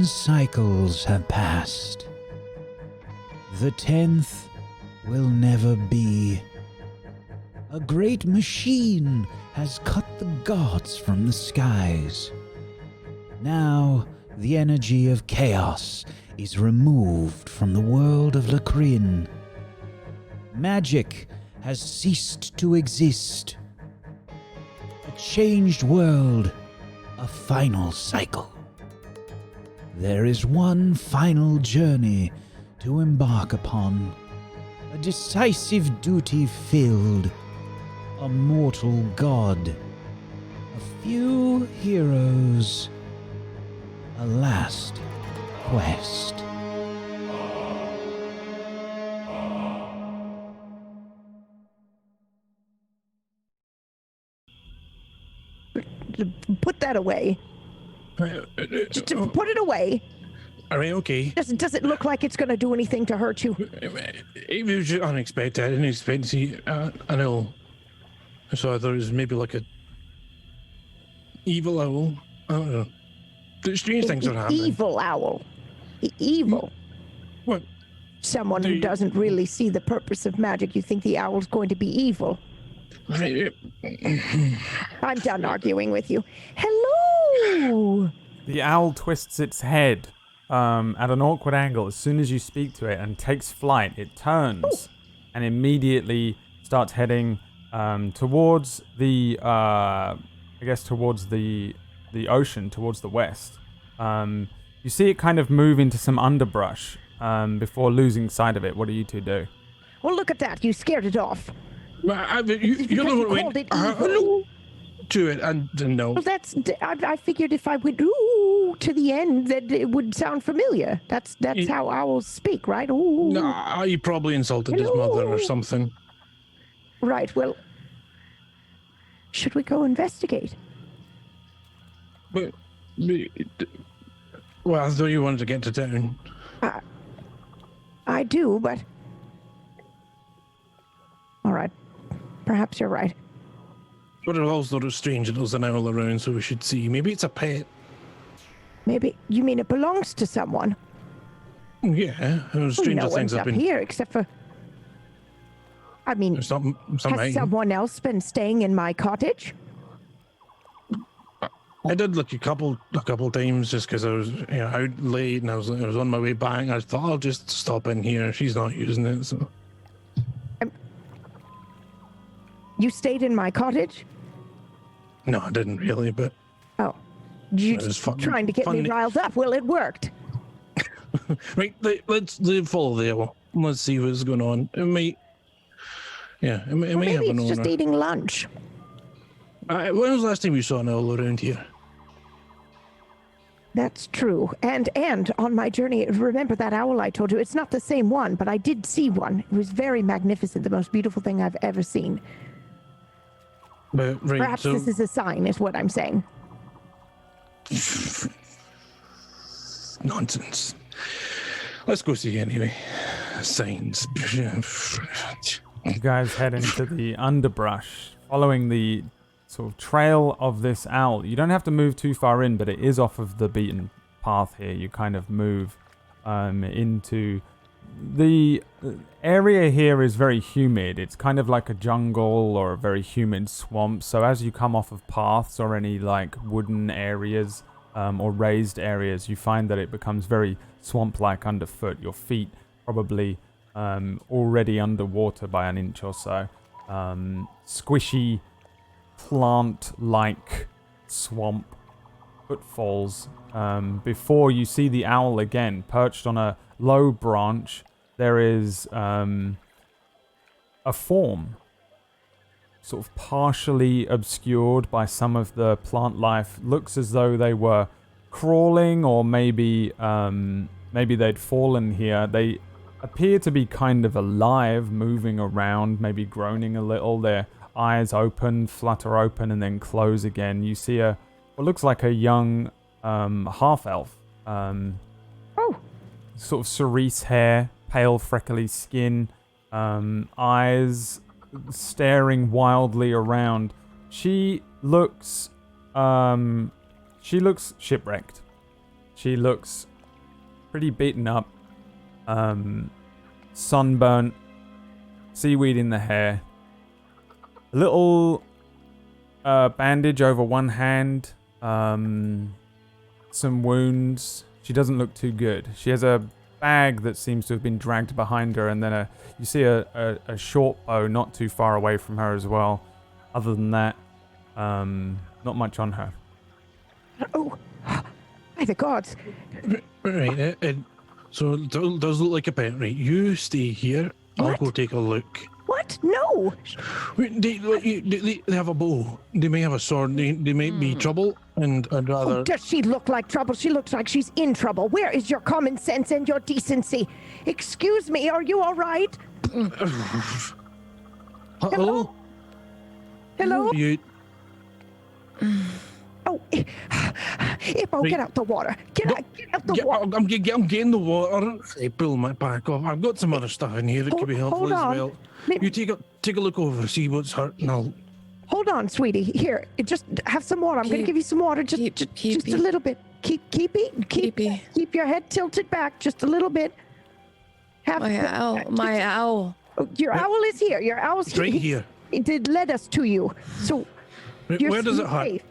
cycles have passed. The 10th will never be. A great machine has cut the gods from the skies. Now the energy of chaos is removed from the world of Lacrin. Magic has ceased to exist. A changed world, a final cycle. There is one final journey to embark upon, a decisive duty filled, a mortal god, a few heroes, a last quest. Put that away. Just put it away. All right, okay. Does it look like it's going to do anything to hurt you? It was just unexpected. I didn't expect to see an owl. So I thought it was maybe like a evil owl. I don't know. Strange things are happening. Evil owl. Evil. What? Someone who doesn't really see the purpose of magic. You think the owl's going to be evil? I'm done arguing with you. Hello! The owl twists its head at an awkward angle as soon as you speak to it and takes flight. It turns and immediately starts heading towards the, towards the ocean, towards the west. You see it kind of move into some underbrush before losing sight of it. What do you two do? Well, look at that. You scared it off. You're the one who went to it, and no. Well, I figured if I went ooh to the end, that it would sound familiar. That's how owls speak, right? Ooh. Nah, he probably insulted his mother or something. Right. Well, should we go investigate? Well, I thought you wanted to get to town. I do, but all right. Perhaps you're right. But it also thought it was strange that there's an owl around, so we should see. Maybe it's a pet. Maybe you mean it belongs to someone? Yeah, stranger things have been here, except for. I mean, has someone else been staying in my cottage? I did look a couple times just because I was out late and I was on my way back. I thought I'll just stop in here. She's not using it, so. You stayed in my cottage? No, I didn't really, but. Oh, you just trying to get me riled up? Well, it worked. Right, let's follow the owl. Let's see what's going on. It may have an owner. Maybe it's just eating lunch. When was the last time you saw an owl around here? That's true. And on my journey, remember that owl I told you? It's not the same one, but I did see one. It was very magnificent, the most beautiful thing I've ever seen. Right, perhaps this is a sign, is what I'm saying. Nonsense. Let's go see anyway. Signs. You guys head into the underbrush, following the sort of trail of this owl. You don't have to move too far in, but it is off of the beaten path here. You kind of move into the area here is very humid. It's kind of like a jungle or a very humid swamp. So as you come off of paths or any like wooden areas or raised areas, you find that it becomes very swamp-like underfoot. Your feet probably already underwater by an inch or so. Squishy, plant-like swamp footfalls before you see the owl again perched on a low branch. There is a form sort of partially obscured by some of the plant life. Looks as though they were crawling, or maybe they'd fallen here. They appear to be kind of alive, moving around, maybe groaning a little. Their eyes open, flutter open, and then close again. You see what looks like a young half-elf. Sort of cerise hair, pale freckly skin, eyes staring wildly around. She looks shipwrecked. She looks pretty beaten up, sunburnt, seaweed in the hair, a little bandage over one hand, some wounds. She doesn't look too good. She has a bag that seems to have been dragged behind her, and then you see a short bow not too far away from her as well. Other than that, not much on her. Oh, by the gods. Right, so it does look like a pet, right? You stay here. I'll What? go take a look. What? No. Wait, they have a bow. They may have a sword. They might be trouble, and I'd rather. Oh, does she look like trouble? She looks like she's in trouble. Where is your common sense and your decency? Excuse me, are you all right? Hello? Hello? You. Oh, Ippo, Right. get out the water. Get out the water. I'm getting the water. Hey, pull my back off. I've got some other stuff in here that could be helpful hold as on. well. Maybe- You take a look over, see what's hurt, and I'll. Hold on, sweetie. Here, just have some water. I'm going to give you some water. Just a little bit. Keep your head tilted back just a little bit. My owl. Oh, your owl is here. Your owl's It's right here. It led us to you. So you're Where does it hurt? safe.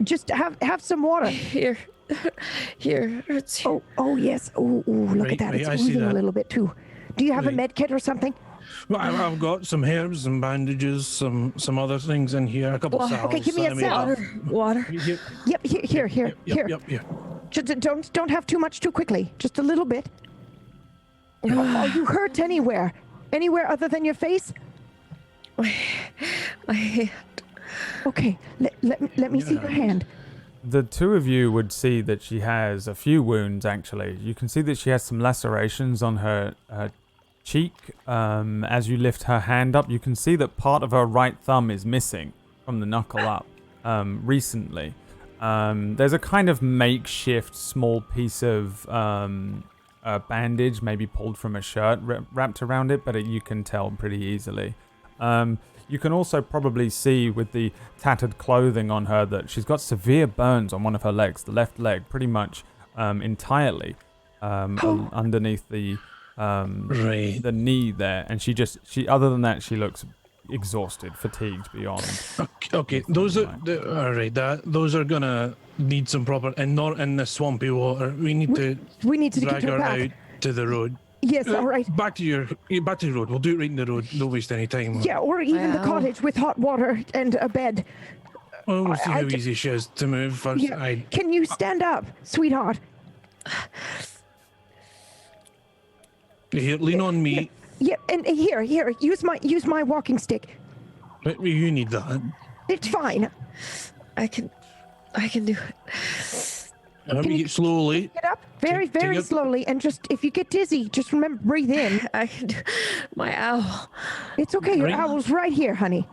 Just have some water. Here. It's here. Oh yes. Oh, look at that. Right, It's I see moving a that. little bit too. Do you have a Right. med kit or something? Well, I've got some herbs and bandages, some other things in here. A couple of salves. Okay, give me a that I made salve. up. Water. Yep, Yep. Here. yep. Just don't have too much too quickly. Just a little bit. Are you hurt anywhere? Anywhere other than your face? My hand. Okay. Let me see your hand. The two of you would see that she has a few wounds, actually. You can see that she has some lacerations on her cheek. As you lift her hand up, you can see that part of her right thumb is missing from the knuckle up recently. There's a kind of makeshift small piece of bandage, maybe pulled from a shirt, wrapped around it, but you can tell pretty easily. You can also probably see with the tattered clothing on her that she's got severe burns on one of her legs, the left leg, pretty much entirely underneath the Right. the knee there. And she other than that, she looks exhausted, fatigued beyond. Okay. Those are all right. Those are gonna need some proper and not in the swampy water. We need to get drag her her back. out to the road. Yes. All right. Back to the road. We'll do it right in the road. Don't waste any time. Yeah, or even the Wow. cottage with hot water and a bed. Well, we'll see I how ju- easy she is to move first. Yeah. Can you stand up, sweetheart? Here, lean on me. Yeah, and here, use my walking stick. You need that. It's fine. I can do it. Slowly. Get up very, Take very it. slowly, and just if you get dizzy, just remember breathe in. I can do my owl. It's okay. Your Right. owl's right here, honey.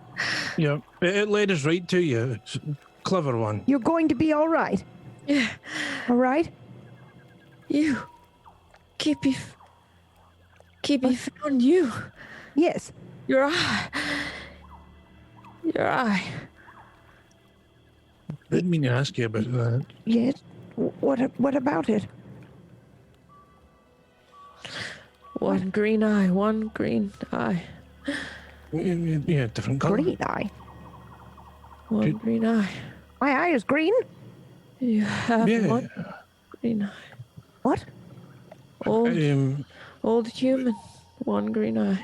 Yeah. It led us right to you. It's a clever one. You're going to be all right. Yeah. All right. You. Keepy found you. Yes. Your eye. Your eye. Didn't mean to ask you about that. Yes. What about it? One green eye. One green eye. Yeah, different color. Green eye. One Did- green eye. My eye is green. You have Yeah. one green eye. What? Old human. One green eye.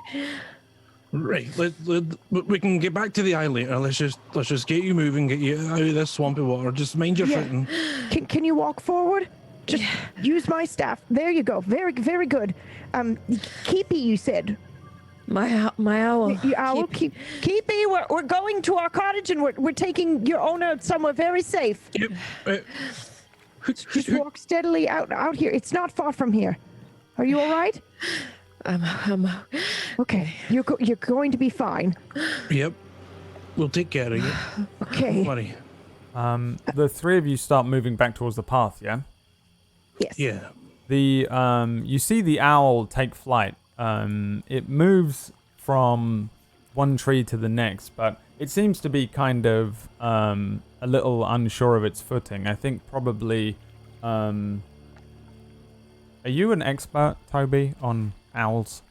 Right. We can get back to the eye later. Let's just get you moving, get you out of this swampy water. Just mind your Yeah. footing. Can you walk forward? Just use my staff. There you go. Very, very good. Keepy, you said. My owl. You owl, Keepy, we're going to our cottage and we're taking your owner somewhere very safe. Yep. Just walk steadily out here. It's not far from here. Are you all right? I'm Okay. You're going to be fine. Yep. We'll take care of you. Okay. Don't worry. The three of you start moving back towards the path, yeah? Yes. Yeah. The you see the owl take flight. It moves from one tree to the next, but it seems to be kind of a little unsure of its footing. I think probably Are you an expert, Toby, on owls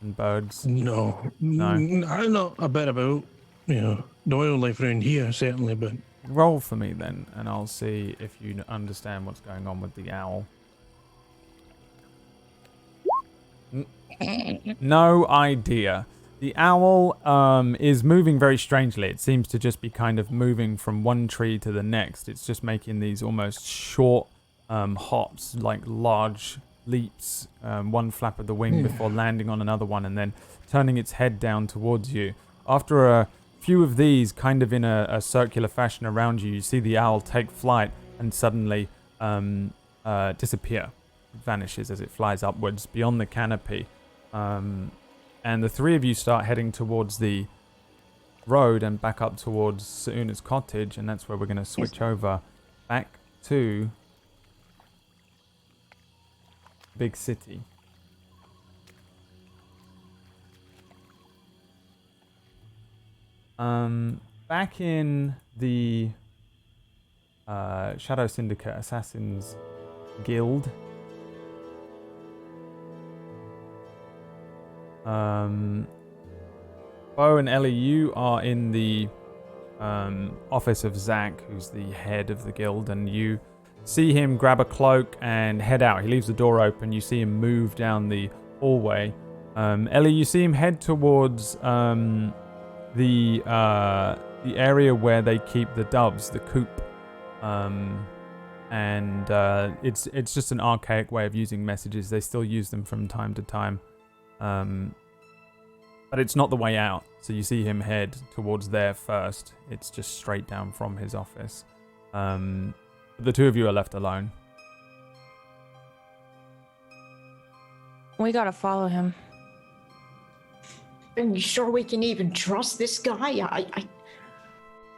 and birds? No. No. I know a bit about, the wildlife around here, certainly, but Roll for me then, and I'll see if you understand what's going on with the owl. No idea. The owl is moving very strangely. It seems to just be kind of moving from one tree to the next. It's just making these almost short hops, like large leaps, one flap of the wing before landing on another one and then turning its head down towards you. After a few of these, kind of in a circular fashion around you, you see the owl take flight and suddenly disappear. It vanishes as it flies upwards beyond the canopy. And the three of you start heading towards the road and back up towards Suuna's cottage, and that's where we're going to switch over back to big city. Back in the Shadow Syndicate Assassins Guild, Beau and Ellie, you are in the office of Zach, who's the head of the guild, and you see him grab a cloak and head out. He leaves the door open. You see him move down the hallway. Ellie, you see him head towards the area where they keep the doves, the coop. It's just an archaic way of using messages. They still use them from time to time. But it's not the way out. So you see him head towards there first. It's just straight down from his office. The two of you are left alone. We gotta follow him. Are you sure we can even trust this guy?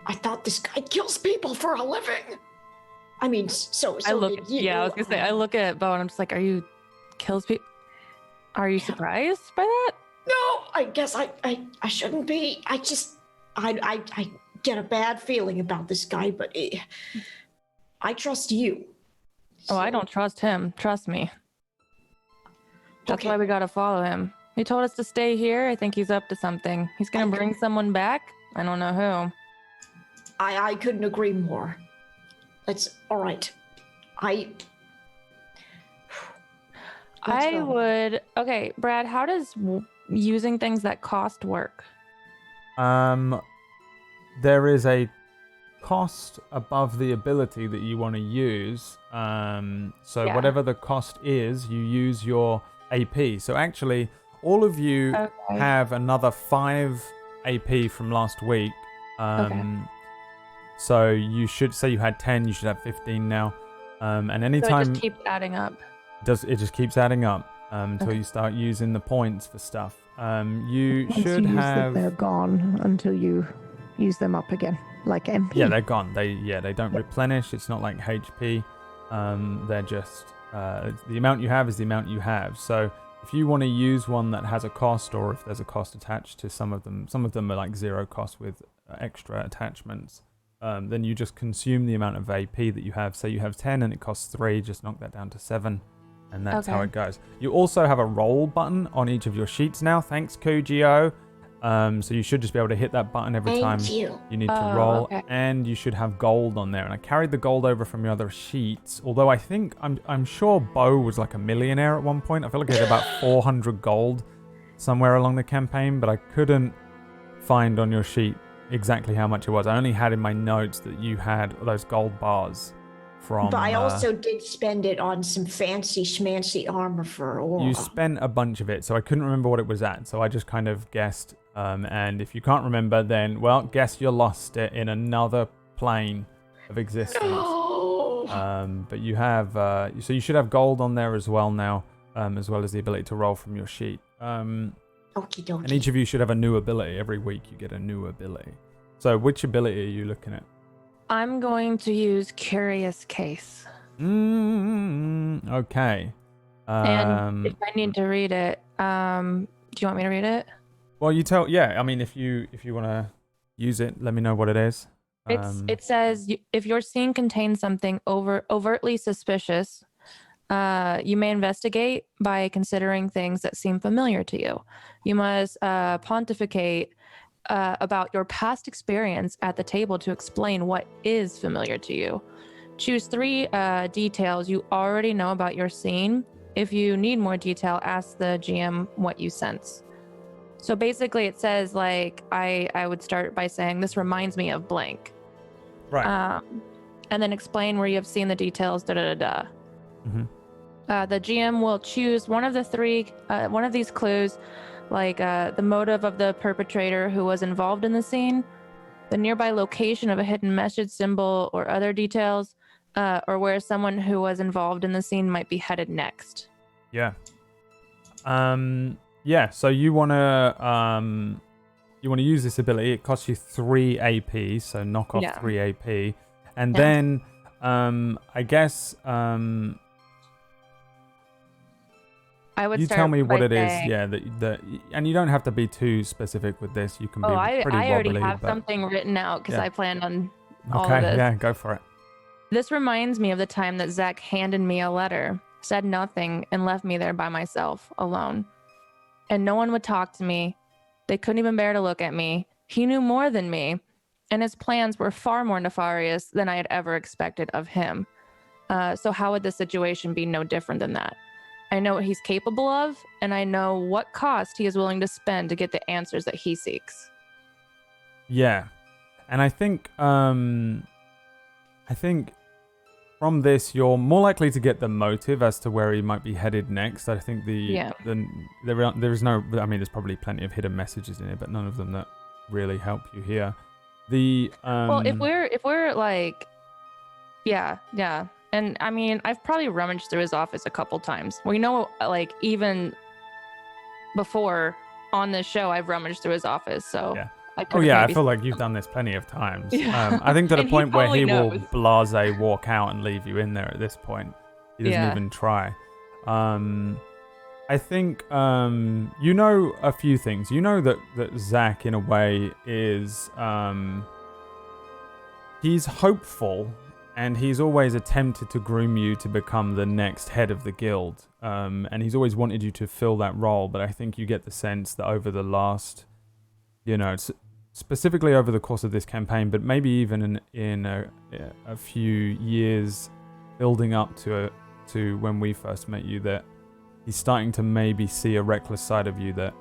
I thought this guy kills people for a living. I mean, so I look, did you. yeah, I was gonna say, I look at Beau and I'm just like, kills people? Are you surprised by that? No, I guess I shouldn't be. I get a bad feeling about this guy, but I trust you. Oh, I don't trust him. Trust me. That's Okay. why we gotta follow him. He told us to stay here. I think he's up to something. He's gonna bring someone back. I don't know who. I couldn't agree more. That's all right. Let's go. would. Okay, Brad, how does using things that cost work? There is a cost above the ability that you want to use. So Yeah. whatever the cost is, you use your AP. So actually, all of you Okay. have another 5 AP from last week. Okay. So you should say you had 10, you should have 15 now. And So it anytime just keeps adding up. it just keeps adding up until Okay. you start using the points for stuff. You Once should you use have. them, they're gone until you use them up again, like MP. Yeah, they're gone. They don't replenish. It's not like HP. They're just the amount you have is the amount you have. So if you want to use one that has a cost, or if there's a cost attached to some of them are like 0 cost with extra attachments. Then you just consume the amount of AP that you have. Say you have 10 and it costs 3, just knock that down to 7. And that's how Okay. it goes. You also have a roll button on each of your sheets now. Thanks, Kujio. So you should just be able to hit that button every time Thank you. you need to Oh, roll. okay. And you should have gold on there. And I carried the gold over from your other sheets. Although I think, I'm sure Beau was like a millionaire at one point. I feel like he had about 400 gold somewhere along the campaign. But I couldn't find on your sheet exactly how much it was. I only had in my notes that you had those gold bars from... But I also did spend it on some fancy schmancy armor for Aura. You spent a bunch of it, so I couldn't remember what it was at. So I just kind of guessed. And if you can't remember, then, well, guess you lost it in another plane of existence. No. But you have... so you should have gold on there as well now, as well as the ability to roll from your sheet. Okie dokie. And each of you should have a new ability. Every week you get a new ability. So which ability are you looking at? I'm going to use Curious Case. Okay. And if I need to read it, do you want me to read it? Well, you tell. Yeah, I mean, if you want to use it, let me know what it is. It says if your scene contains something overtly suspicious, You may investigate by considering things that seem familiar to you. You must pontificate about your past experience at the table to explain what is familiar to you. Choose 3 details you already know about your scene. If you need more detail, ask the GM what you sense. So basically it says, like, I would start by saying, this reminds me of blank. Right. And then explain where you have seen the details, da-da-da-da. The GM will choose one of the 3, one of these clues, like the motive of the perpetrator who was involved in the scene, the nearby location of a hidden message symbol or other details, or where someone who was involved in the scene might be headed next. Yeah. Yeah, so you wanna use this ability. It costs you 3 AP, so knock off 3 AP. And then I guess I would you start tell me what by it is, saying- that and you don't have to be too specific with this. You can be I pretty already wobbly. have but... something written out because Yeah. I planned on all Okay, of this. yeah, go for it. This reminds me of the time that Zach handed me a letter, said nothing, and left me there by myself, alone. And no one would talk to me. They couldn't even bear to look at me. He knew more than me, and his plans were far more nefarious than I had ever expected of him. So how would the situation be no different than that? I know what he's capable of, and I know what cost he is willing to spend to get the answers that he seeks. Yeah, and I think from this you're more likely to get the motive as to where he might be headed next. I think there is no. I mean, there's probably plenty of hidden messages in it, but none of them that really help you here. Well, if we're like, yeah. And I mean, I've probably rummaged through his office a couple times. We know, like, even before on this show, I've rummaged through his office. So yeah. I I feel like you've done this plenty of times. Yeah. I think to the And he point where he probably will blase walk out and leave you in there at this point. He doesn't even try. I think you know a few things. You know that Zach, in a way, is he's hopeful, and he's always attempted to groom you to become the next head of the guild. And he's always wanted you to fill that role. But I think you get the sense that over the last, specifically over the course of this campaign, but maybe even in a few years building up to when we first met you, that he's starting to maybe see a reckless side of you and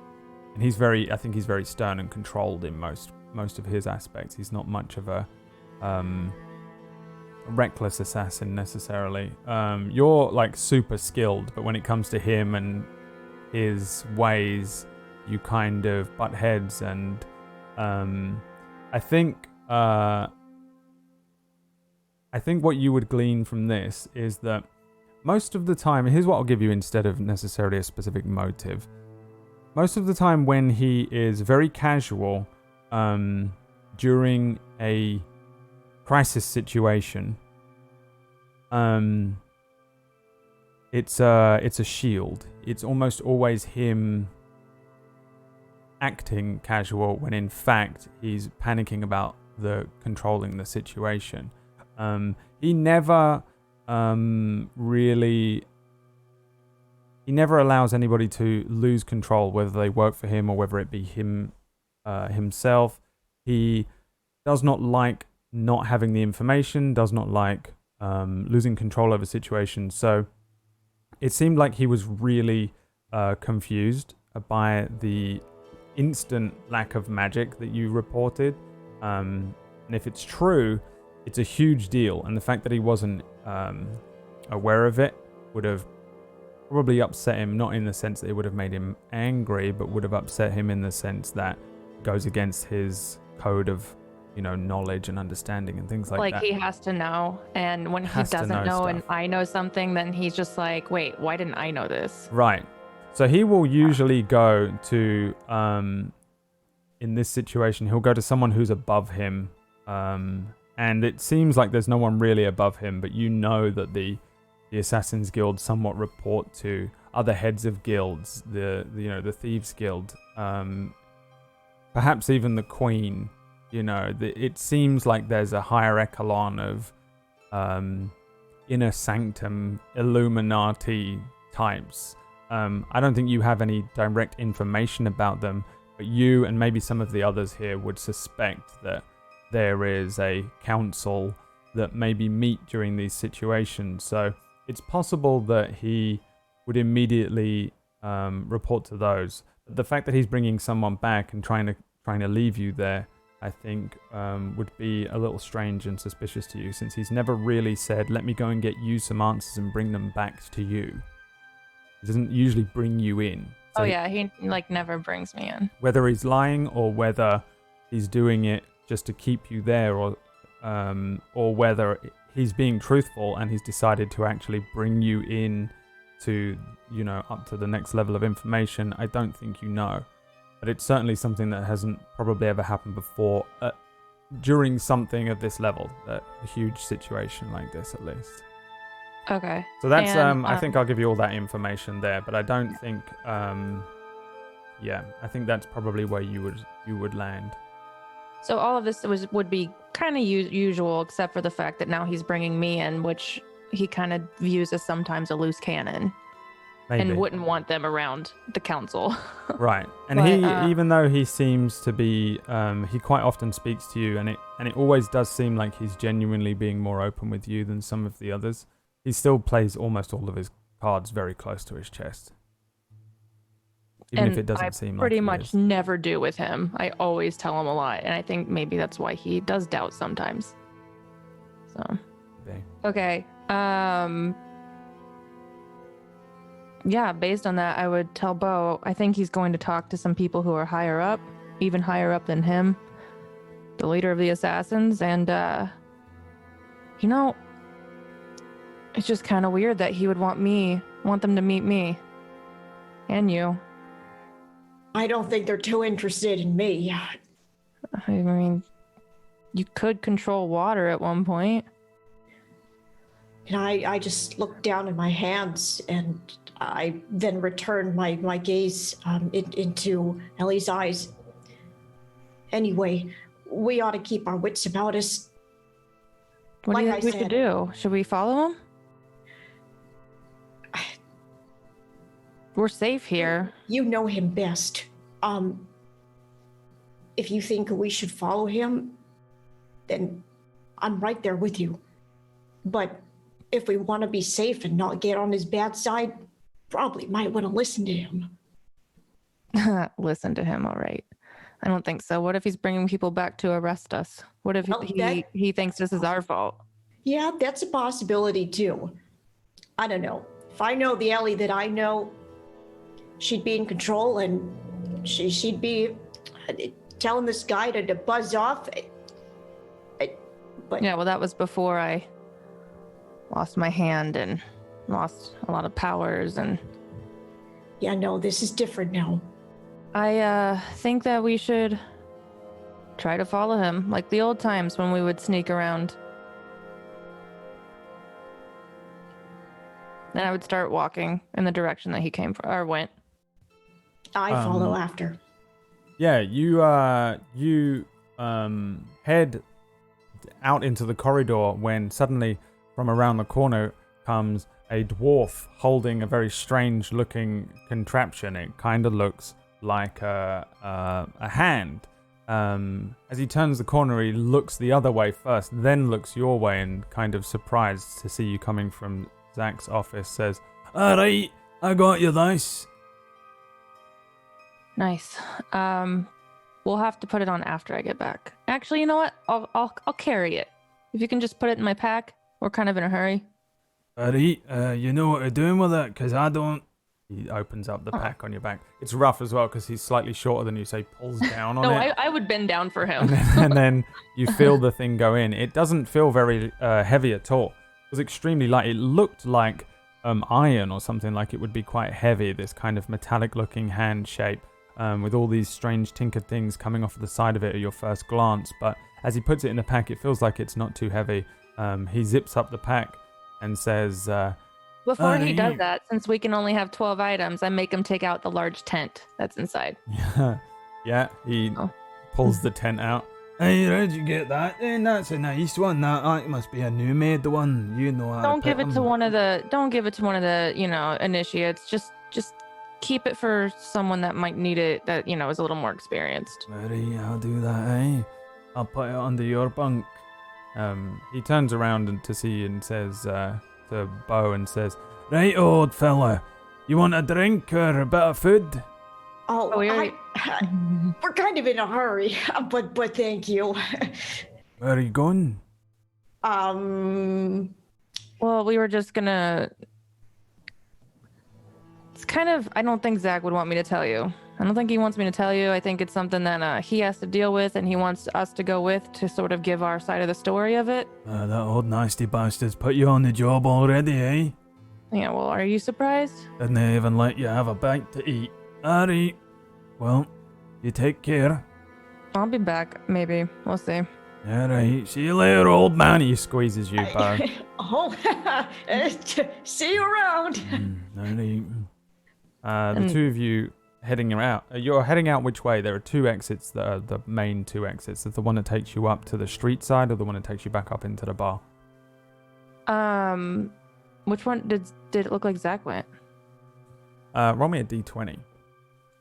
I think he's very stern and controlled in most of his aspects. He's not much of a reckless assassin necessarily. You're like super skilled, but when it comes to him and his ways, you kind of butt heads. And I think what you would glean from this is that most of the time, here's what I'll give you instead of necessarily a specific motive. Most of the time when he is very casual during a crisis situation, it's a shield. It's almost always him acting casual when in fact he's panicking about controlling the situation. He never allows anybody to lose control, whether they work for him or whether it be himself. He does not like not having the information, does not like losing control over situations. So it seemed like he was really confused by the instant lack of magic that you reported. And if it's true, it's a huge deal. And the fact that he wasn't aware of it would have probably upset him, not in the sense that it would have made him angry, but would have upset him in the sense that it goes against his code of knowledge and understanding and things like that. Like he has to know, and when he doesn't know and I know something, then he's just like, wait, why didn't I know this? Right. So he will usually go to, in this situation, he'll go to someone who's above him, and it seems like there's no one really above him, but you know that the Assassin's Guild somewhat report to other heads of guilds, the Thieves Guild, perhaps even the Queen. It seems like there's a higher echelon of inner sanctum Illuminati types. I don't think you have any direct information about them, but you and maybe some of the others here would suspect that there is a council that maybe meet during these situations. So it's possible that he would immediately report to those. But the fact that he's bringing someone back and trying to leave you there, I think would be a little strange and suspicious to you, since he's never really said, let me go and get you some answers and bring them back to you. He doesn't usually bring you in. So he never brings me in. whether he's lying or whether he's doing it just to keep you there, or whether he's being truthful and he's decided to actually bring you in to, up to the next level of information, I don't think you know. But it's certainly something that hasn't probably ever happened before during something of this level, a huge situation like this at least. Okay. So that's, And, I think I'll give you all that information there, but I don't think, I think that's probably where you would land. So all of this would be kind of usual, except for the fact that now he's bringing me in, which he kind of views as sometimes a loose cannon. Maybe. And wouldn't want them around the council. Right. And But, he, even though he seems to be, he quite often speaks to you, and it always does seem like he's genuinely being more open with you than some of the others. He still plays almost all of his cards very close to his chest. Even if it doesn't seem like pretty he much is. never do with him. I always tell him a lot, and I think maybe that's why he does doubt sometimes. So, okay. Yeah, based on that, I would tell Beau, I think he's going to talk to some people who are higher up, even higher up than him, the leader of the assassins, and, it's just kind of weird that he would want them to meet me. And you. I don't think they're too interested in me. I mean, you could control water at one point. And I just looked down at my hands, and I then returned my gaze into Ellie's eyes. Anyway, we ought to keep our wits about us. What do you Like think I we should said- do? Should we follow him? We're safe here. You know him best. If you think we should follow him, then I'm right there with you. But if we want to be safe and not get on his bad side, probably might want to listen to him. Listen to him, all right. I don't think so. What if he's bringing people back to arrest us? What if Well, he thinks this is our fault? Yeah, that's a possibility too. I don't know. If I know the Ellie that I know, she'd be in control, and she'd be telling this guy to buzz off. But Yeah, well, that was before I lost my hand and lost a lot of powers, and yeah, no, this is different now. I think that we should try to follow him like the old times when we would sneak around. Then I would start walking in the direction that he came from or went. I follow after. Yeah, you head out into the corridor when suddenly from around the corner comes a dwarf holding a very strange looking contraption. It kind of looks like a hand. As he turns the corner, he looks the other way first, then looks your way, and kind of surprised to see you coming from Zach's office, says, "Alright, I got you this." Nice. We'll have to put it on after I get back. Actually, you know what? I'll carry it. If you can just put it in my pack. We're kind of in a hurry. Alright, you know what you're doing with it, because I don't. He opens up the pack on your back. It's rough as well because he's slightly shorter than you, so he pulls down on No, it. I would bend down for him. And then you feel the thing go in. It doesn't feel very heavy at all. It was extremely light. It looked like iron or something, like it would be quite heavy, this kind of metallic looking hand shape with all these strange tinkered things coming off the side of it at your first glance. But as he puts it in the pack, it feels like it's not too heavy. He zips up the pack and says... Before he does that, since we can only have 12 items, I make him take out the large tent that's inside. Yeah, he pulls the tent out. Hey, where'd you get that? Then that's a nice one. That must be a new made one. You know how Don't to give pick it to 'em. one of the. Don't give it to one of the, initiates. Just keep it for someone that might need it. That is a little more experienced. Ready, I'll do that, eh? I'll put it under your bunk. He turns around to see and says to Beau and says, "Right, old fella, you want a drink or a bit of food?" Oh, we're kind of in a hurry, but thank you. Where are you going? Um, Well, we were just gonna. It's kind of. I don't think Zach would want me to tell you. I don't think he wants me to tell you. I think it's something that he has to deal with, and he wants us to go with to sort of give our side of the story of it. That old nasty bastard's put you on the job already, eh? Yeah. Well, are you surprised? Didn't even let you have a bite to eat. Alright. Well, you take care. I'll be back. Maybe. We'll see. Alright, see you later, old man. He squeezes you, Beau. oh, see you around. Alright. The two of you heading out. You're heading out which way? There are two exits that are the main two exits. Is the one that takes you up to the street side or the one that takes you back up into the bar? Which one did it look like Zach went? Roll me a d20.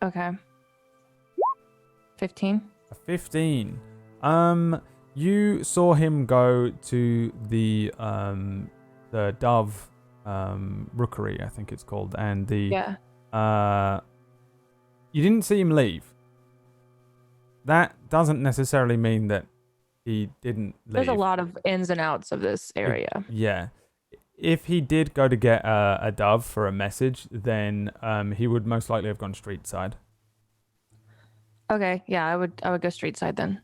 Okay. 15. A 15. You saw him go to the Dove Rookery, I think it's called, and the you didn't see him leave. That doesn't necessarily mean that he didn't leave. There's a lot of ins and outs of this area. Yeah. If he did go to get a dove for a message, then he would most likely have gone street side. Okay, yeah, I would go street side then.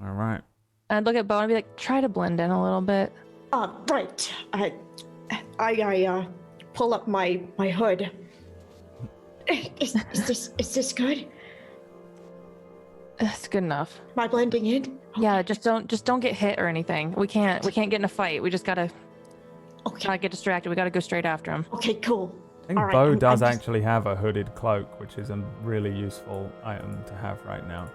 All right. I'd look at Beau and be like, try to blend in a little bit. Right. I pull up my hood. Is this good? It's good enough. Am I blending in? Okay. Yeah, just don't get hit or anything. We can't get in a fight. We just gotta not get distracted. We gotta go straight after him. Okay, cool. I think Beau does actually have a hooded cloak, which is a really useful item to have right now.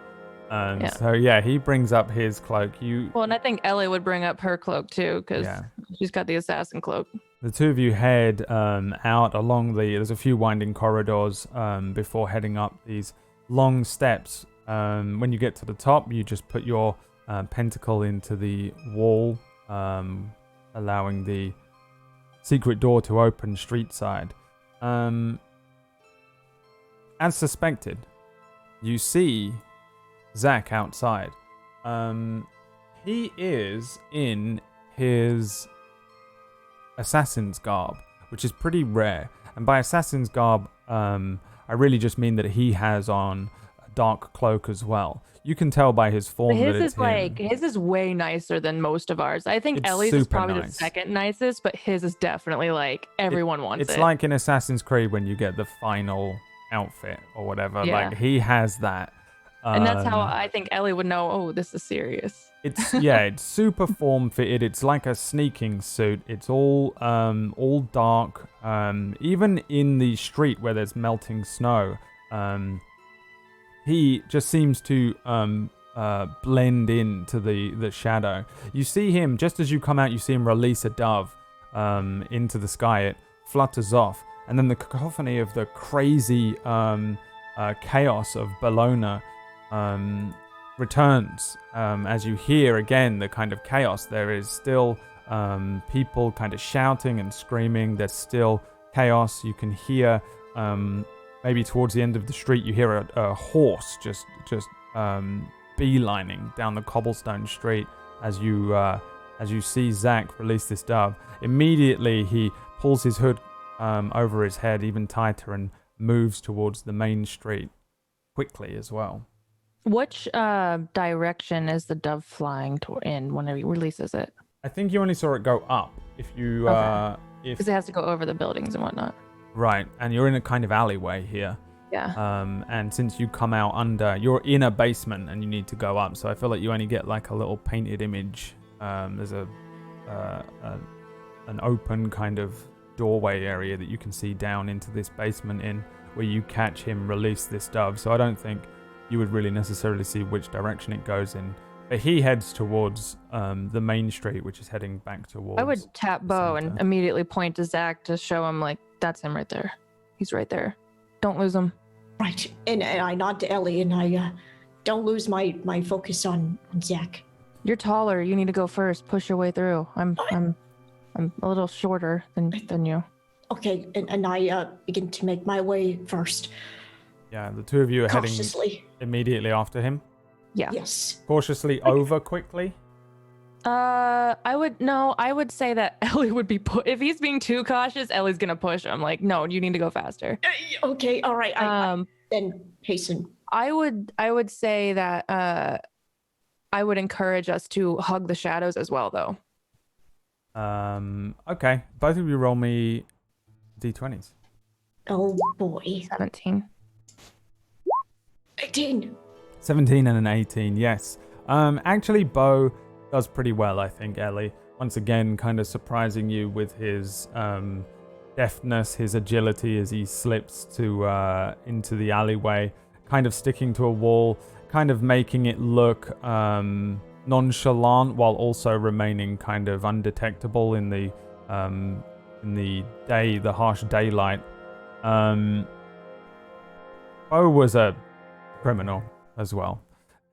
So yeah, he brings up his cloak. Well, and I think Ellie would bring up her cloak too, because she's got the assassin cloak. The two of you head out along there's a few winding corridors before heading up these long steps. When you get to the top, you just put your pentacle into the wall, allowing the secret door to open street side. As suspected, you see Zach outside. He is in his assassin's garb, which is pretty rare. And by assassin's garb, I really just mean that he has on a dark cloak as well. You can tell by his form that it's him. His is way nicer than most of ours. I think Ellie's is probably the second nicest, but his is definitely like everyone wants it. It's like in Assassin's Creed when you get the final outfit or whatever. Yeah. Like he has that. And that's how I think Ellie would know, oh, this is serious. It's super form fitted. It's like a sneaking suit. It's all dark. Even in the street where there's melting snow, he just seems to blend into the shadow. You see him, just as you come out, you see him release a dove into the sky. It flutters off. And then the cacophony of the crazy chaos of Bologna returns. As you hear again the kind of chaos, there is still people kind of shouting and screaming. There's still chaos. You can hear maybe towards the end of the street, you hear a horse just beelining down the cobblestone street as you see Zach release this dove. Immediately he pulls his hood over his head even tighter and moves towards the main street quickly as well. Which direction is the dove flying in whenever he releases it? I think you only saw it go up. If you because it has to go over the buildings and whatnot. Right, and you're in a kind of alleyway here. Yeah. And since you come out under, you're in a basement and you need to go up. So I feel like you only get like a little painted image. There's an open kind of doorway area that you can see down into this basement in where you catch him release this dove. So I don't think you would really necessarily see which direction it goes in But he heads towards the main street, which is heading back towards. I would tap the Beau center. and immediately point to Zach to show him, like, that's him right there. He's right there. Don't lose him. Right. And I nod to Ellie and I don't lose my focus on Zach. You're taller. You need to go first. Push your way through. I'm a little shorter than you. Okay, and I begin to make my way first. Yeah, the two of you are heading Cautiously. immediately after him. Yeah. Yes. Cautiously over quickly. I would say that Ellie would be if he's being too cautious, Ellie's gonna push him. Like, no, you need to go faster. Okay, all right. I then hasten. I would say that I would encourage us to hug the shadows as well, though. Okay. Both of you roll me d20s. Oh boy. 17. 18. 17 and an 18, yes. Actually, Beau does pretty well, I think, Ellie. Once again, kind of surprising you with his deftness, his agility as he slips into the alleyway, kind of sticking to a wall, kind of making it look nonchalant while also remaining kind of undetectable in the harsh daylight. Beau was a criminal as well.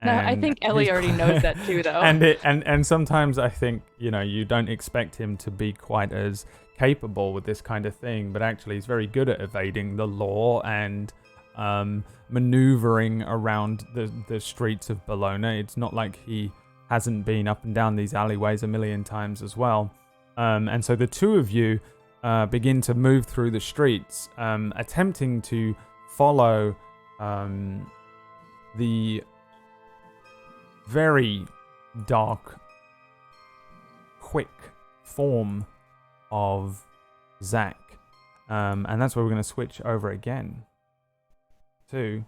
No, I think Ellie already knows that too, though. And sometimes I think, you don't expect him to be quite as capable with this kind of thing, but actually he's very good at evading the law and maneuvering around the streets of Bologna. It's not like he hasn't been up and down these alleyways a million times as well. And so the two of you begin to move through the streets, attempting to follow the very dark, quick form of Zach. And that's where we're going to switch over again to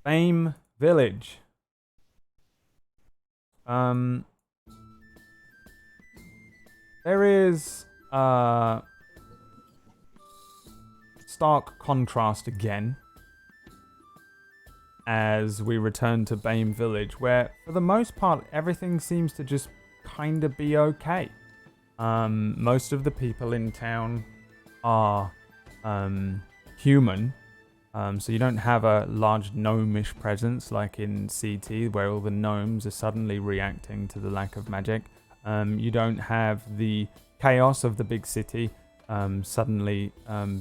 Fame Village. There is stark contrast again as we return to Bame Village, where for the most part everything seems to just kind of be okay. Most of the people in town are human, so you don't have a large gnomish presence like in CT, where all the gnomes are suddenly reacting to the lack of magic. You don't have the chaos of the big city suddenly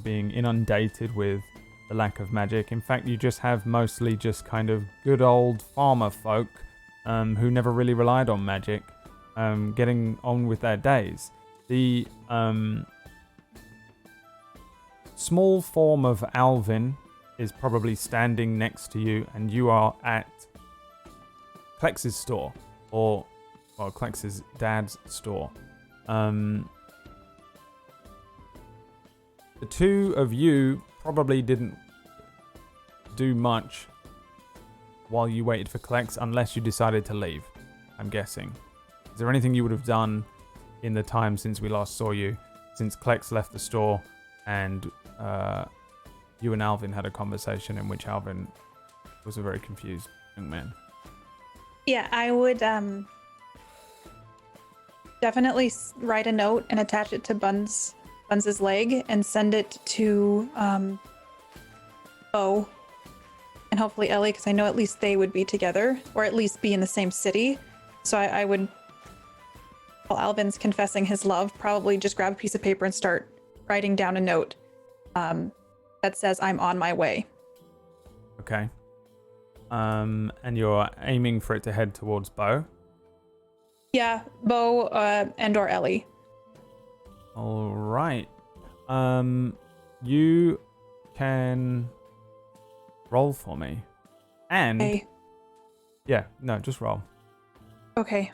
being inundated with the lack of magic. In fact, you just have mostly just kind of good old farmer folk who never really relied on magic, getting on with their days. The small form of Alvin is probably standing next to you, and you are at Klex's store, or Klex's dad's store. The two of you probably didn't do much while you waited for Klex, unless you decided to leave, I'm guessing. Is there anything you would have done in the time since we last saw you, since Klex left the store and you and Alvin had a conversation in which Alvin was a very confused young man? Yeah, I would definitely write a note and attach it to Buns' leg and send it to Beau and hopefully Ellie, because I know at least they would be together, or at least be in the same city. So I would, while Alvin's confessing his love, probably just grab a piece of paper and start writing down a note that says, "I'm on my way." Okay. And you're aiming for it to head towards Beau? Yeah, Beau and or Ellie. All right. You can roll for me. And Okay. yeah, no, just roll. Okay.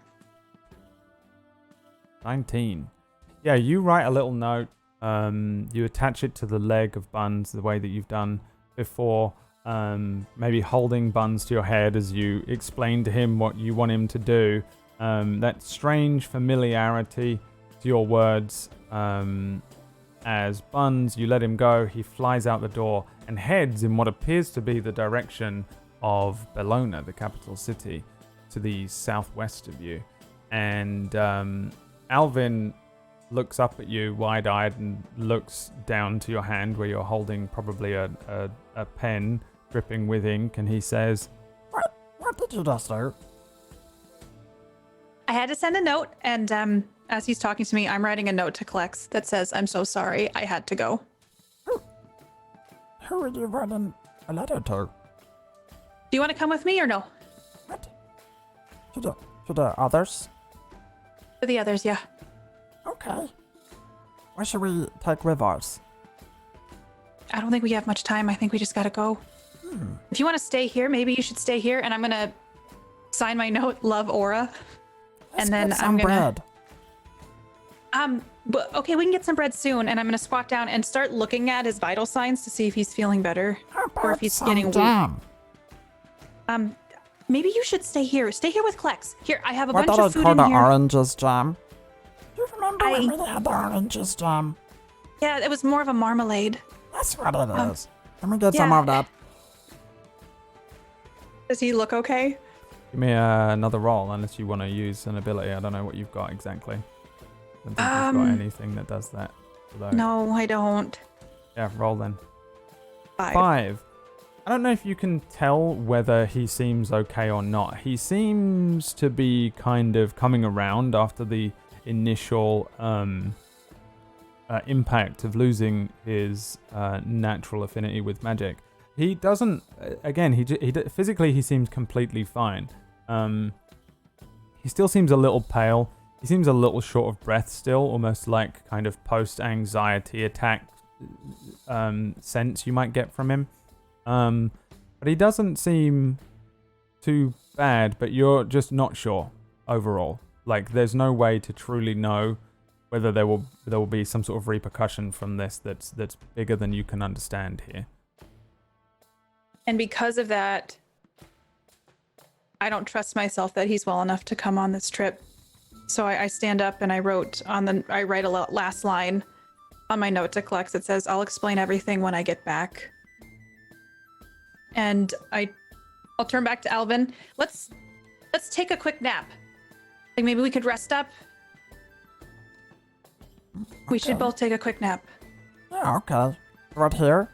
19. Yeah, you write a little note. You attach it to the leg of Buns the way that you've done before. Maybe holding Buns to your head as you explain to him what you want him to do. That strange familiarity to your words as Buns, you let him go. He flies out the door and heads in what appears to be the direction of Bologna, the capital city, to the southwest of you. And Alvin looks up at you wide-eyed and looks down to your hand where you're holding probably a pen dripping with ink, and he says, What did you just do? I had to send a note, and as he's talking to me, I'm writing a note to Klex that says, I'm so sorry, I had to go. Who are you writing a letter to? Do you want to come with me or no? What? To the others? For the others, yeah. Okay. What should we take with us? I don't think we have much time. I think we just gotta go. If you want to stay here, maybe you should stay here, and I'm gonna sign my note, Love Aura. Let's and then get some I'm gonna bread. But okay, we can get some bread soon, and I'm gonna squat down and start looking at his vital signs to see if he's feeling better How or if about he's some getting weak. jam? Maybe you should stay here. Stay here with Klex. Here, I have a What bunch did of I food call in the here. oranges jam? Do you remember I- when we had the oranges jam? Yeah, it was more of a marmalade. That's what it is. Can we get some yeah. of that? Does he look okay? give me another roll, unless you want to use an ability. I don't know what you've got exactly. I don't think you've got anything that does that. Although, No, I don't. Yeah, roll then. 5. 5. I don't know if you can tell whether he seems okay or not. He seems to be kind of coming around after the initial impact of losing his natural affinity with magic. He doesn't. Again, physically he seems completely fine. He still seems a little pale. He seems a little short of breath still, almost like kind of post-anxiety attack sense you might get from him. But he doesn't seem too bad, but you're just not sure overall. Like, there's no way to truly know whether there will be some sort of repercussion from this that's bigger than you can understand here. And because of that, I don't trust myself that he's well enough to come on this trip. So I stand up and I write a last line on my note to Klex that says, I'll explain everything when I get back. And I'll turn back to Alvin. Let's take a quick nap. Like, maybe we could rest up. We should both take a quick nap. Yeah, okay. Right here?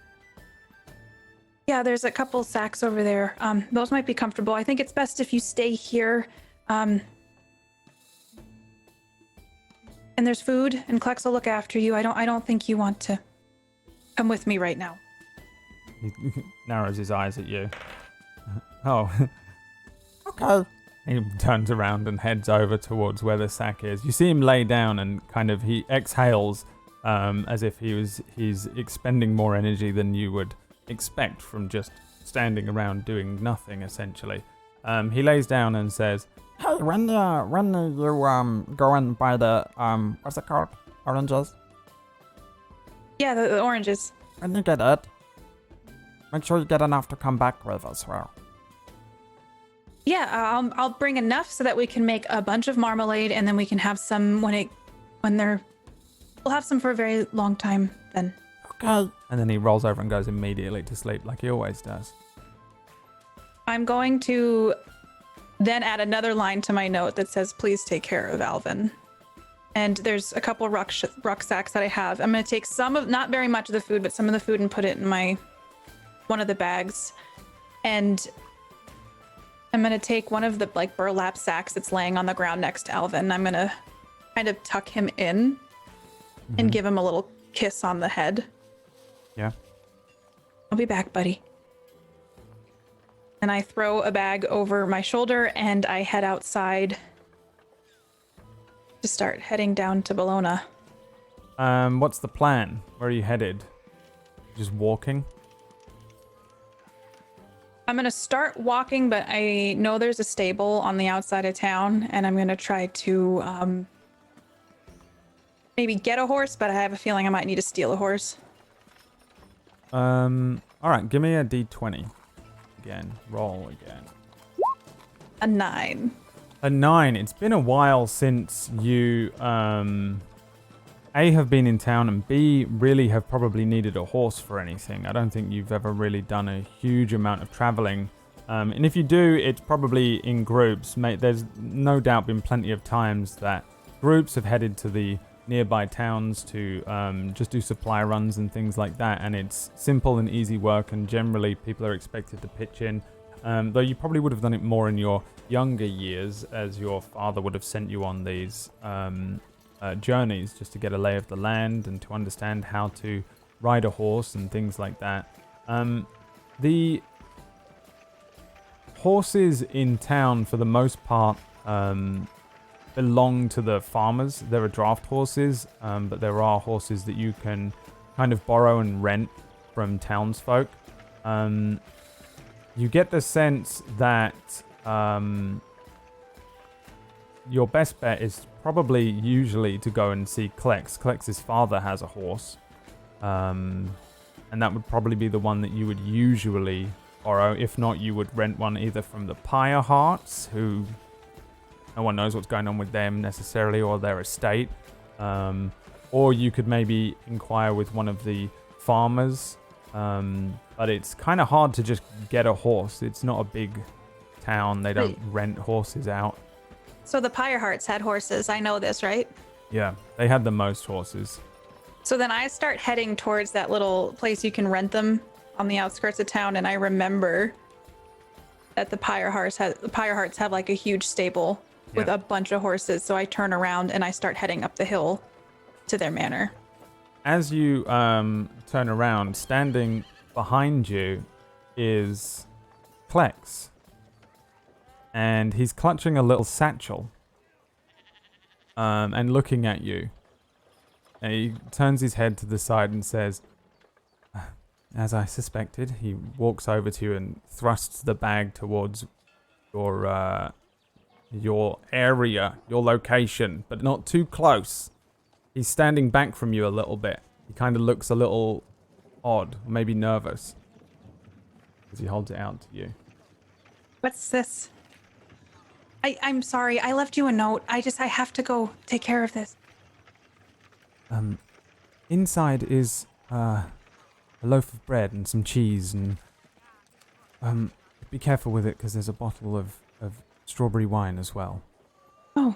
Yeah, there's a couple sacks over there. Those might be comfortable. I think it's best if you stay here. And there's food, and Klex will look after you. I don't think you want to come with me right now. He narrows his eyes at you. Oh. Okay. He turns around and heads over towards where the sack is. You see him lay down and kind of he exhales as if he's expending more energy than you would expect from just standing around doing nothing, essentially. He lays down and says, Hey, when you go and buy the what's it called? Oranges? Yeah, the oranges. When you get it, make sure you get enough to come back with as well. Yeah, I'll bring enough so that we can make a bunch of marmalade, and then we can have some we'll have some for a very long time then. Okay. and then he rolls over and goes immediately to sleep like he always does. I'm going to then add another line to my note that says, please take care of Alvin. And there's a couple rucksacks that I have. I'm going to take not very much of the food, but some of the food and put it in one of the bags. And I'm going to take one of the burlap sacks that's laying on the ground next to Alvin. I'm going to kind of tuck him in and give him a little kiss on the head. Yeah. I'll be back, buddy. And I throw a bag over my shoulder and I head outside to start heading down to Bologna. What's the plan? Where are you headed? Just walking? I'm going to start walking, but I know there's a stable on the outside of town, and I'm going to try to maybe get a horse, but I have a feeling I might need to steal a horse. All right, give me a d20. Again, roll again. A 9. A 9. It's been a while since you A, have been in town, and B, really have probably needed a horse for anything. I don't think you've ever really done a huge amount of traveling. And if you do, it's probably in groups. There's no doubt been plenty of times that groups have headed to the nearby towns to just do supply runs and things like that. And it's simple and easy work, and generally people are expected to pitch in. Though you probably would have done it more in your younger years, as your father would have sent you on these journeys just to get a lay of the land and to understand how to ride a horse and things like that. The horses in town, for the most part, belong to the farmers. There are draft horses, but there are horses that you can kind of borrow and rent from townsfolk. You get the sense that your best bet is probably usually to go and see Klex. Klex's father has a horse, and that would probably be the one that you would usually borrow. If not, you would rent one either from the Pyre Hearts, who no one knows what's going on with them necessarily, or their estate. Or you could maybe inquire with one of the farmers. But it's kind of hard to just get a horse. It's not a big town. They don't rent horses out. So the Pyre Hearts had horses. I know this, right? Yeah, they had the most horses. So then I start heading towards that little place you can rent them on the outskirts of town, and I remember that the Pyre Hearts have like a huge stable with a bunch of horses. So I turn around and I start heading up the hill to their manor. As you turn around, standing behind you is Klex. And he's clutching a little satchel and looking at you. And he turns his head to the side and says, as I suspected. He walks over to you and thrusts the bag towards your area, your location, but not too close. He's standing back from you a little bit. He kind of looks a little odd, or maybe nervous, as he holds it out to you. What's this? I'm sorry. I left you a note. I have to go take care of this. Inside is a loaf of bread and some cheese, and be careful with it because there's a bottle of strawberry wine as well. Oh,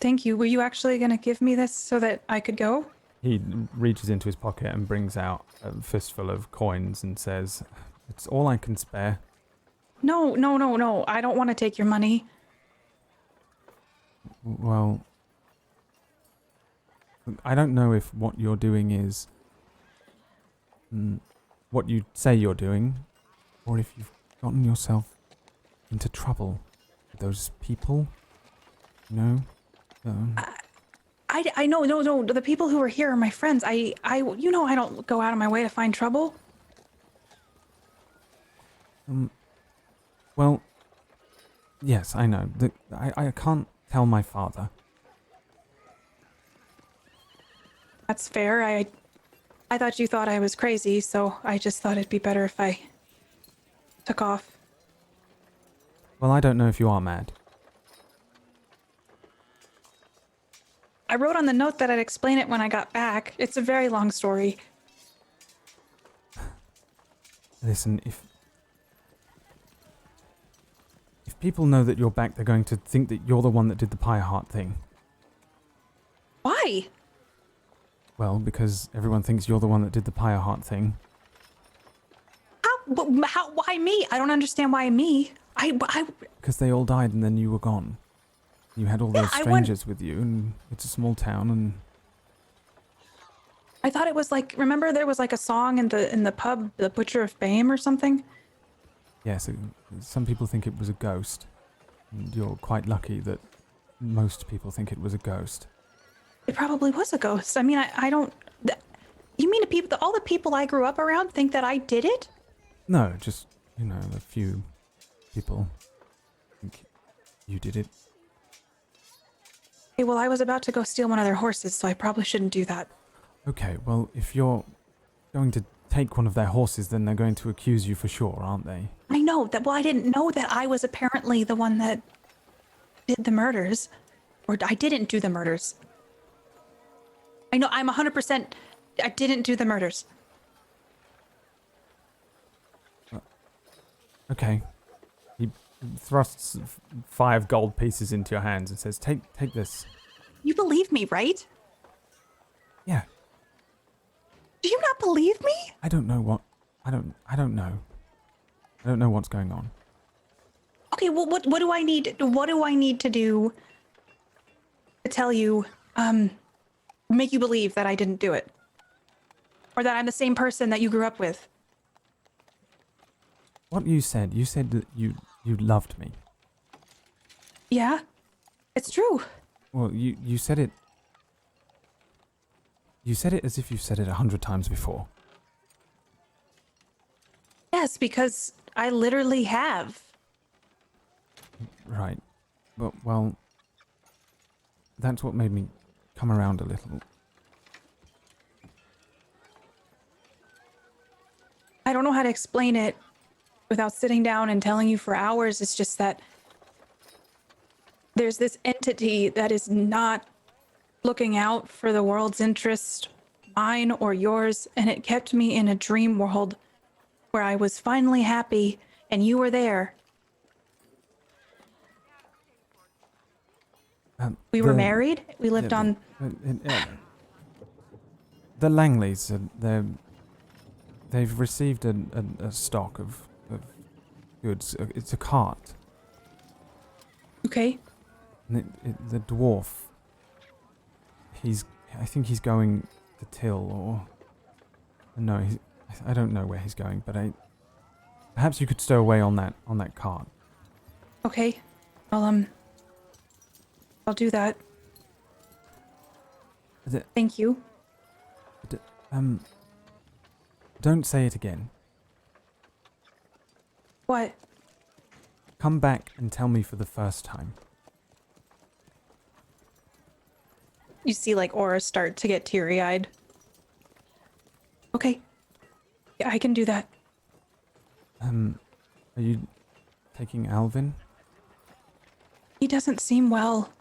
thank you. Were you actually going to give me this so that I could go? He reaches into his pocket and brings out a fistful of coins and says, "It's all I can spare." No. I don't want to take your money. Well, I don't know if what you're doing is what you say you're doing, or if you've gotten yourself into trouble with those people, you know? I know, no. The people who are here are my friends. I don't go out of my way to find trouble. Well, yes, I know. I can't tell my father. That's fair. I thought you thought I was crazy, so I just thought it'd be better if I took off. Well, I don't know if you are mad. I wrote on the note that I'd explain it when I got back. It's a very long story. Listen, if people know that you're back, they're going to think that you're the one that did the Pyre Heart thing. Why? Well, because everyone thinks you're the one that did the Pyre Heart thing. How? Why me? I don't understand why me. Because they all died and then you were gone. You had all those strangers with you, and it's a small town, and I thought it was like, remember there was like a song in the pub, The Butcher of Fame or something? yes, some people think it was a ghost. And you're quite lucky that most people think it was a ghost. It probably was a ghost. I mean, I don't. You mean all the people I grew up around think that I did it? No, just, a few people think you did it. Okay, well, I was about to go steal one of their horses, so I probably shouldn't do that. Okay, well, if you're going to take one of their horses, then they're going to accuse you for sure, aren't they? I know that. Well, I didn't know that I was apparently the one that did the murders. Or I didn't do the murders. I know, I'm 100%. I didn't do the murders. Okay. He thrusts 5 gold pieces into your hands and says, take this. You believe me, right? Yeah. Do you not believe me? I don't know what... I don't know. I don't know what's going on. Okay, well, what do I need? What do I need to do to tell you, make you believe that I didn't do it? Or that I'm the same person that you grew up with? What you said that you loved me. Yeah, it's true. Well, you said it... You said it as if you've said it 100 times before. Yes, because I literally have. Right. Well, that's what made me come around a little. I don't know how to explain it without sitting down and telling you for hours. It's just that there's this entity that is not looking out for the world's interest, mine or yours, and it kept me in a dream world where I was finally happy and you were there. We were married. We lived on... The Langleys, they've received a stock of goods. It's a cart. Okay. And the dwarf, I think he's going to Till, or... No, I don't know where he's going, but perhaps you could stow away on that cart. Okay. I'll do that. Thank you. Don't say it again. What? Come back and tell me for the first time. You see, like, Aura start to get teary-eyed. Okay. Yeah, I can do that. Are you taking Alvin? He doesn't seem well.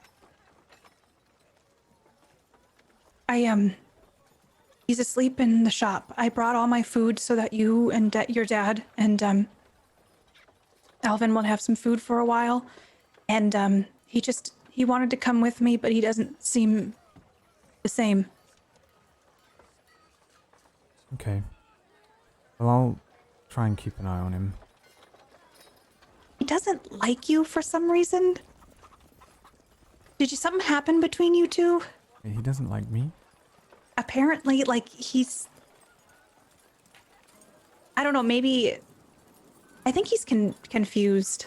He's asleep in the shop. I brought all my food so that you and your dad and, Alvin will have some food for a while. And, he wanted to come with me, but he doesn't seem the same. Okay. Well, I'll try and keep an eye on him. He doesn't like you for some reason. Something happen between you two? He doesn't like me? Apparently, like, I don't know, maybe... I think he's confused.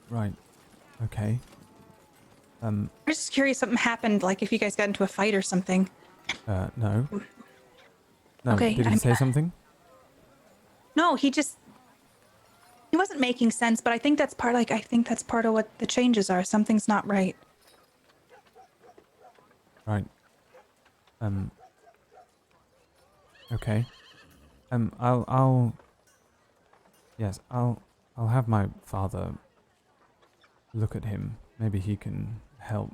Right. Okay. I'm just curious something happened, like if you guys got into a fight or something. No. No, Okay, did he say something? No, he wasn't making sense, but I think that's part of what the changes are. Something's not right. Right. Okay. I'll have my father look at him. Maybe he can help.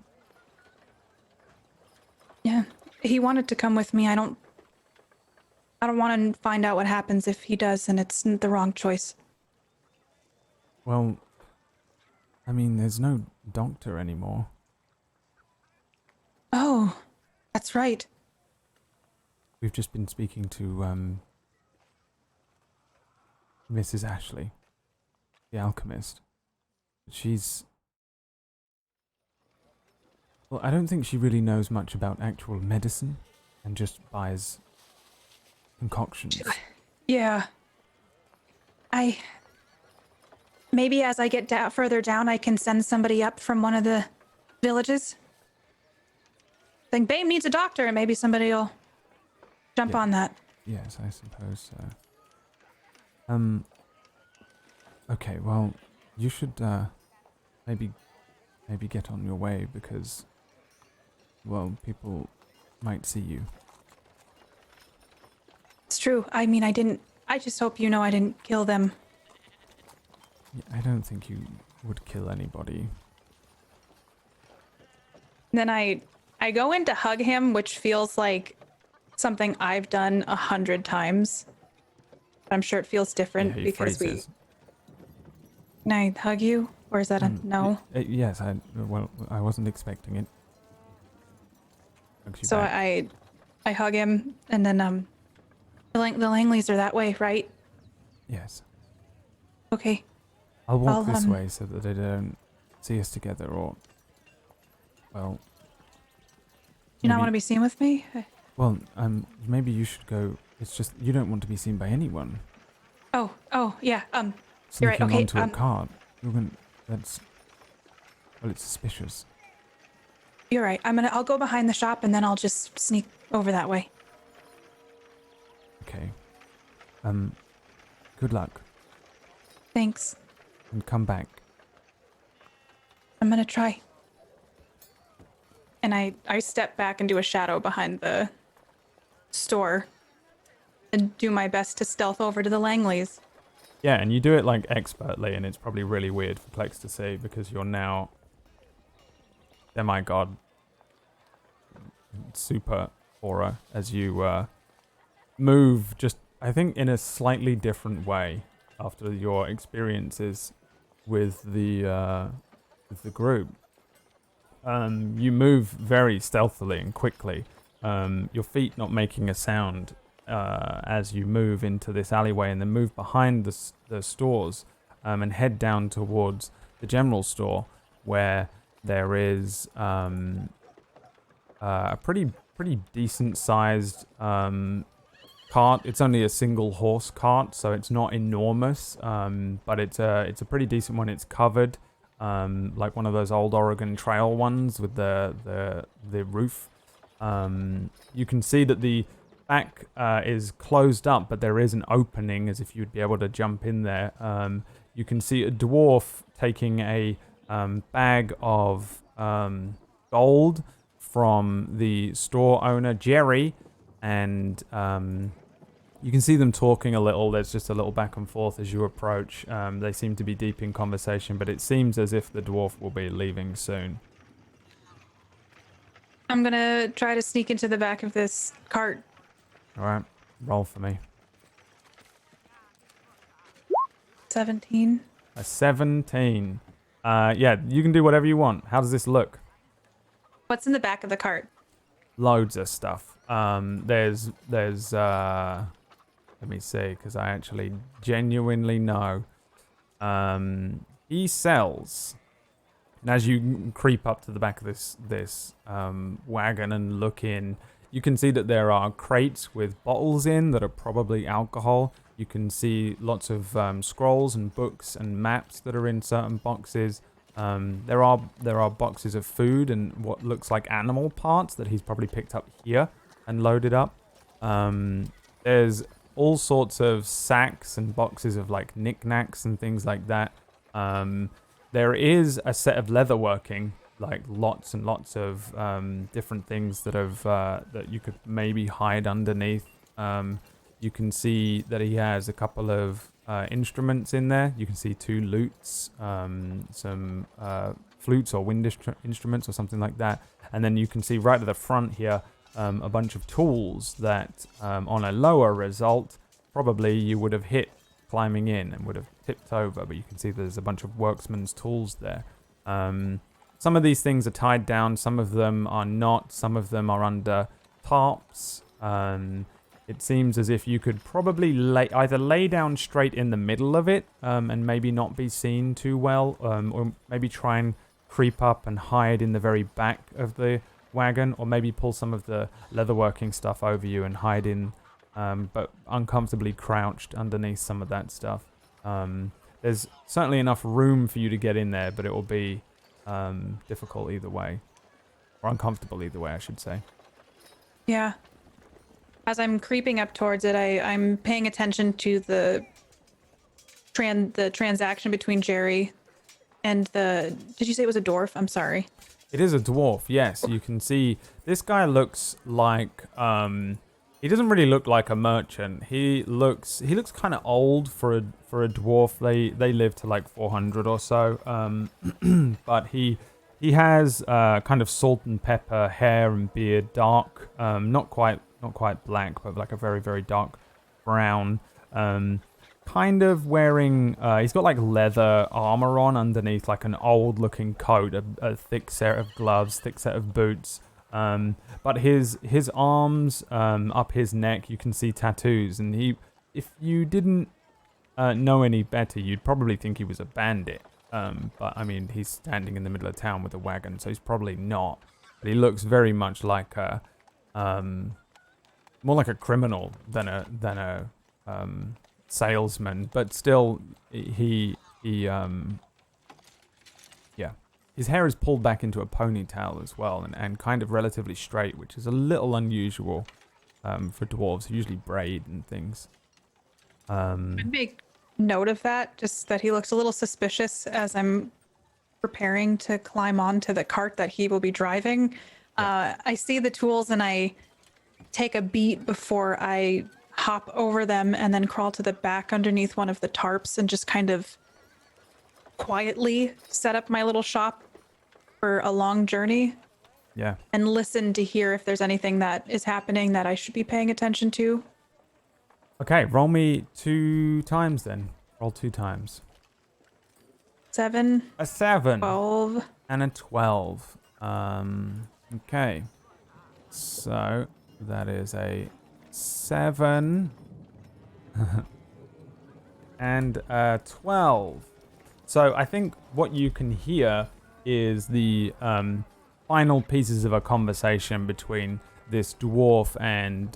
Yeah, he wanted to come with me. I don't want to find out what happens if he does, and it's the wrong choice. Well, I mean, there's no doctor anymore. Oh, that's right. We've just been speaking to, Mrs. Ashley, the alchemist. Well, I don't think she really knows much about actual medicine and just buys concoctions. Yeah. Maybe as I get further down, I can send somebody up from one of the villages. Think Babe needs a doctor, and maybe somebody will jump on that. Yes, I suppose so. Okay, well, you should, maybe get on your way because, well, people might see you. It's true. I mean, I just hope you know I didn't kill them. Yeah, I don't think you would kill anybody. Then I I go in to hug him, which feels like something I've done 100 times. I'm sure it feels different he because freezes. Can I hug you? Or is that a no? Yes, I wasn't expecting it. Hugs you So back. I hug him, and then the Langleys are that way, right? Yes. Okay. I'll walk this way so that they don't see us together, or well. You not want to be seen with me? Well, maybe you should go. It's just you don't want to be seen by anyone. Oh, yeah. Sneaking you're right. Okay. onto a cart. It's suspicious. You're right. I'll go behind the shop and then I'll just sneak over that way. Okay. Good luck. Thanks. And come back. I'm gonna try. And I step back and do a shadow behind the store and do my best to stealth over to the Langleys. Yeah, and you do it like expertly, and it's probably really weird for Plex to see because you're now demigod super aura as you move just, I think, in a slightly different way after your experiences with the group. You move very stealthily and quickly. Your feet not making a sound as you move into this alleyway, and then move behind the stores and head down towards the general store, where there is a pretty decent sized cart. It's only a single horse cart, so it's not enormous, but it's a pretty decent one. It's covered like one of those old Oregon Trail ones with the roof. You can see that the back is closed up, but there is an opening as if you'd be able to jump in there. You can see a dwarf taking a bag of gold from the store owner, Jerry, and you can see them talking a little. There's just a little back and forth as you approach. They seem to be deep in conversation, but it seems as if the dwarf will be leaving soon. I'm gonna try to sneak into the back of this cart. Alright, roll for me. 17. A 17. Yeah, you can do whatever you want. How does this look? What's in the back of the cart? Loads of stuff. There's let me see, because I actually genuinely know. He sells. And as you creep up to the back of this wagon and look in, you can see that there are crates with bottles in that are probably alcohol. You can see lots of scrolls and books and maps that are in certain boxes. There are boxes of food and what looks like animal parts that he's probably picked up here and loaded up. There's all sorts of sacks and boxes of like knickknacks and things like that. There is a set of leatherworking, like lots and lots of different things that have that you could maybe hide underneath. You can see that he has a couple of instruments in there. You can see 2 lutes, some flutes or wind instruments or something like that. And then you can see right at the front here a bunch of tools that on a lower result probably you would have hit climbing in and would have tipped over, but you can see there's a bunch of workman's tools there. Some of these things are tied down, some of them are not, some of them are under tarps. It seems as if you could probably either lay down straight in the middle of it and maybe not be seen too well, or maybe try and creep up and hide in the very back of the wagon, or maybe pull some of the leatherworking stuff over you and hide in, but uncomfortably crouched underneath some of that stuff. There's certainly enough room for you to get in there, but it will be difficult either way, or uncomfortable either way, I should say. Yeah. As I'm creeping up towards it, I'm paying attention to the transaction between Jerry and the... Did you say it was a dwarf? I'm sorry. It is a dwarf, yes. You can see this guy looks like... he doesn't really look like a merchant. He looks kind of old for a dwarf. They live to like 400 or so. But he He has kind of salt and pepper hair and beard, dark, not quite black, but like a very, very dark brown. Kind of wearing, he's got like leather armor on underneath, like an old looking coat, a thick set of gloves, thick set of boots. But his arms, up his neck, you can see tattoos, and if you didn't know any better, you'd probably think he was a bandit. But I mean, he's standing in the middle of town with a wagon, so he's probably not. But he looks very much like a, more like a criminal than a salesman. But still, his hair is pulled back into a ponytail as well, and kind of relatively straight, which is a little unusual for dwarves who usually braid and things. I'd make note of that, just that he looks a little suspicious as I'm preparing to climb onto the cart that he will be driving. I see the tools and I take a beat before I hop over them and then crawl to the back underneath one of the tarps and just kind of quietly set up my little shop for a long journey. Yeah. And listen to hear if there's anything that is happening that I should be paying attention to. Okay, roll me 2 times then. Roll 2 times. 7. A 7. 12. And a 12. Okay. So that is a 7 and a 12. So I think what you can hear is the final pieces of a conversation between this dwarf and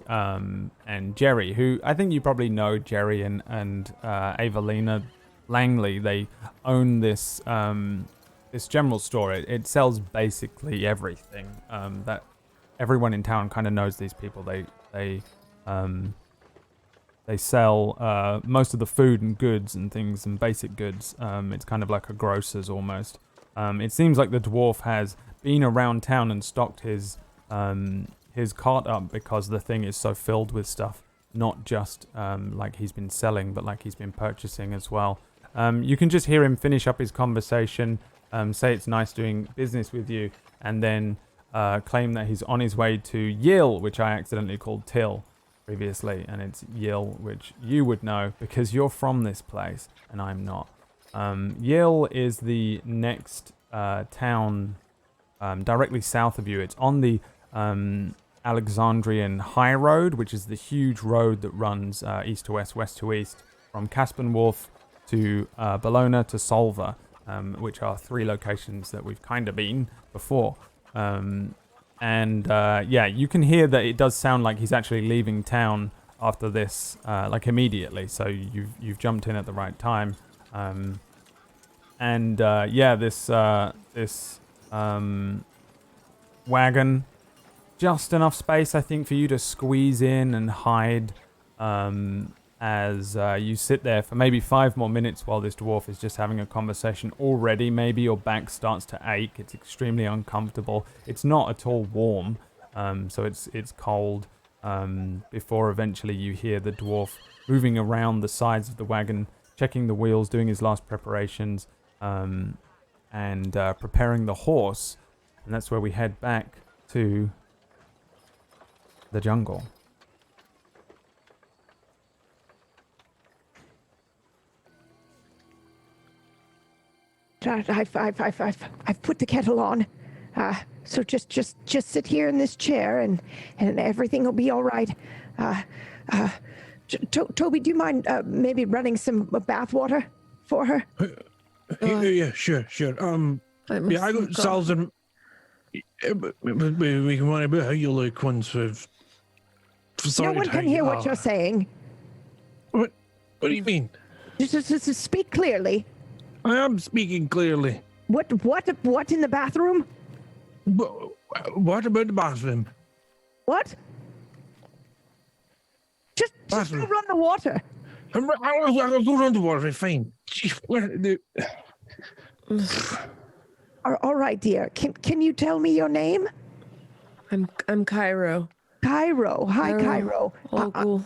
Jerry, who I think you probably know. Jerry and Evelina Langley, they own this this general store. It sells basically everything. That everyone in town kind of knows these people. They sell most of the food and goods and things and basic goods. It's kind of like a grocer's almost. It seems like the dwarf has been around town and stocked his cart up because the thing is so filled with stuff, not just like he's been selling, but like he's been purchasing as well. You can just hear him finish up his conversation, say it's nice doing business with you, and then claim that he's on his way to Yill, which I accidentally called Till previously, and it's Yill, which you would know because you're from this place and I'm not. Yill is the next town directly south of you. It's on the Alexandrian High Road, which is the huge road that runs east to west, west to east, from Caspenwolf to Bologna to Solva, which are 3 locations that we've kind of been before. Yeah, you can hear that it does sound like he's actually leaving town after this, like immediately. So you've jumped in at the right time. This wagon, just enough space, I think, for you to squeeze in and hide as you sit there for maybe 5 more minutes while this dwarf is just having a conversation. Already, maybe your back starts to ache. It's extremely uncomfortable. It's not at all warm, so it's cold. Before eventually you hear the dwarf moving around the sides of the wagon, checking the wheels, doing his last preparations, and preparing the horse. And that's where we head back to the jungle. I've put the kettle on. So just sit here in this chair and everything will be all right. Toby, do you mind maybe running some bath water for her? Yeah, sure. I got salves and we can worry about how you look once we've No one can hear what you're saying. What do you mean? Just speak clearly. I am speaking clearly. What in the bathroom? What about the bathroom? What? Just go run the water. I'll go run the water, fine. All right, dear. Can you tell me your name? I'm Cairo. Cairo. Hi, Cairo. Oh, cool.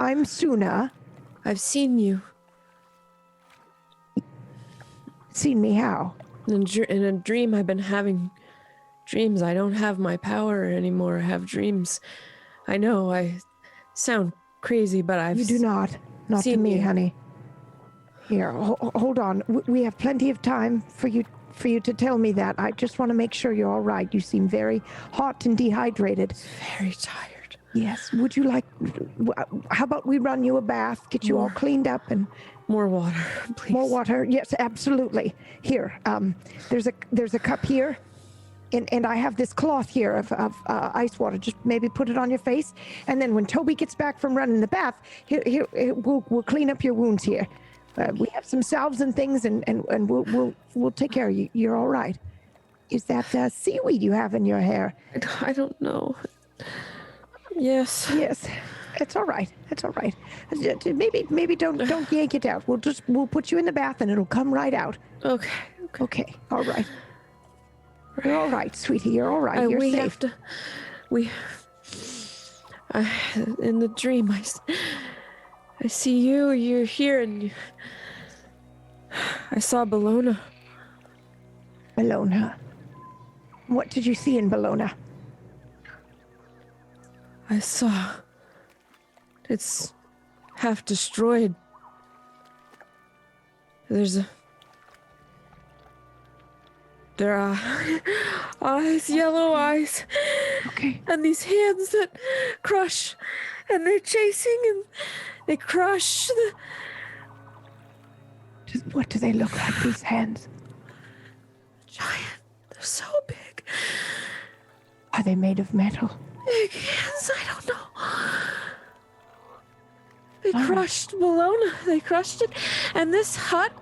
I'm Suuna. I've seen you. Seen me how? In a dream, I've been having dreams. I don't have my power anymore. I have dreams. I know I sound crazy, but I've You do not. Not to seen me, you. honey. Here, hold on. We have plenty of time for you to tell me that. I just want to make sure you're all right. You seem very hot and dehydrated. very tired. Yes. Would you like? How about we run you a bath, get you all cleaned up, and More water, please. more water? Yes, absolutely. Here, there's a cup here, and I have this cloth here of ice water. Just maybe put it on your face, and then when Toby gets back from running the bath, here we'll clean up your wounds here. We have some salves and things, and we'll take care of you. You're all right. Is that seaweed you have in your hair? I don't know. Yes. Yes. It's all right. It's all right. Maybe don't yank it out. We'll put you in the bath and it'll come right out. Okay. Okay. All right. You're all right, sweetie. You're all right. You're we safe. have to. In the dream, I see you. You're here, and I saw Bologna. Bologna. What did you see in Bologna? I saw. It's half destroyed. There are eyes, yellow eyes. Okay. And these hands that crush. And they're chasing and they crush. What do they look like, these hands? Giant. They're so big. Are they made of metal? Big hands, I don't know. They All right. crushed Bologna. They crushed it. And this hut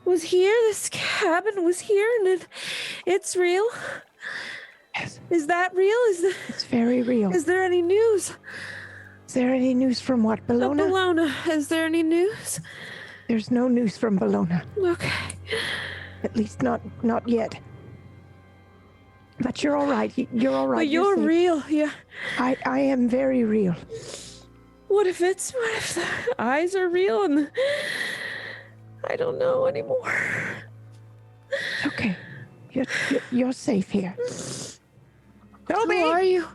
was here. This cabin was here. And it's real. Yes. Is that real? It's very real. Is there any news? Is there any news from what, Bologna? Bologna. Is there any news? There's no news from Bologna. Okay. At least not yet. But you're all right. You're all right. But you're safe. real. Yeah. I am very real. What if the eyes are real and I don't know anymore? It's okay. You're safe here. Toby! Who are you?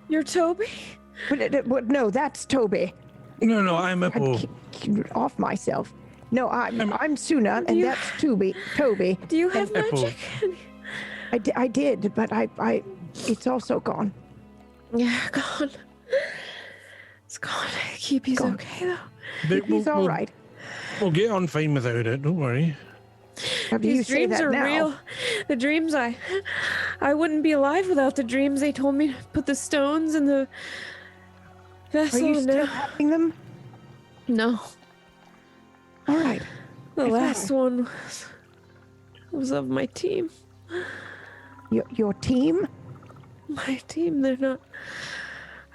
You're Toby? No, that's Toby. No, I'm Ippo. Off myself. No, I'm Suuna, and that's Toby. Do you have magic? I did, but I it's also gone. Yeah, gone. It's gone. He's Gone. okay though. He's all right. We'll get on fine without it. Don't worry. How do you These say dreams that are now? real. The dreams, I wouldn't be alive without the dreams. They told me to put the stones in the Are vessel. you and still having them? No. All right. The It's last all one was of my team. Your team? My team, they're not.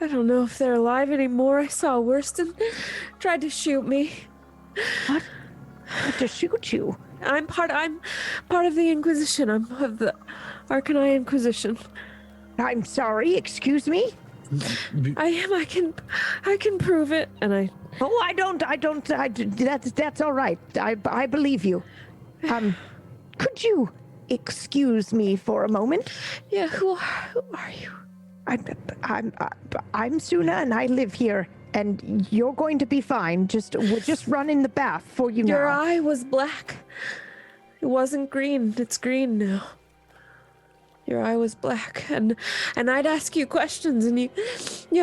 I don't know if they're alive anymore. I saw Worston tried to shoot me. What? To shoot you? I'm part of the Inquisition. I'm of the Arcanine Inquisition. I'm sorry. Excuse me. I am. I can prove it. And I. Oh, I don't. That's all right. I believe you. Could you excuse me for a moment? Yeah. Who are you? I'm Suuna, and I live here. And you're going to be fine. We'll just run in the bath for you Your now. eye was black. It wasn't green. It's green now. Your eye was black, and I'd ask you questions, and you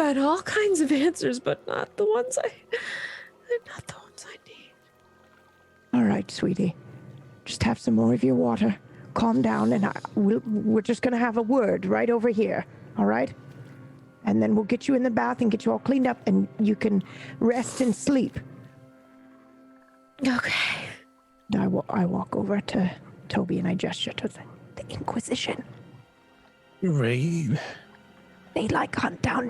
had all kinds of answers, but not the ones I need. All right, sweetie. Just have some more of your water. Calm down, and we're just going to have a word right over here. All right? And then we'll get you in the bath and get you all cleaned up, and you can rest and sleep. Okay. I walk over to Toby and I gesture to the Inquisition. Right. They hunt down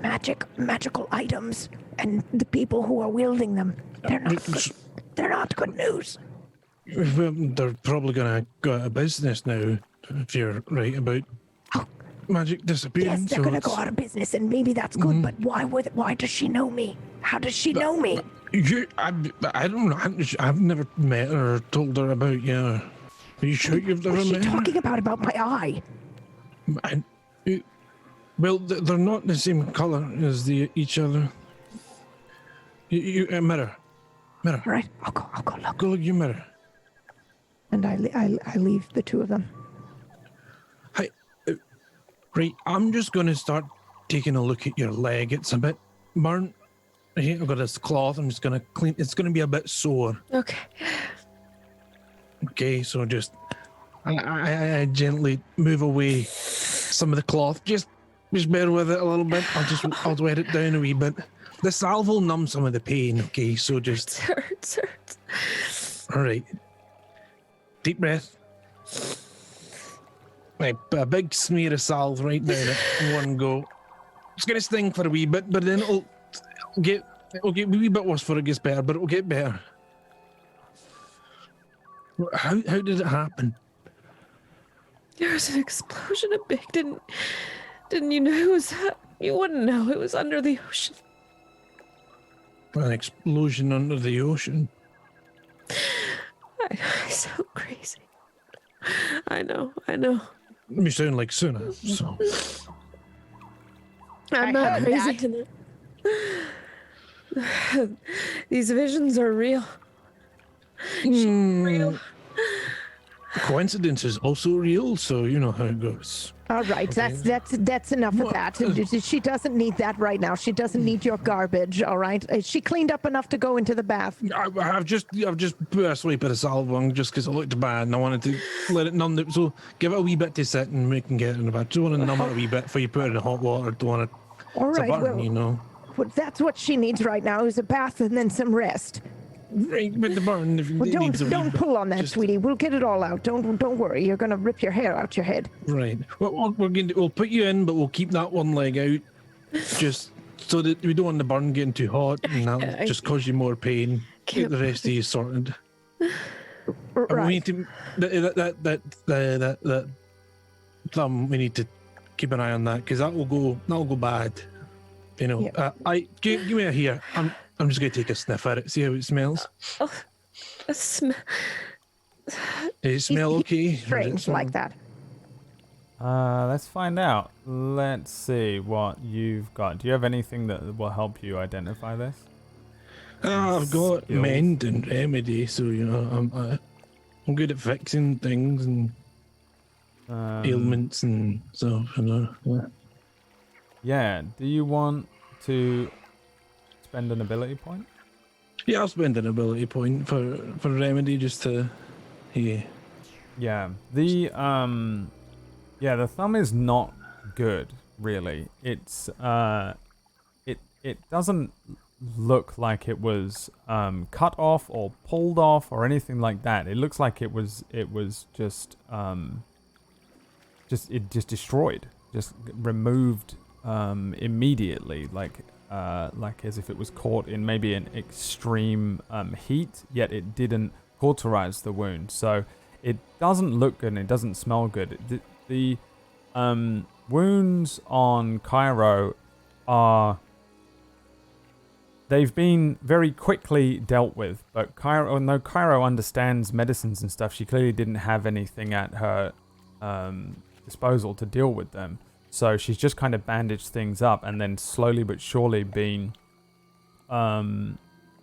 magical items, and the people who are wielding them. They're not good news. Well, they're probably going to go out of business now, if you're right about magic disappearing. Yes, they're going to go out of business, and maybe that's good. But why does she know me? How does she know me? I don't know. I've never met her or told her about you. Are you sure you've never What's she met her? talking about my eye? Well, they're not the same color as each other. Mirror. All right, I'll go look. Go look your mirror. And I leave the two of them. Hey, right, I'm just going to start taking a look at your leg. It's a bit burnt. I've got this cloth. I'm just going to clean. It's going to be a bit sore. Okay. Okay, so just I gently move away some of the cloth. Just bear with it a little bit. I'll wet it down a wee bit. The salve will numb some of the pain. Okay, so just Hurts. all right. Deep breath. Right, a big smear of salve right down it in one go. It's gonna sting for a wee bit, but then it'll get a wee bit worse before it gets better, but it'll get better. How did it happen? There was an explosion up big. Didn't you know it was? You wouldn't know. It was under the ocean. An explosion under the ocean. I sound crazy. I know. You sound like Suuna. So I'm not crazy. These visions are real. Real. coincidence is also real, so you know how it goes. All right, that's enough of that. She doesn't need that right now. She doesn't need your garbage. All right, she cleaned up enough to go into the bath. I've just put a sweep of the salve on just because it looked bad, and I wanted to let it numb it. So give it a wee bit to sit, and we can get it in the bath. Just want to numb it a wee bit before you put it in the hot water. Don't want it. All right, burn, well, you know. Well, that's what she needs right now is a bath and then some rest. Right, but the burn. If Well, it needs a wee don't bit, pull on that, just- sweetie. We'll get it all out. Don't worry. You're gonna rip your hair out your head. Right. Well, we'll put you in, but we'll keep that one leg out, just so that we don't want the burn getting too hot, and that'll just cause you more pain. Get the rest of you sorted. And we Right. need to that thumb. We need to keep an eye on that because that'll go bad. You know. Yeah. Give me a here. I'm just gonna take a sniff at it. See how it smells. Does it smell okay? Strange like that. Let's find out. Let's see what you've got. Do you have anything that will help you identify this? I've got Skills. mend and remedy, so you know I'm good at fixing things and ailments and stuff. You know. Yeah. Yeah. Do you want to spend an ability point? Yeah, I'll spend an ability point for remedy just to Yeah. The thumb is not good, really. It's it doesn't look like it was cut off or pulled off or anything like that. It looks like it was just destroyed, just removed immediately, like as if it was caught in maybe an extreme heat, yet it didn't cauterize the wound. So it doesn't look good and it doesn't smell good. The wounds on Cairo they've been very quickly dealt with, but Cairo understands medicines and stuff. She clearly didn't have anything at her disposal to deal with them. So she's just kind of bandaged things up and then slowly but surely been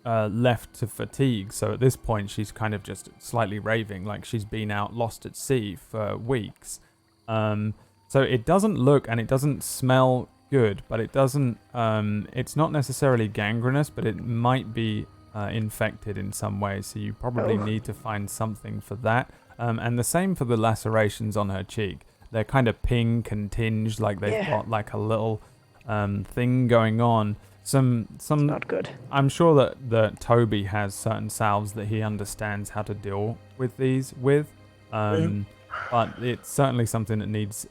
left to fatigue. So at this point, she's kind of just slightly raving, like she's been out lost at sea for weeks. So it doesn't look and it doesn't smell good, but it doesn't, it's not necessarily gangrenous, but it might be infected in some way. So you probably need to find something for that. And the same for the lacerations on her cheek. They're kind of pink and tinged, like they've got like a little thing going on. Some Not good. I'm sure that Toby has certain salves that he understands how to deal with these with. But it's certainly something that needs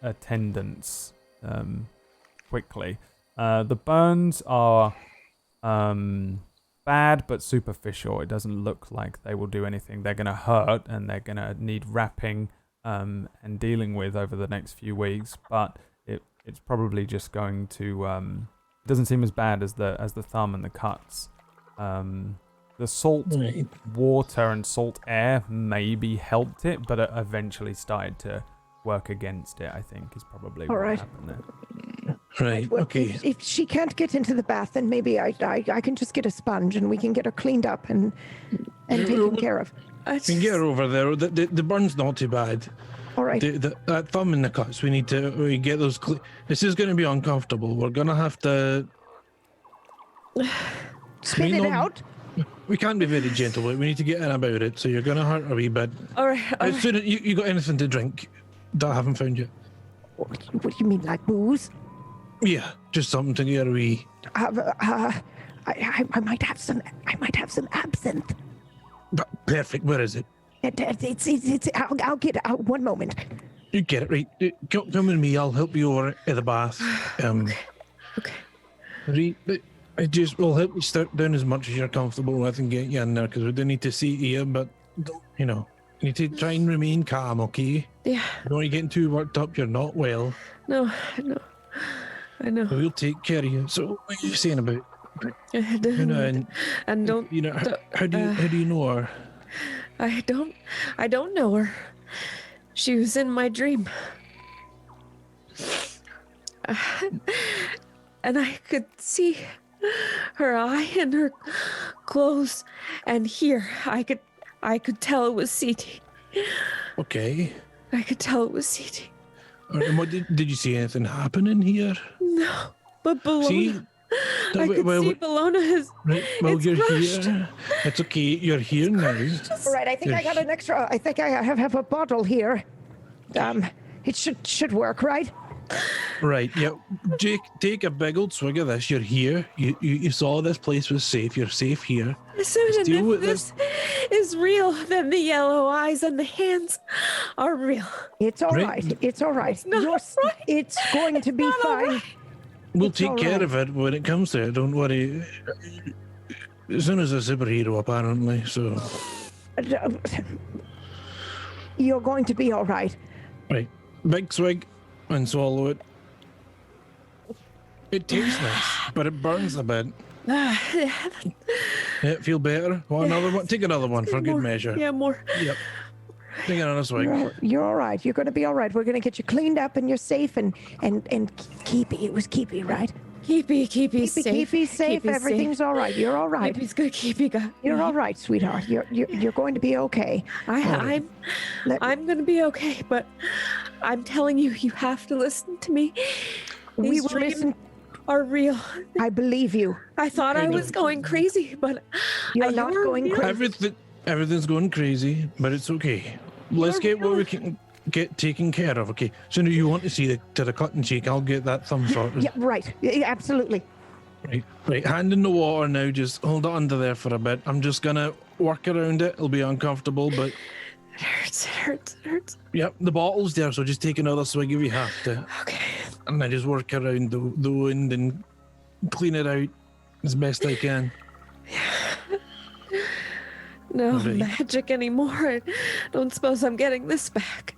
attendance quickly. The burns are bad but superficial. It doesn't look like they will do anything. They're going to hurt and they're going to need wrapping and dealing with over the next few weeks, but it's probably just going to it doesn't seem as bad as the thumb and the cuts. The salt Right. water and salt air maybe helped it, but it eventually started to work against it, I think, is probably All what right. happened there. Right. Well, Okay. if she can't get into the bath, then maybe I can just get a sponge and we can get her cleaned up and taken care of. I We can get her just- over there. The burn's not too bad. All right. That thumb in the cuts. We need to get those. This is going to be uncomfortable. We're going to have to. Spit we it know- out. We can't be very gentle. We need to get in about it. So you're going to hurt a wee bit. all right. All As right. soon as you got anything to drink that I haven't found yet. What do you mean, like booze? Yeah, just something to get a wee. I might have some. I might have some absinthe. Perfect. Where is it? It's I'll get it out. One moment. You get it right. Come with me. I'll help you over at the bath. Okay. I just will help you start down as much as you're comfortable with and get you in there because we do need to see you, but you know, you need to try and remain calm, okay? Yeah. You don't want you getting too worked up. You're not well. No. I know. We'll take care of you. So, what are you saying about? And, You know, and don't. you know, don't- how do you know her? I don't know her. She was in my dream. And I could see her eye and her clothes, and here I could tell it was CT. Okay. I could tell it was CT. And what did you see anything happen in here? No, but Bologna. See? I could see Bologna is. Right, well, It's you're crushed. here. It's okay. You're here now. All right. I think I got an extra. I think I have a bottle here. It should work, right? Right, yeah. Jake, take a big old swig of this. You're here. You saw this place was safe. You're safe here. Susan, deal if with this is real, then the yellow eyes and the hands are real. It's all Right. right. It's all right. not right. It's going to be not all fine. right. We'll It's take all care right. of it when it comes to it. Don't worry. As soon as a superhero, apparently. So, You're going to be all right. right. Big swig and swallow it. It tastes nice, but it burns a bit. Yeah, Yeah, feel better? Want another one? Take another one for good more. measure. Yeah, more. Yep. Take another swig. You're all right. You're going to be all right. We're going to get you cleaned up and you're safe and Keepy. It was Keepy, right? Keepy safe. Keepy's safe. Keepy's Everything's all right. You're all right. Keepy's good. Keepy good. You're all right, sweetheart. You're going to be okay. I'm gonna be okay, but I'm telling you, you have to listen to me. We These will dreams listen. are real. I believe you. I thought I was going crazy, but You're not you're going real. crazy. Everything's going crazy, but it's okay. Let's You're get what real. we can get taken care of, okay? Soon as you want to see the cut and shake, I'll get that thumb sorted. Yeah, right. Yeah, absolutely. Right, hand in the water now, just hold it under there for a bit. I'm just gonna work around it. It'll be uncomfortable, but It hurts. yep, the bottle's there, so just take another swig if you have to. Okay. And I just work around the wound and clean it out as best I can. No Right. magic anymore. I don't suppose I'm getting this back.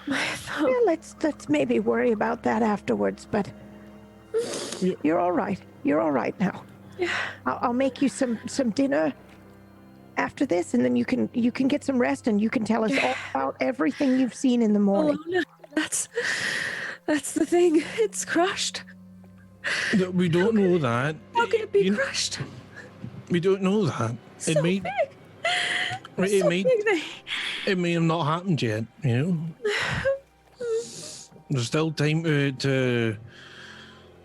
My thumb. Yeah, let's maybe worry about that afterwards. But Yeah. you're all right. You're all right now. Yeah. I'll make you some dinner after this, and then you can get some rest, and you can tell us all about everything you've seen in the morning. Bologna. That's the thing. It's crushed. We don't know that. How can it be You- crushed? We don't know that. So It may, big. right, So big. it may have not happened yet, you know? There's still time to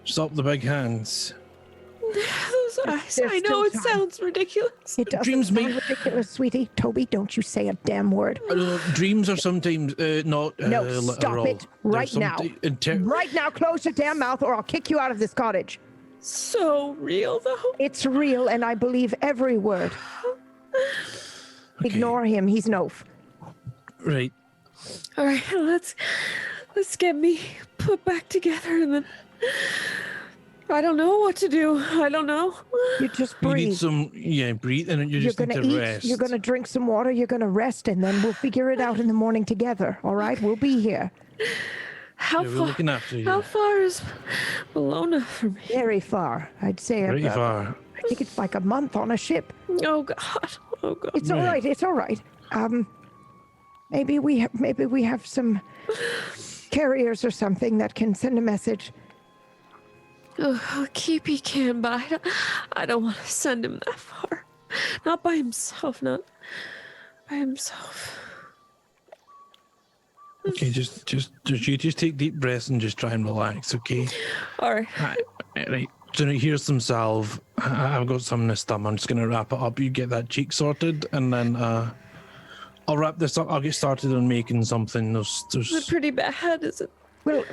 stop the big hands. Those eyes. There's I know still it time. sounds ridiculous. It doesn't Dreams sound may- ridiculous, sweetie. Toby, don't you say a damn word. Dreams are sometimes not No, literal. stop it They're right now. Right now, close your damn mouth, or I'll kick you out of this cottage. So real though. It's real, and I believe every word. Ignore him. He's no. Right. All right, let's get me put back together, and then I don't know what to do. I don't know. You just You need breathe. some, breathe, and you You're just need gonna to eat. rest. You're gonna drink some water. You're gonna rest, and then we'll figure it out in the morning together. All right? We'll be here. How Yeah, we're far? looking after you. How far is Bologna from me? Very far. I'd say Pretty about far. think it's like a month on a ship. Oh God. Oh God. It's all right. It's all right. Maybe we have some carriers or something that can send a message. Oh, Keepy can, but I don't want to send him that far. Not by himself. Not by himself. Okay, just take deep breaths and just try and relax, okay? All right. Right. So here's some salve. I've got some in the stomach. I'm just gonna wrap it up. You get that cheek sorted, and then I'll wrap this up. I'll get started on making something. Is it pretty bad? Is it? Well,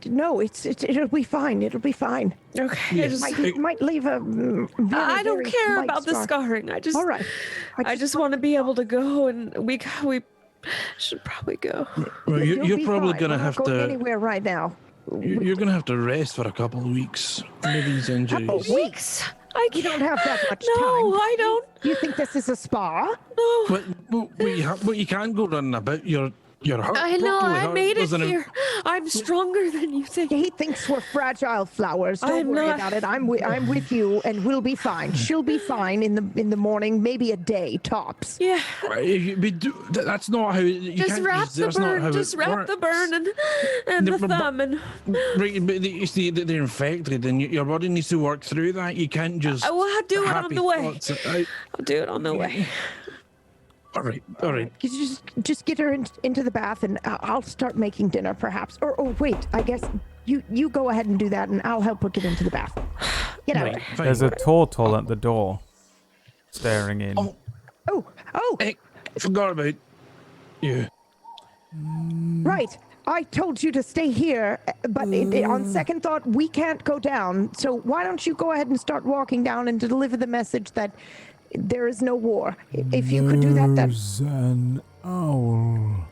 no, it'll be fine. It'll be fine. Okay. Yes. It might leave a. I don't very care light about the scar. scarring. All right. I just want to be able to go, and we should probably go. Well, You'll you're be probably fine. gonna We're not have going to. anywhere right now. You're gonna have to rest for a couple of weeks with these injuries. Weeks? I You can't. don't have that much No, time. I don't. You think this is a spa? No. But you can't go running about. You're hurt. I know. properly I hurt. made it There's an- here. I'm stronger than you think. He thinks we're fragile flowers. Don't I'm worry not. about it. I'm with you, and we'll be fine. She'll be fine in the morning, maybe a day tops. Yeah. That's not how. You Just can't wrap use- the that's not burn. how Just it wrap the works. burn and the The- thumb and. Right, but you see that they're infected, and your body needs to work through that. You can't just. I'll do it on happy the way. thoughts it out. I'll do it on the way. All right, all right. You just get her into the bath, and I'll start making dinner, perhaps. Or wait, I guess you go ahead and do that, and I'll help her get into the bath. Get out. Right, fine. There's a turtle at the door, staring in. Oh, Oh, hey, forgot about you. right. I told you to stay here, but on second thought, we can't go down. So why don't you go ahead and start walking down and deliver the message that there is no war? If you could do that, There's an owl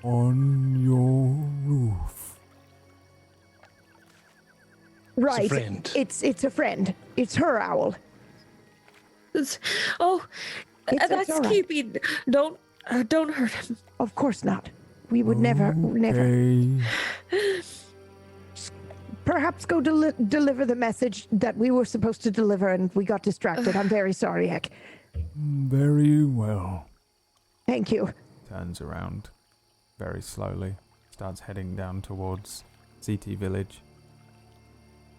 on your roof. right? friend. It's a friend. It's her owl. That's It's all right. keeping. Don't hurt him. Of course not. We would never. Okay. Perhaps go deliver the message that we were supposed to deliver, and we got distracted. I'm very sorry, Heck. Very well. Thank you. Turns around very slowly, starts heading down towards CT Village.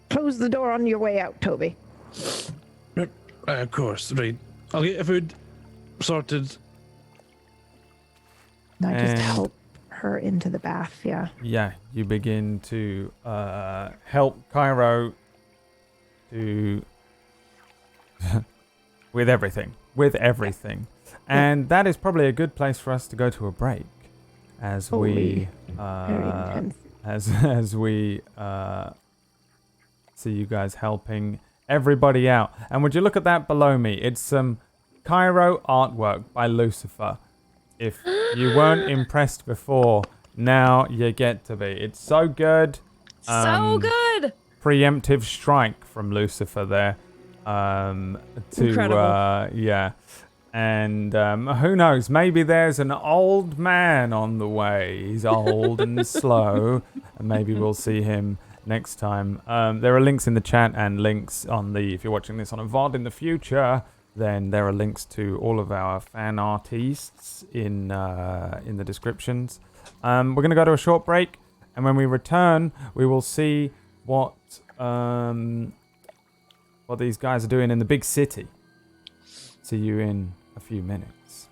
Close the door on your way out, Toby. Of course, right. I'll get your food sorted. I just And- help her into the bath. Yeah. Yeah, you begin to help Cairo to with everything, and that is probably a good place for us to go to a break, as we Very intense. as we see you guys helping everybody out. And would you look at that below me? It's some Cairo artwork by Lucifer. If you weren't impressed before, now you get to be. It's so good. So good. Preemptive strike from Lucifer there. Incredible. Yeah. And who knows? Maybe there's an old man on the way. He's old and slow. And maybe we'll see him next time. There are links in the chat and links on the... If you're watching this on a VOD in the future, then there are links to all of our fan artists in the descriptions. We're going to go to a short break. And when we return, we will see what these guys are doing in the big city. See you in a few minutes.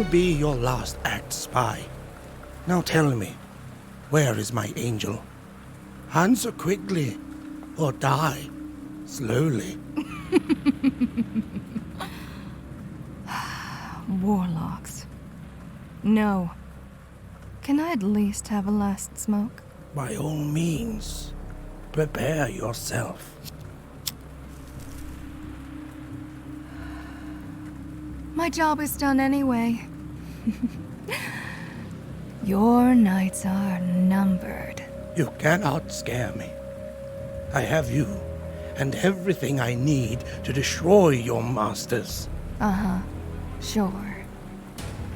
will be your last act, spy. Now tell me, where is my angel? Answer quickly, or die slowly. Warlocks. No. Can I at least have a last smoke? By all means, prepare yourself. My job is done anyway. Your nights are numbered. You cannot scare me. I have you, and everything I need to destroy your masters. Uh-huh. Sure.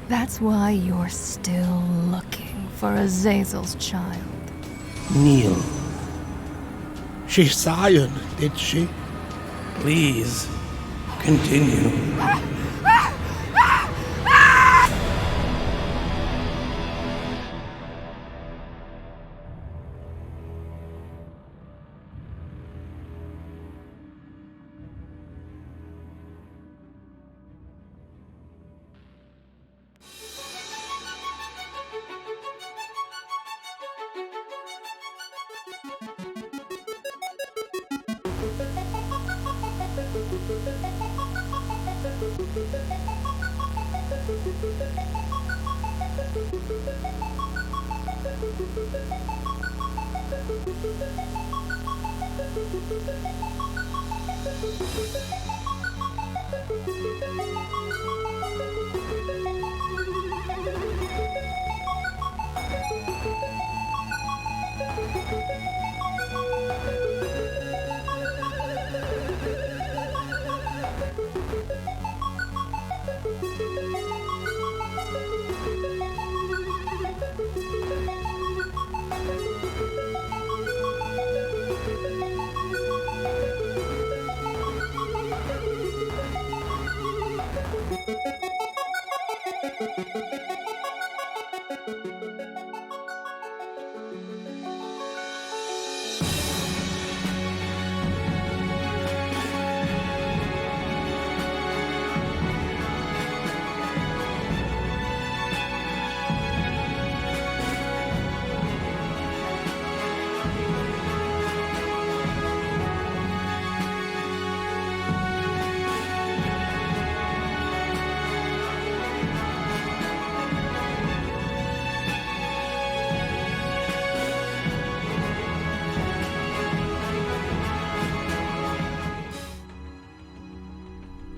That's why you're still looking for Azazel's child. Kneel. She sired, did she? Please, continue.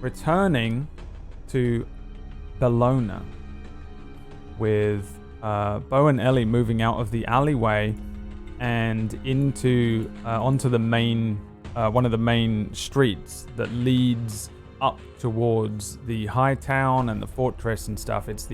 Returning to Bologna with Beau and Ellie moving out of the alleyway and into onto the main one of the main streets that leads up towards the high town and the fortress and stuff. It's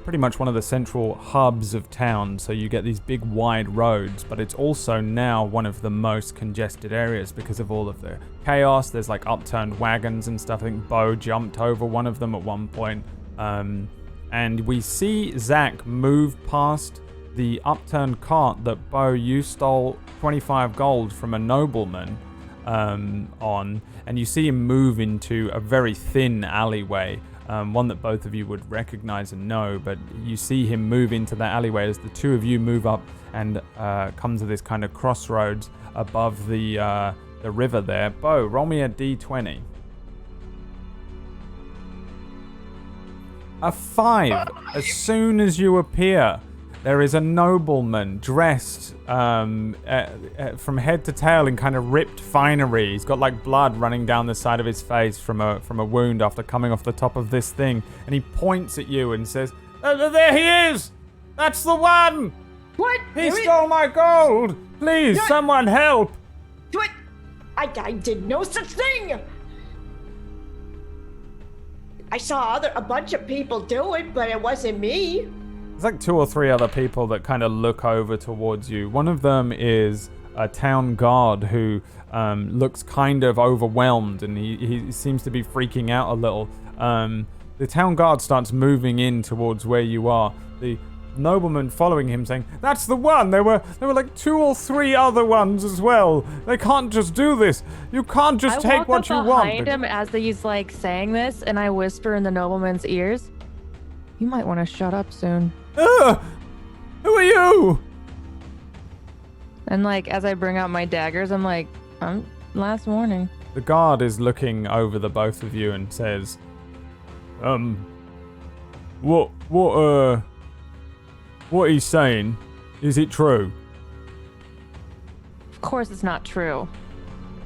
pretty much one of the central hubs of town, so you get these big wide roads, but it's also now one of the most congested areas because of all of the chaos. There's like upturned wagons and stuff. I think Beau jumped over one of them at one point. And we see Zach move past the upturned cart that Beau, you stole 25 gold from a nobleman on, and you see him move into a very thin alleyway. One that both of you would recognize and know, but you see him move into that alleyway as the two of you move up and come to this kind of crossroads above the river there. Beau, roll me a d20. A 5. As soon as you appear, there is a nobleman dressed from head to tail in kind of ripped finery. He's got like blood running down the side of his face from a wound after coming off the top of this thing. And he points at you and says, "There he is! That's the one! What? He stole my gold! Please, someone help!" What? I did no such thing! I saw a bunch of people do it, but it wasn't me. There's like 2 or 3 other people that kind of look over towards you. One of them is a town guard who looks kind of overwhelmed, and he seems to be freaking out a little. The town guard starts moving in towards where you are. The nobleman following him saying, "That's the one! There were like 2 or 3 other ones as well. They can't just do this. You can't just take what you I walk want." up behind him as he's like saying this, and I whisper in the nobleman's ears, "You might want to shut up soon." Who are you? And like as I bring out my daggers, I'm like, last warning. The guard is looking over the both of you and says, what he's saying, is it true?" Of course it's not true.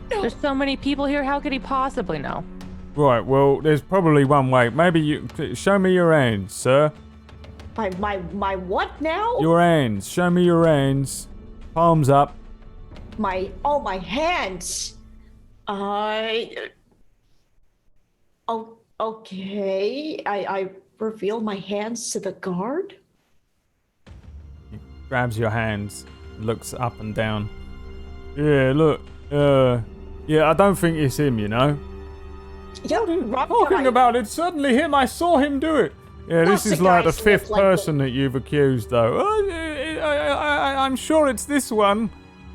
There's so many people here, how could he possibly know? Right, well, there's probably one way. Maybe you show me your hands, sir. My what now? Your hands. Show me your hands. Palms up. My hands. Okay. I reveal my hands to the guard. He grabs your hands, looks up and down. Yeah, look. Yeah, I don't think it's him, you know. Yeah, Talking about it, suddenly him. I saw him do it. Yeah, this is like the 5th person that you've accused, though. I'm sure it's this one.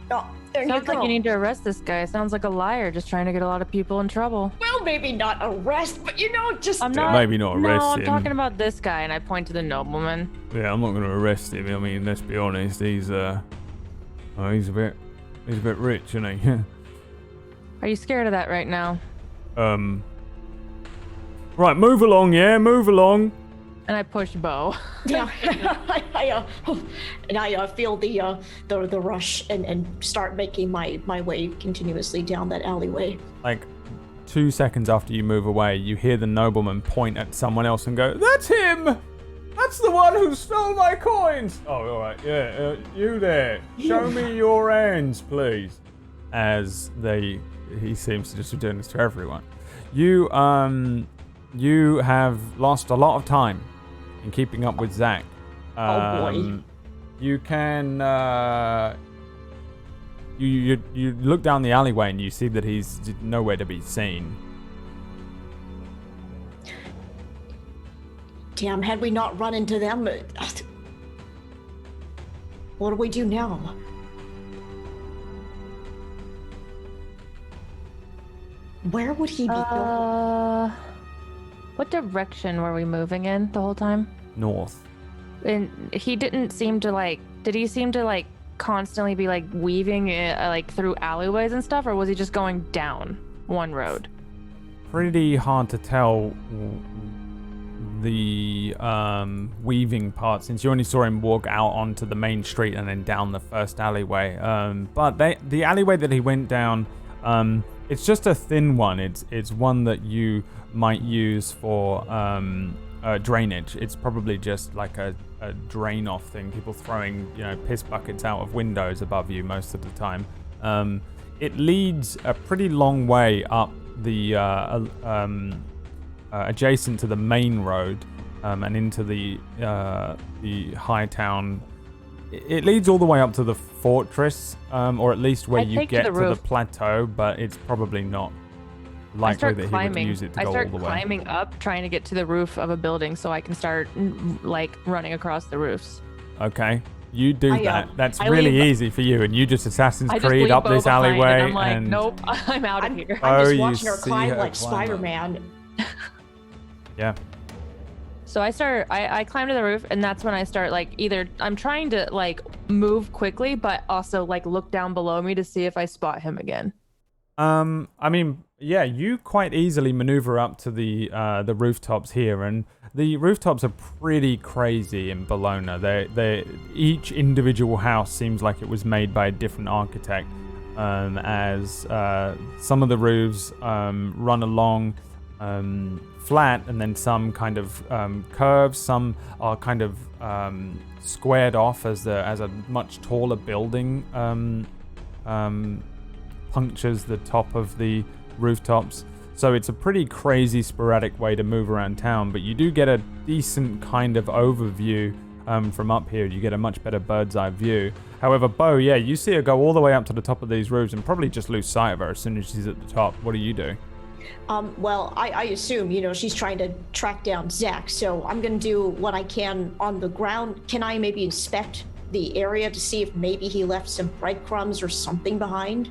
Oh, there Sounds you go. like you need to arrest this guy. Sounds like a liar, just trying to get a lot of people in trouble. Well, maybe not arrest, but just. I'm not. Maybe not arrest No, I'm him. talking about this guy, and I point to the nobleman. Yeah, I'm not going to arrest him. I mean, let's be honest. He's a bit rich, isn't he? Are you scared of that right now? Right, move along. Yeah, move along. And I push Beau. Yeah, and I feel the rush and start making my way continuously down that alleyway. Like 2 seconds after you move away, you hear the nobleman point at someone else and go, "That's him! That's the one who stole my coins!" "Oh, all right, yeah, you there. Show me your hands, please." As he seems to just be doing this to everyone. You have lost a lot of time in keeping up with Zach. Oh boy. You can you look down the alleyway and you see that he's nowhere to be seen. Damn, had we not run into them, what do we do now? Where would he be going? What direction were we moving in the whole time? North. And he didn't seem to like. Did he seem to like constantly be like weaving like through alleyways and stuff, or was he just going down one road? Pretty hard to tell the weaving part, since you only saw him walk out onto the main street and then down the first alleyway. But the alleyway that he went down, it's just a thin one. It's one that you might use for drainage. It's probably just like a drain off thing. People throwing piss buckets out of windows above you most of the time. It leads a pretty long way up the adjacent to the main road and into the high town. It leads all the way up to the fortress, or at least where you get to the plateau, but it's probably not likely that he would use it to go all the way. I start climbing up, trying to get to the roof of a building so I can start like running across the roofs. Okay, you do that. That's really easy for you, and you just Assassin's Creed up this alleyway. And I'm like, nope, I'm out of here. I'm just watching her climb like Spider-Man. Yeah. So I climb to the roof, and that's when I start like either I'm trying to like move quickly, but also like look down below me to see if I spot him again. I mean, yeah, you quite easily maneuver up to the rooftops here, and the rooftops are pretty crazy in Bologna. They each individual house seems like it was made by a different architect, as some of the roofs run along flat, and then some kind of curves. Some are kind of squared off as a much taller building punctures the top of the rooftops. So it's a pretty crazy sporadic way to move around town, but you do get a decent kind of overview from up here. You get a much better bird's eye view. However, Beau, yeah, you see her go all the way up to the top of these roofs and probably just lose sight of her as soon as she's at the top. What do you do? Well, I assume, she's trying to track down Zach, so I'm going to do what I can on the ground. Can I maybe inspect the area to see if maybe he left some breadcrumbs or something behind?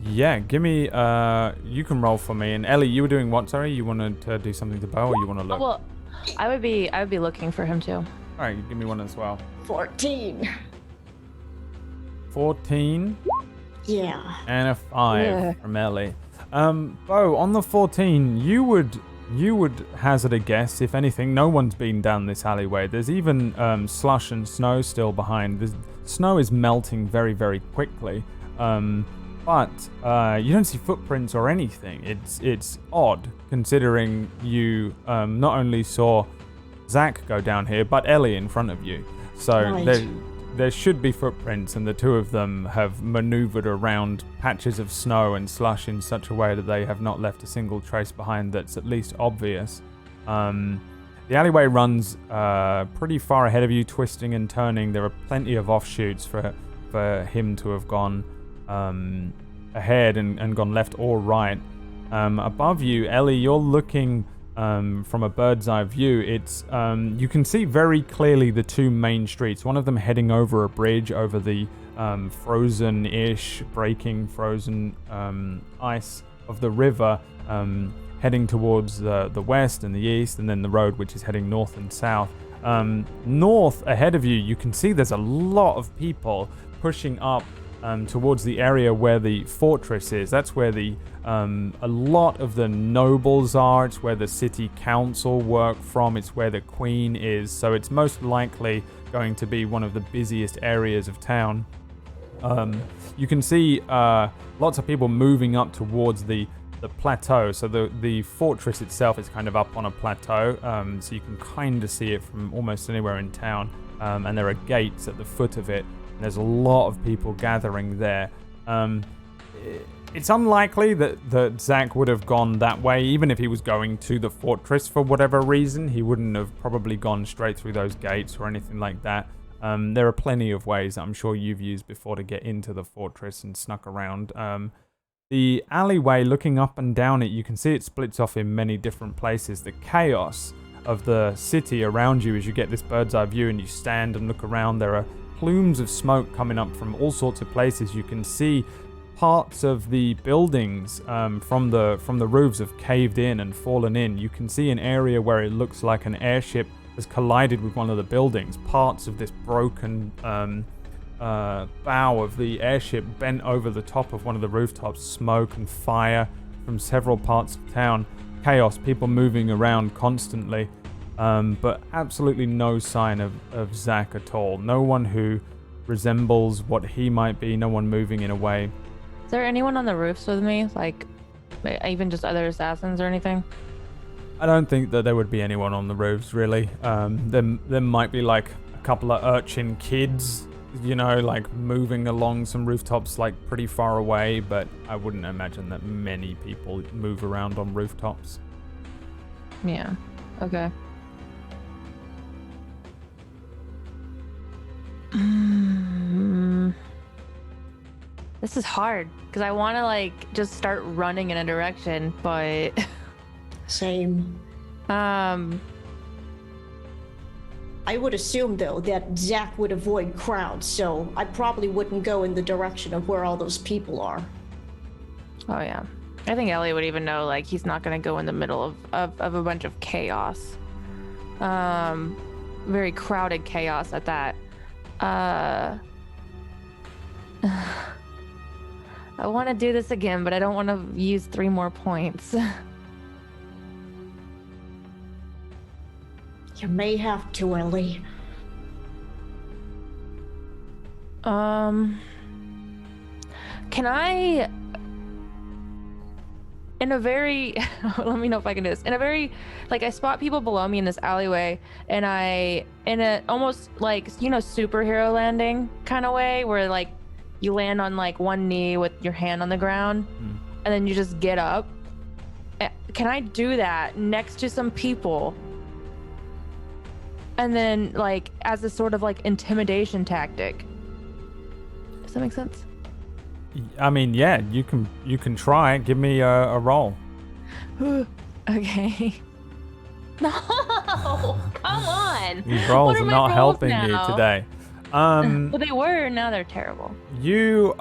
Yeah, give me, you can roll for me. And Ellie, you were doing what, sorry? You wanted to do something to Beau, or you want to look? Well, I would be looking for him too. Alright, give me one as well. 14. 14. Yeah. And a 5 from Ellie. Beau, on the 14, you would hazard a guess, if anything. No one's been down this alleyway. There's even slush and snow still behind. The snow is melting very, very quickly. But you don't see footprints or anything. It's odd, considering you not only saw Zach go down here, but Ellie in front of you. So Right. there should be footprints, and the two of them have maneuvered around patches of snow and slush in such a way that they have not left a single trace behind that's at least obvious. The alleyway runs pretty far ahead of you, twisting and turning. There are plenty of offshoots for him to have gone ahead and gone left or right. Above you, Ellie, you're looking from a bird's eye view. It's you can see very clearly the two main streets. One of them heading over a bridge over the frozen-ish, breaking frozen ice of the river, heading towards the west and the east, and then the road which is heading north and south. North ahead of you, you can see there's a lot of people pushing up towards the area where the fortress is. That's where a lot of the nobles are. It's where the city council work from. It's where the queen is. So it's most likely going to be one of the busiest areas of town. You can see lots of people moving up towards the plateau. So the fortress itself is kind of up on a plateau. So you can kind of see it from almost anywhere in town. And there are gates at the foot of it. And there's a lot of people gathering there. It's unlikely that Zach would have gone that way. Even if he was going to the fortress for whatever reason, he wouldn't have probably gone straight through those gates or anything like that. There are plenty of ways that I'm sure you've used before to get into the fortress and snuck around. The alleyway, looking up and down it, you can see it splits off in many different places. The chaos of the city around you as you get this bird's eye view and you stand and look around, there are plumes of smoke coming up from all sorts of places. You can see parts of the buildings from the roofs have caved in and fallen in. You can see an area where it looks like an airship has collided with one of the buildings. Parts of this broken bow of the airship bent over the top of one of the rooftops. Smoke and fire from several parts of town. Chaos, people moving around constantly. But absolutely no sign of Zach at all. No one who resembles what he might be. No one moving in a way. Is there anyone on the roofs with me? Like, even just other assassins or anything? I don't think that there would be anyone on the roofs, really. There might be, like, a couple of urchin kids, like, moving along some rooftops, like, pretty far away, but I wouldn't imagine that many people move around on rooftops. Yeah. Okay. This is hard because I want to just start running in a direction, but Same. I would assume though that Zach would avoid crowds, so I probably wouldn't go in the direction of where all those people are. Oh yeah, I think Ellie would even know he's not gonna go in the middle of a bunch of chaos. Very crowded chaos at that. I want to do this again, but I don't want to use 3 more points. You may have to, Ellie. Can I, in a very, let me know if I can do this, in a very, I spot people below me in this alleyway, and in a almost superhero landing kind of way, where you land on one knee with your hand on the ground, and then you just get up. Can I do that next to some people? And then as a sort of intimidation tactic. Does that make sense? I mean, yeah, you can try. Give me a roll. Okay. No, come on. These rolls What are my not rolls helping now? you today. Well, they were. Now they're terrible. You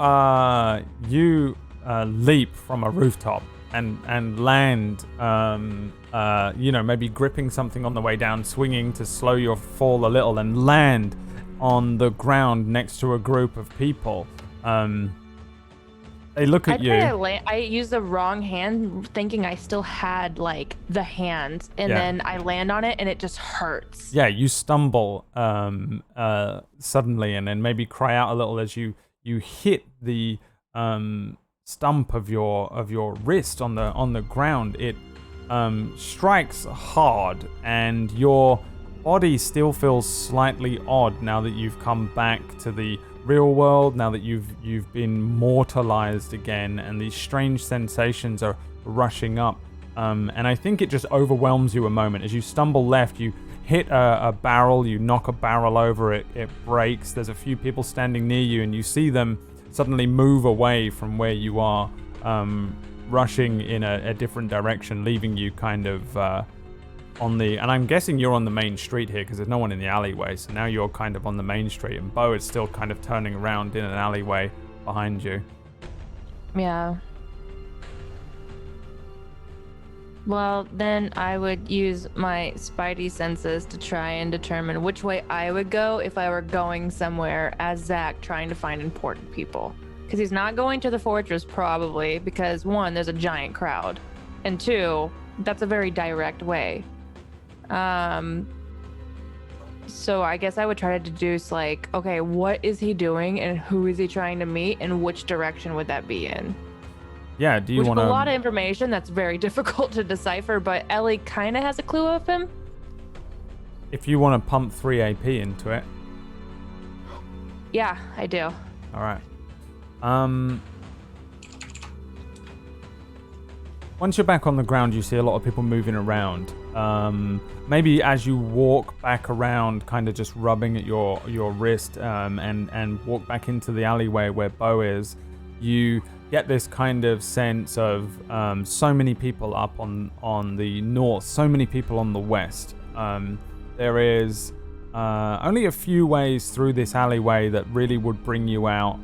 leap from a rooftop and land. Maybe gripping something on the way down, swinging to slow your fall a little, and land on the ground next to a group of people. They look at you. I used the wrong hand, thinking I still had like the hand, and then I land on it, and it just hurts. Yeah, you stumble suddenly, and then maybe cry out a little as you hit the stump of your wrist on the ground. It strikes hard, and your body still feels slightly odd now that you've come back to the real world, now that you've been mortalized again, and these strange sensations are rushing up, and I think it just overwhelms you a moment as you stumble left. You hit a barrel, you knock a barrel over, it breaks. There's a few people standing near you, and you see them suddenly move away from where you are, rushing in a different direction, leaving you kind of on the, and I'm guessing you're on the main street here because there's no one in the alleyway, so now you're kind of on the main street, and Beau is still kind of turning around in an alleyway behind you. Yeah. Well, then I would use my spidey senses to try and determine which way I would go if I were going somewhere as Zach, trying to find important people. Because he's not going to the fortress, probably, because 1, there's a giant crowd, and 2, that's a very direct way. So I guess I would try to deduce, like, okay, what is he doing and who is he trying to meet and which direction would that be in? Yeah, do you want to... a lot of information that's very difficult to decipher, but Ellie kind of has a clue of him. If you want to pump 3 AP into it. Yeah, I do. All right. Once you're back on the ground, you see a lot of people moving around. Maybe as you walk back around, kind of just rubbing at your wrist, and walk back into the alleyway where Beau is, you get this kind of sense of so many people up on the north, so many people on the west. There is only a few ways through this alleyway that really would bring you out.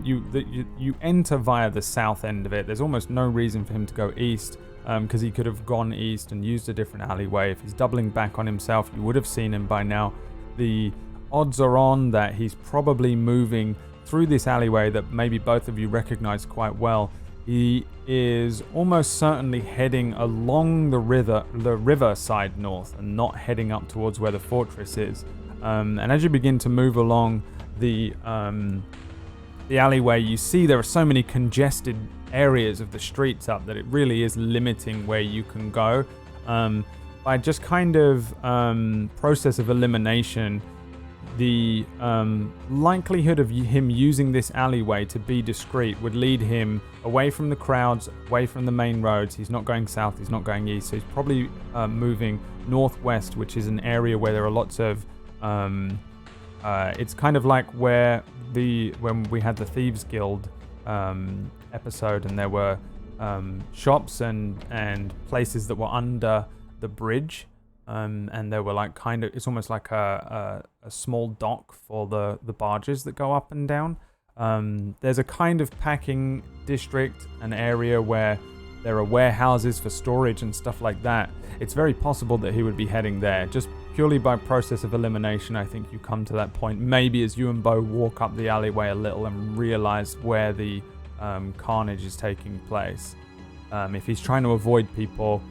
You enter via the south end of it. There's almost no reason for him to go east, because he could have gone east and used a different alleyway. If he's doubling back on himself, you would have seen him by now. The odds are on that he's probably moving through this alleyway that maybe both of you recognize quite well. He is almost certainly heading along the river side north, and not heading up towards where the fortress is. And as you begin to move along the alleyway, you see there are so many congested areas of the streets up that it really is limiting where you can go. By just kind of process of elimination, the likelihood of him using this alleyway to be discreet would lead him away from the crowds, away from the main roads. He's not going south, he's not going east, so he's probably moving northwest, which is an area where there are lots of it's kind of like when we had the Thieves Guild episode, and there were shops and places that were under the bridge. And there were like kind of, it's almost like a small dock for the barges that go up and down. There's a kind of packing district, an area where there are warehouses for storage and stuff like that. It's very possible that he would be heading there. Just purely by process of elimination, I think you come to that point. Maybe as you and Beau walk up the alleyway a little and realize where the carnage is taking place. If he's trying to avoid people,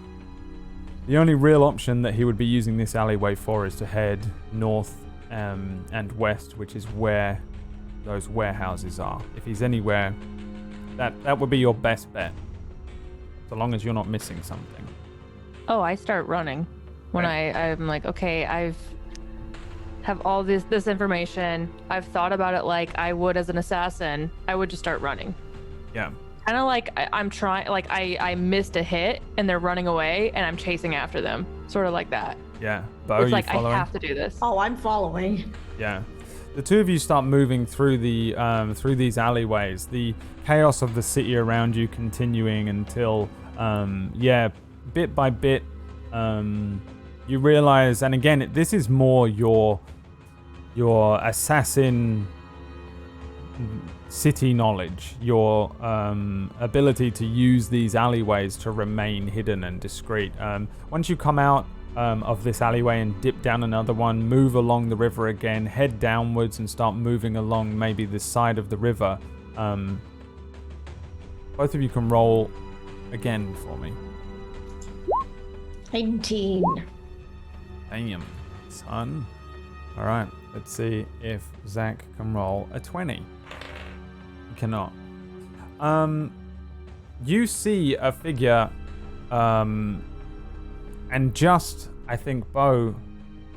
the only real option that he would be using this alleyway for is to head north and west, which is where those warehouses are. If he's anywhere, that would be your best bet, so long as you're not missing something. Oh, I start running when I'm like, okay, have all this information. I've thought about it like I would as an assassin. I would just start running. Yeah. Kind of like I'm trying, like I missed a hit and they're running away and I'm chasing after them, sort of like that. Yeah. Beau, it's like following? I have to do this. Oh, I'm following. Yeah. The two of you start moving through through these alleyways. The chaos of the city around you continuing until Yeah, bit by bit, you realize, and again, this is more your assassin city knowledge, your ability to use these alleyways to remain hidden and discreet. Once you come out of this alleyway and dip down another one, move along the river again, head downwards and start moving along maybe the side of the river. Both of you can roll again for me. 19. Damn, son. All right, let's see if Zach can roll a 20. He cannot. You see a figure, and just, I think Beau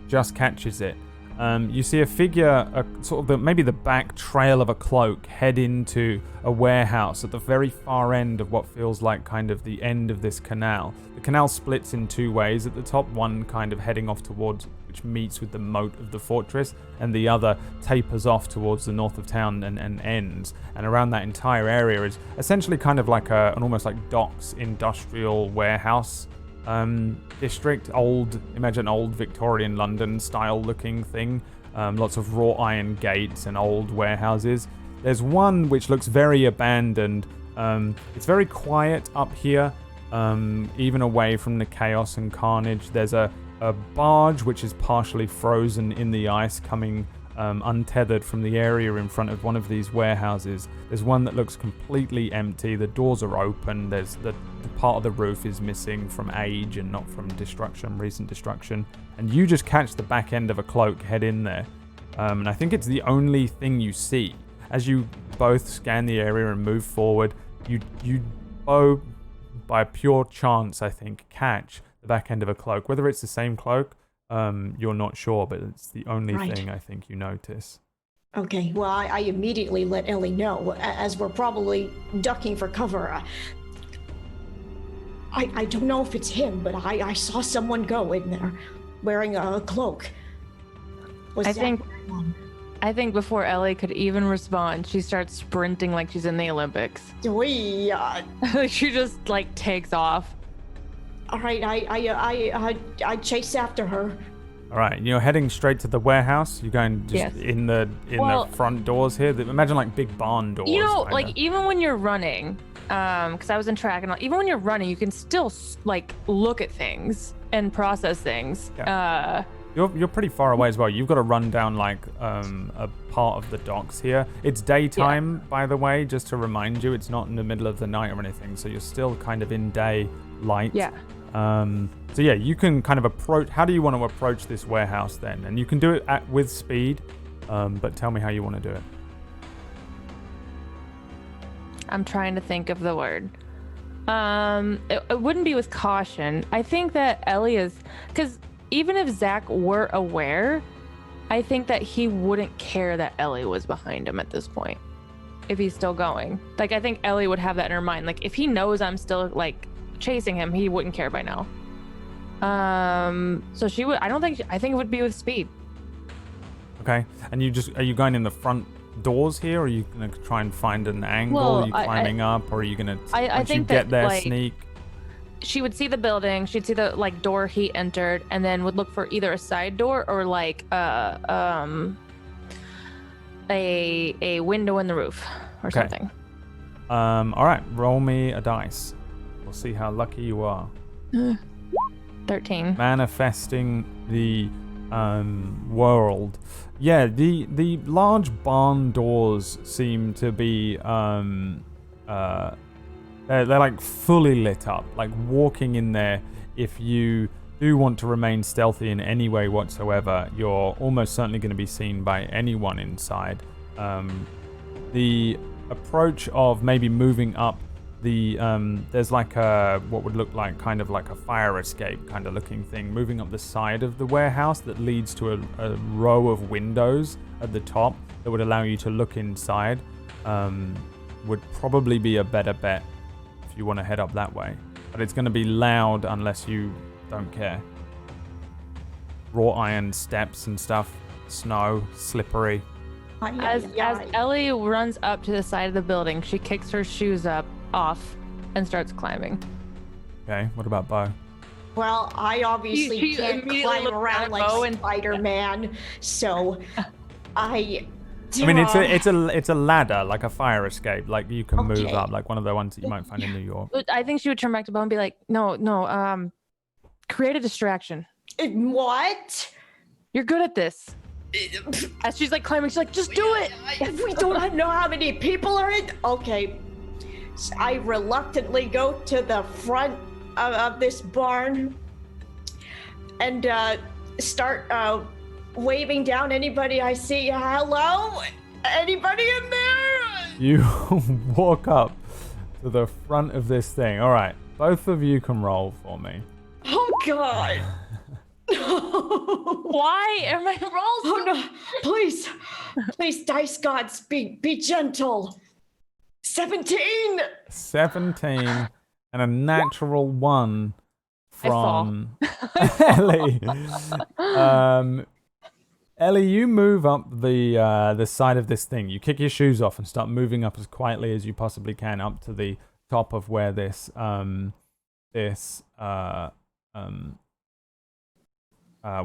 just catches it. You see a figure, sort of maybe the back trail of a cloak, head into a warehouse at the very far end of what feels like kind of the end of this canal. The canal splits in two ways. At the top, one kind of heading off towards, which meets with the moat of the fortress, and the other tapers off towards the north of town and ends. And around that entire area is essentially kind of like an almost like docks industrial warehouse district. Imagine old Victorian London style looking thing. Lots of wrought iron gates and old warehouses. There's one which looks very abandoned. It's very quiet up here, even away from the chaos and carnage. There's a barge which is partially frozen in the ice, coming untethered from the area in front of one of these warehouses. There's one that looks completely empty. The doors are open. There's the part of the roof is missing from age and not from recent destruction. And you just catch the back end of a cloak, head in there. And I think it's the only thing you see. As you both scan the area and move forward, you both, by pure chance, I think, catch the back end of a cloak. Whether it's the same cloak, you're not sure, but it's the only thing I think you notice. Okay, well, I immediately let Ellie know, as we're probably ducking for cover. I don't know if it's him, but I saw someone go in there wearing a cloak. I think before Ellie could even respond, she starts sprinting like she's in the Olympics. She just like takes off. All right, I chase after her. All right, you're heading straight to the warehouse. You're going just in the front doors here. Imagine like big barn doors. You know, like even when you're running, because I was in track and even when you're running, you can still like look at things and process things. Yeah. You're pretty far away as well. You've got to run down like a part of the docks here. It's daytime, by the way, just to remind you. It's not in the middle of the night or anything, so you're still kind of in daylight. Yeah. So yeah, you can kind of approach. How do you want to approach this warehouse then? And you can do it with speed, but tell me how you want to do it. I'm trying to think of the word. It wouldn't be with caution. I think that Ellie is, because even if Zach were aware, I think that he wouldn't care that Ellie was behind him at this point. If he's still going. Like, I think Ellie would have that in her mind. Like, if he knows I'm still, like, chasing him, he wouldn't care by now. So she would, I think it would be with speed. Okay. And are you going in the front doors here, or are you going to try and find an angle? Are you climbing up, or are you going to, once you get there, like, sneak? She would see the building, she'd see the like door he entered, and then would look for either a side door or like a window in the roof or something. All right, roll me a dice. We'll see how lucky you are. 13. Manifesting the world. Yeah, the large barn doors seem to be they're like fully lit up. Like walking in there, if you do want to remain stealthy in any way whatsoever, you're almost certainly going to be seen by anyone inside. The approach of maybe moving up there's like what would look like kind of like a fire escape kind of looking thing moving up the side of the warehouse that leads to a row of windows at the top that would allow you to look inside, would probably be a better bet if you want to head up that way. But it's going to be loud unless you don't care. Wrought iron steps and stuff, snow, slippery. As Ellie runs up to the side of the building, she kicks her shoes off and starts climbing. Okay, what about Beau? Well, I obviously She can't immediately climb looked around at like Beau and- Spider-Man, so I mean, it's a ladder, like a fire escape. Like you can move Okay. up, like one of the ones that you might find in New York. But I think she would turn back to Beau and be like, no, create a distraction. What? You're good at this. As she's like climbing, she's like, just do it. If we don't know how many people are in. Okay. So I reluctantly go to the front of this barn and start waving down anybody I see. Hello? Anybody in there? You walk up to the front of this thing. All right, both of you can roll for me. Oh, God. Why are my rolls? Oh, no. Please, dice gods, be gentle. 17. 17 and a natural 1 I fall. from Ellie. Ellie, you move up the side of this thing. You kick your shoes off and start moving up as quietly as you possibly can up to the top of where this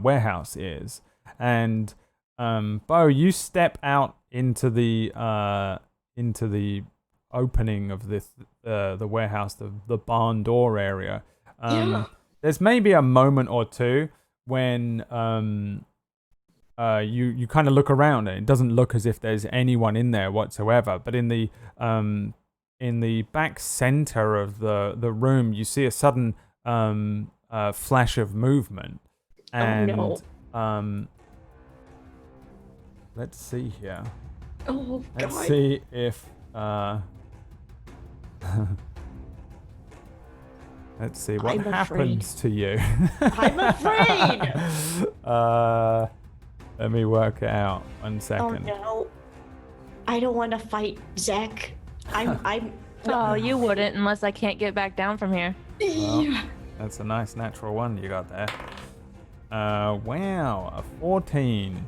warehouse is. And Beau, you step out into the opening of this the warehouse, the barn door area. There's maybe a moment or two when you kind of look around and it doesn't look as if there's anyone in there whatsoever. But in the back center of the room, you see a sudden flash of movement. And let's see here. Oh, God. Let's see if let's see what I'm happens to you. I'm afraid. Let me work it out. 1 Oh, second. no. I don't want to fight Zach. I'm. Oh, you wouldn't unless I can't get back down from here. Well, that's a nice natural 1 you got there. Wow, a 14.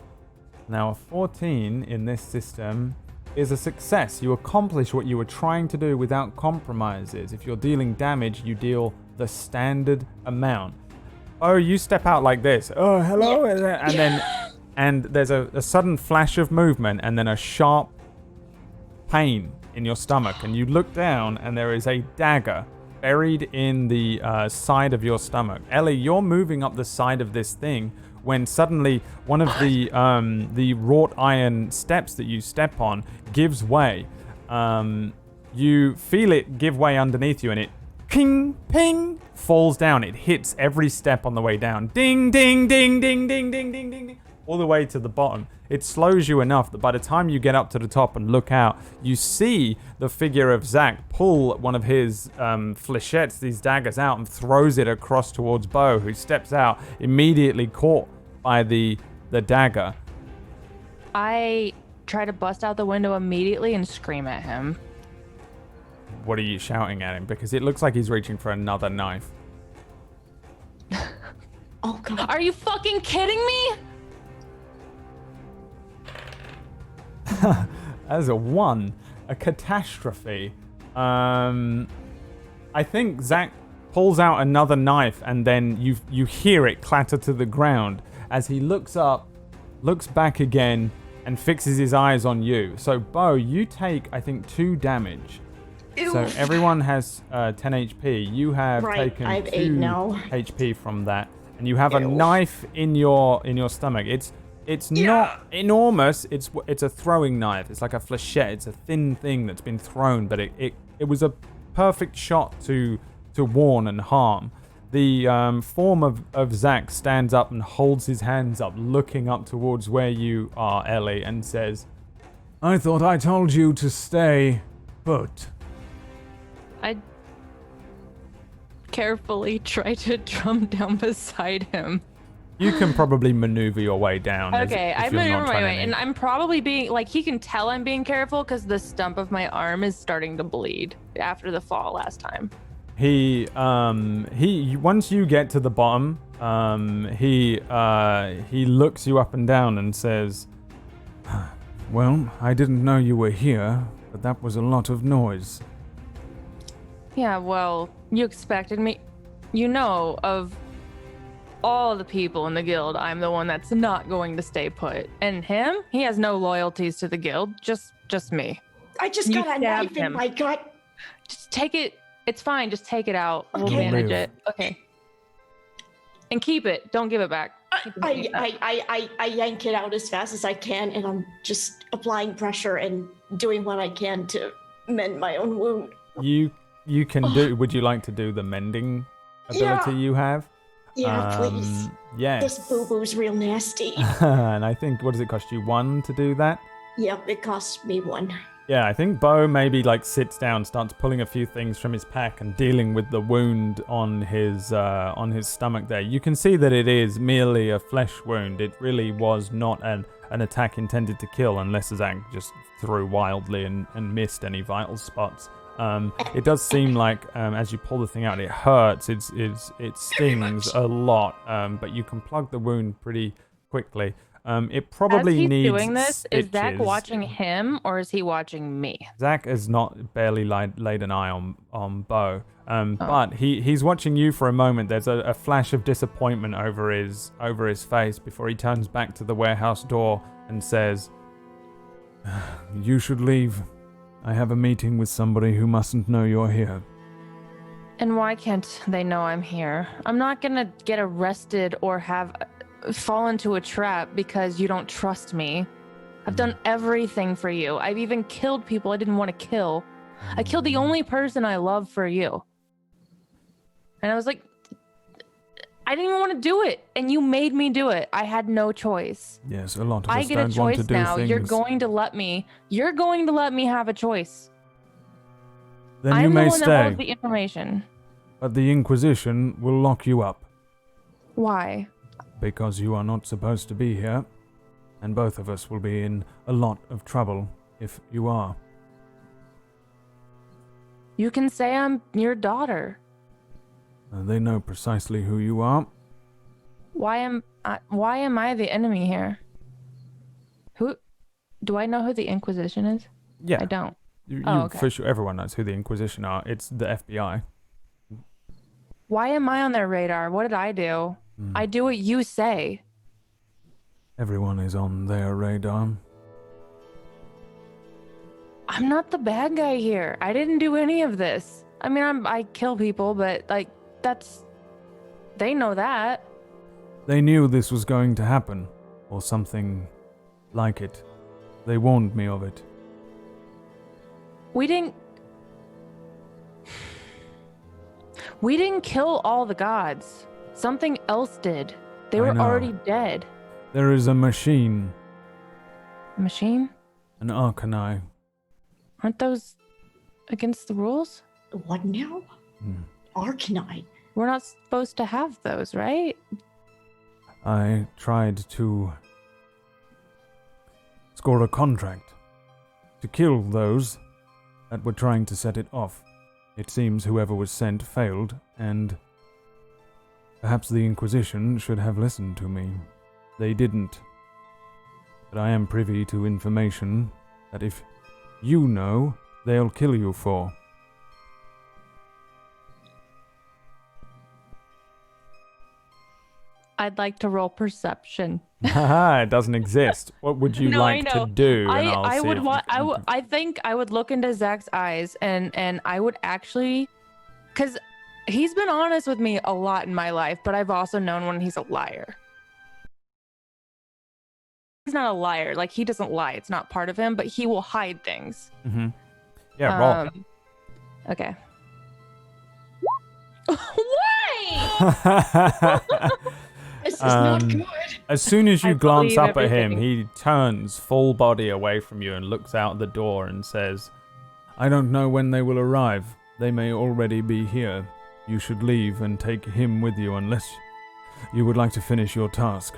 Now, a 14 in this system is a success. You accomplish what you were trying to do without compromises. If you're dealing damage, you deal the standard amount. Oh, you step out like this. Oh, hello. Yeah. And there's a sudden flash of movement and then a sharp pain in your stomach. And you look down and there is a dagger buried in the side of your stomach. Ellie, you're moving up the side of this thing when suddenly one of the wrought iron steps that you step on gives way. You feel it give way underneath you and it ping, ping, falls down. It hits every step on the way down. Ding, ding, ding, ding, ding, ding, ding, ding, ding, all the way to the bottom. It slows you enough that by the time you get up to the top and look out, you see the figure of Zach pull one of his flechettes, these daggers, out and throws it across towards Beau, who steps out, immediately caught by the dagger. I try to bust out the window immediately and scream at him. What are you shouting at him? Because it looks like he's reaching for another knife. Oh, God. Are you fucking kidding me? As a 1, a catastrophe. I think Zach pulls out another knife and then you hear it clatter to the ground as he looks up, looks back again, and fixes his eyes on you. So, Beau, you take, I think, 2 damage. Ew. So everyone has 10 HP. You have taken I have 2 8 now. HP from that, and you have a Ew. knife in your stomach. It's not enormous. It's a throwing knife. It's like a flechette. It's a thin thing that's been thrown, but it was a perfect shot to warn and harm. The form of Zach stands up and holds his hands up, looking up towards where you are, Ellie, and says, "I thought I told you to stay put." I carefully try to drum down beside him. You can probably maneuver your way down. Okay, if I you're not maneuver my trying way, to- and I'm probably being like, he can tell I'm being careful because the stump of my arm is starting to bleed after the fall last time. He once you get to the bottom, he looks you up and down and says, "Well, I didn't know you were here, but that was a lot of noise." Yeah, well, you expected me. you know, of all the people in the guild, I'm the one that's not going to stay put. And him, he has no loyalties to the guild, just me. I just You got a stabbed knife in him. my gut. Just take it. It's fine. Just take it out. We'll Okay. manage Leave. it. Okay. And keep it. Don't give it back. Keep it. I yank it out as fast as I can, and I'm just applying pressure and doing what I can to mend my own wound. You can do. Would you like to do the mending ability you have? Yeah, please. Yes. This boo-boo's real nasty. And I think, what does it cost you? 1 to do that? Yep, it cost me 1. Yeah, I think Beau maybe like sits down, starts pulling a few things from his pack and dealing with the wound on his stomach there. You can see that it is merely a flesh wound. It really was not an attack intended to kill, unless Zach just threw wildly and missed any vital spots. It does seem like as you pull the thing out, it hurts. It stings a lot, but you can plug the wound pretty quickly. It probably As he's needs doing this, is Zach stitches. watching him or is he watching me? Zach has not barely laid an eye on Beau, but he's watching you for a moment. There's a flash of disappointment over his face before he turns back to the warehouse door and says, "You should leave. I have a meeting with somebody who mustn't know you're here." And why can't they know I'm here? I'm not gonna get arrested or fall into a trap because you don't trust me. I've done everything for you. I've even killed people I didn't want to kill. I killed the only person I love for you. And I was like, I didn't even want to do it. And you made me do it. I had no choice. Yes, a lot of I us get a don't want to choice do now. things. You're going to let me have a choice. Then I'm you may the one that stay, holds the information. but the Inquisition will lock you up Why? because you are not supposed to be here, and both of us will be in a lot of trouble if you are. You can say I'm your daughter. They know precisely who you are. Why am I the enemy here? Who do I know who the Inquisition is? Yeah, I don't. Okay. For sure, everyone knows who the Inquisition are. It's the FBI. Why am I on their radar? What did I do? I do what you say. Everyone is on their radar. I'm not the bad guy here. I didn't do any of this. I mean, I kill people, but like they know that. They knew this was going to happen, or something like it. They warned me of it. We didn't kill all the gods. Something else did. They I were know. already dead. There is a machine, A machine? an Arcanine. Aren't those against the rules? What now? Arcanine. We're not supposed to have those, right? I tried to score a contract to kill those that were trying to set it off. It seems whoever was sent failed, and perhaps the Inquisition should have listened to me. They didn't. But I am privy to information that if you know, they'll kill you for. I'd like to roll perception. Haha, it doesn't exist. What would you No, I like know. to do? And I I'll see would if want. you can- I think I would look into Zach's eyes and I would actually, because he's been honest with me a lot in my life, but I've also known when he's a liar. He's not a liar. Like, he doesn't lie. It's not part of him, but he will hide things. Mhm. Yeah, roll. Okay. Why? This is not good. As soon as you I glance believe up at him, everything. he turns full body away from you and looks out the door and says, "I don't know when they will arrive. They may already be here. You should leave and take him with you unless you would like to finish your task."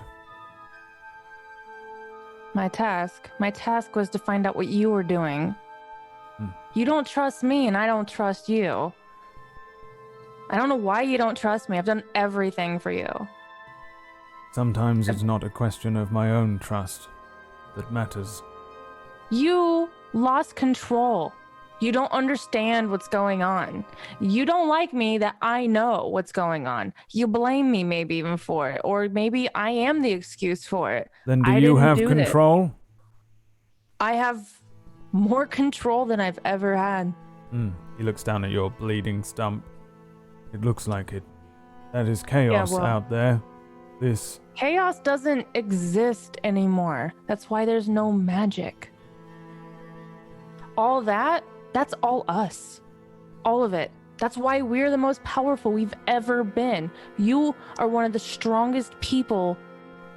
My task was to find out what you were doing. You don't trust me and I don't trust you. I don't know why you don't trust me. I've done everything for you. Sometimes it's not a question of my own trust that matters. You lost control. You don't understand what's going on. You don't like me that I know what's going on. You blame me maybe even for it, or maybe I am the excuse for it. Then do I you didn't have do this. control? I have more control than I've ever had. He looks down at your bleeding stump. It looks like it. That is chaos well- out there. This... Chaos doesn't exist anymore. That's why there's no magic. All that's all us. All of it. That's why we're the most powerful we've ever been. You are one of the strongest people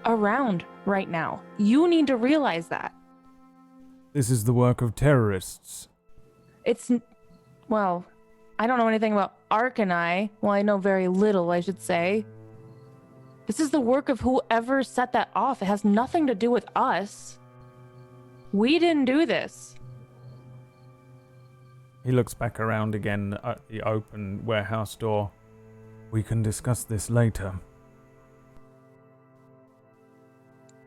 around right now. You need to realize that. This is the work of terrorists. Well, I don't know anything about Arcanine. Well, I know very little, I should say. This is the work of whoever set that off. It has nothing to do with us. We didn't do this. He looks back around again at the open warehouse door. We can discuss this later.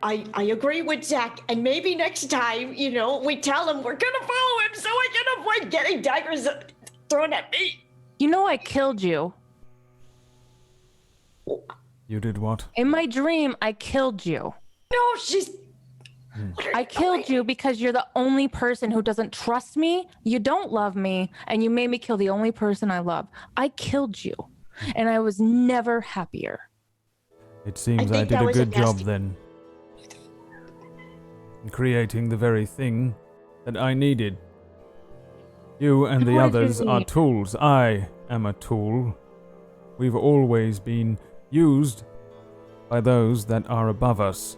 I agree with Zach, and maybe next time, we tell him we're gonna follow him so we can avoid getting daggers thrown at me. You know I killed you. You did what? In my dream, I killed you. No, she's... I killed you because you're the only person who doesn't trust me, you don't love me, and you made me kill the only person I love. I killed you, and I was never happier. It seems I think did that a was a good job nasty- then. In creating the very thing that I needed. You and the What did you others are need? tools. I am a tool. We've always been used by those that are above us.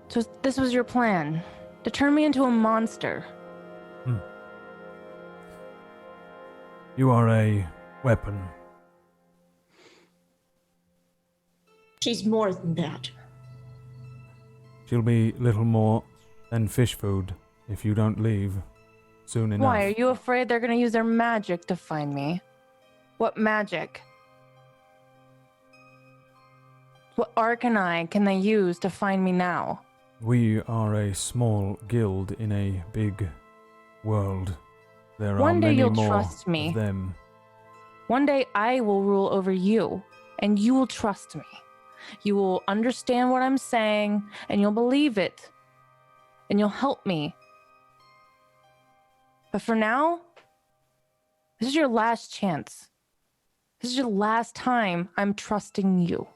So this was your plan, to turn me into a monster. You are a weapon. She's more than that. She'll be little more than fish food if you don't leave soon enough. Why, are you afraid they're gonna use their magic to find me? What magic? What Arcanine can they use to find me now? We are a small guild in a big world. There One are day many you'll more trust me. of them. One day I will rule over you, and you will trust me. You will understand what I'm saying, and you'll believe it, and you'll help me. But for now, this is your last chance. This is your last time I'm trusting you.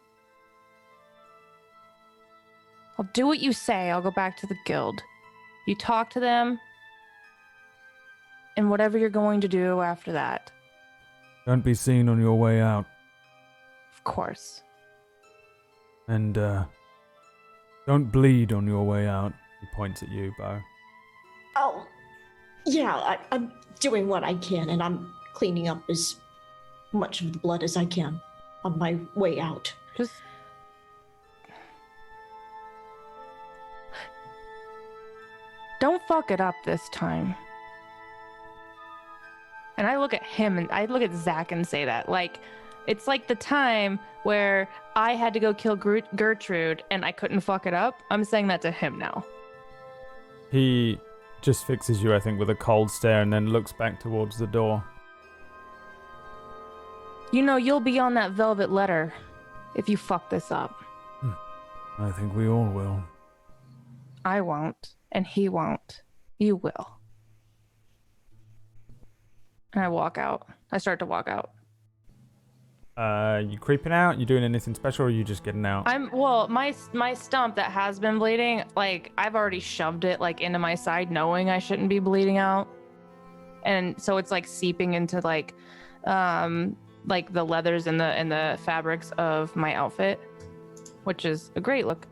I'll do what you say. I'll go back to the guild. You talk to them, and whatever you're going to do after that. Don't be seen on your way out. Of course. And, don't bleed on your way out. He points at you, Beau. Oh, yeah, I'm doing what I can, and I'm cleaning up as much of the blood as I can on my way out. Just... don't fuck it up this time. And I look at him and I look at Zach and say that. Like, it's like the time where I had to go kill Gertrude and I couldn't fuck it up. I'm saying that to him now. He just fixes you, I think, with a cold stare and then looks back towards the door. You know, you'll be on that velvet letter if you fuck this up. I think we all will. I won't, and he won't. You will. And I walk out. I start to walk out. You creeping out? You doing anything special, or are you just getting out? My stump that has been bleeding, like, I've already shoved it like into my side, knowing I shouldn't be bleeding out, and so it's like seeping into like the leathers and the fabrics of my outfit, which is a great look.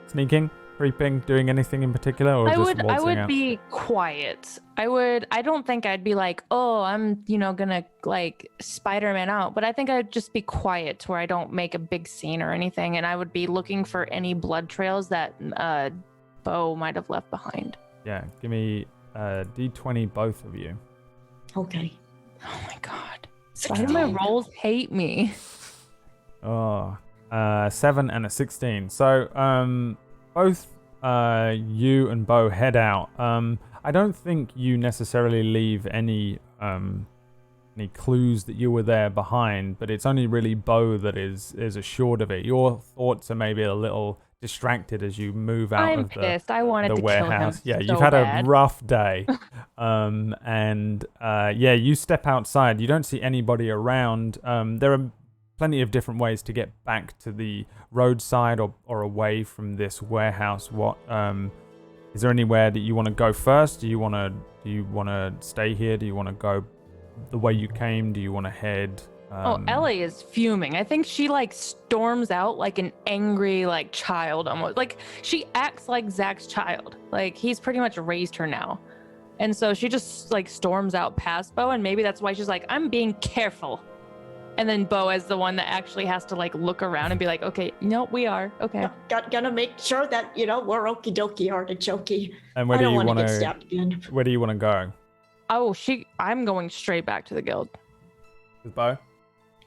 Sneaking, creeping, doing anything in particular, or I just would waltzing out? be quiet. I don't think I'd be like, oh, I'm gonna like Spider-Man out, but I think I'd just be quiet to where I don't make a big scene or anything, and I would be looking for any blood trails that Beau might have left behind. Yeah, give me D20, both of you. Okay. Oh my god. Why do my rolls hate me? Oh, 7 and a 16. So both you and Beau head out. I don't think you necessarily leave any clues that you were there behind, but it's only really Beau that is assured of it. Your thoughts are maybe a little distracted as you move out I'm of pissed. I wanted the to warehouse. kill him. Yeah, so you've had bad. a rough day. Yeah, you step outside. You don't see anybody around. There are plenty of different ways to get back to the roadside or away from this warehouse. What is there anywhere that you want to go first? Do you want to stay here? Do you want to go the way you came? Do you want to head? Ellie is fuming. I think she like storms out like an angry like child almost. Like she acts like Zach's child. Like he's pretty much raised her now. And so she just like storms out past Beau, and maybe that's why she's like, I'm being careful. And then Beau is the one that actually has to like look around and be like, okay, no, we are. Okay. Gonna make sure that, we're okie dokie artichokey. And where I do don't you want to want get to? stabbed again. Where do you want to go? Oh, I'm going straight back to the guild. With Beau?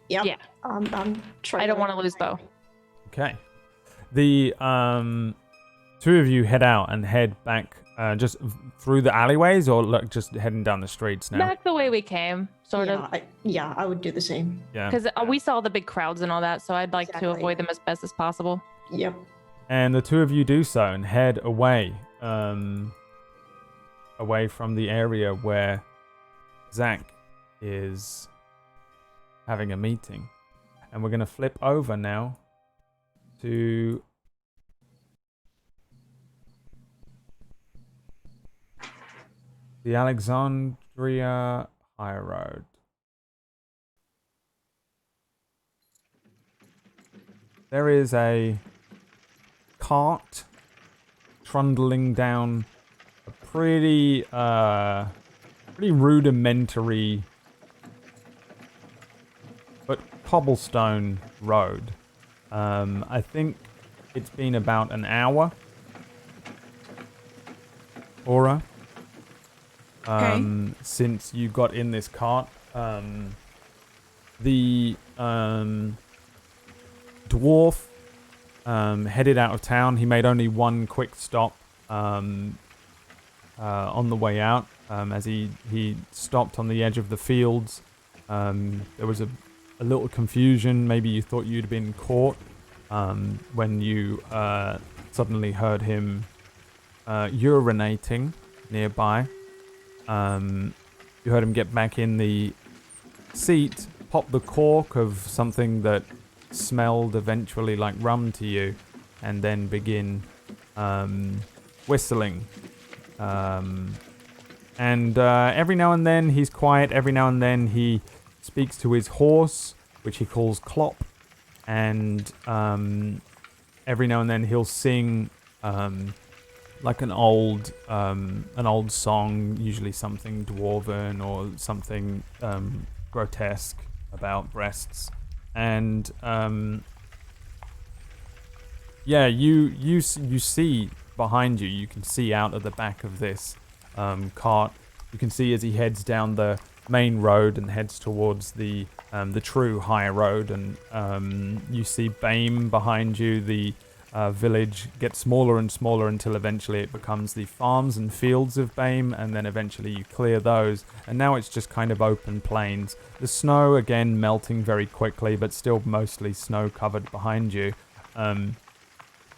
Yep. Yeah. I'm trying. I don't want to lose Beau. Okay. The two of you head out and head back just through the alleyways, or just heading down the streets now? Back the way we came, sort of. I would do the same. Yeah. Because we saw the big crowds and all that, so I'd like to Exactly. avoid them as best as possible. Yep. And the two of you do so and head away, away from the area where Zach is having a meeting. And we're going to flip over now to the Alexandria High Road. There is a cart trundling down a pretty rudimentary but cobblestone road. I think it's been about an hour, Aura, since you got in this cart. The dwarf headed out of town. He made only one quick stop on the way out, as he stopped on the edge of the fields. There was a little confusion. Maybe you thought you'd been caught when you suddenly heard him urinating nearby. You heard him get back in the seat, pop the cork of something that smelled eventually like rum to you, and then begin whistling. And every now and then he's quiet. Every now and then he speaks to his horse, which he calls Clop. And every now and then he'll sing like an old song, usually something dwarven or something grotesque about breasts. And you see behind you. You can see out of the back of this cart. You can see as he heads down the main road and heads towards the true high road, and you see Bame behind you. The village gets smaller and smaller until eventually it becomes the farms and fields of Bame, and then eventually you clear those, and now it's just kind of open plains. The snow again melting very quickly, but still mostly snow covered behind you.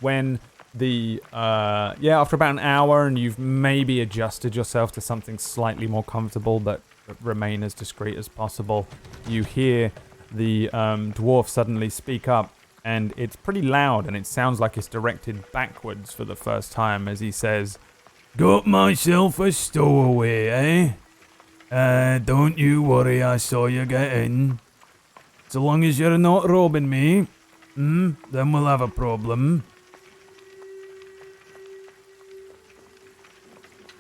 When the after about an hour and you've maybe adjusted yourself to something slightly more comfortable but remain as discreet as possible, you hear the dwarf suddenly speak up, and it's pretty loud, and it sounds like it's directed backwards for the first time as he says, "Got myself a stowaway, eh? Don't you worry, I saw you get in. So long as you're not robbing me, then we'll have a problem."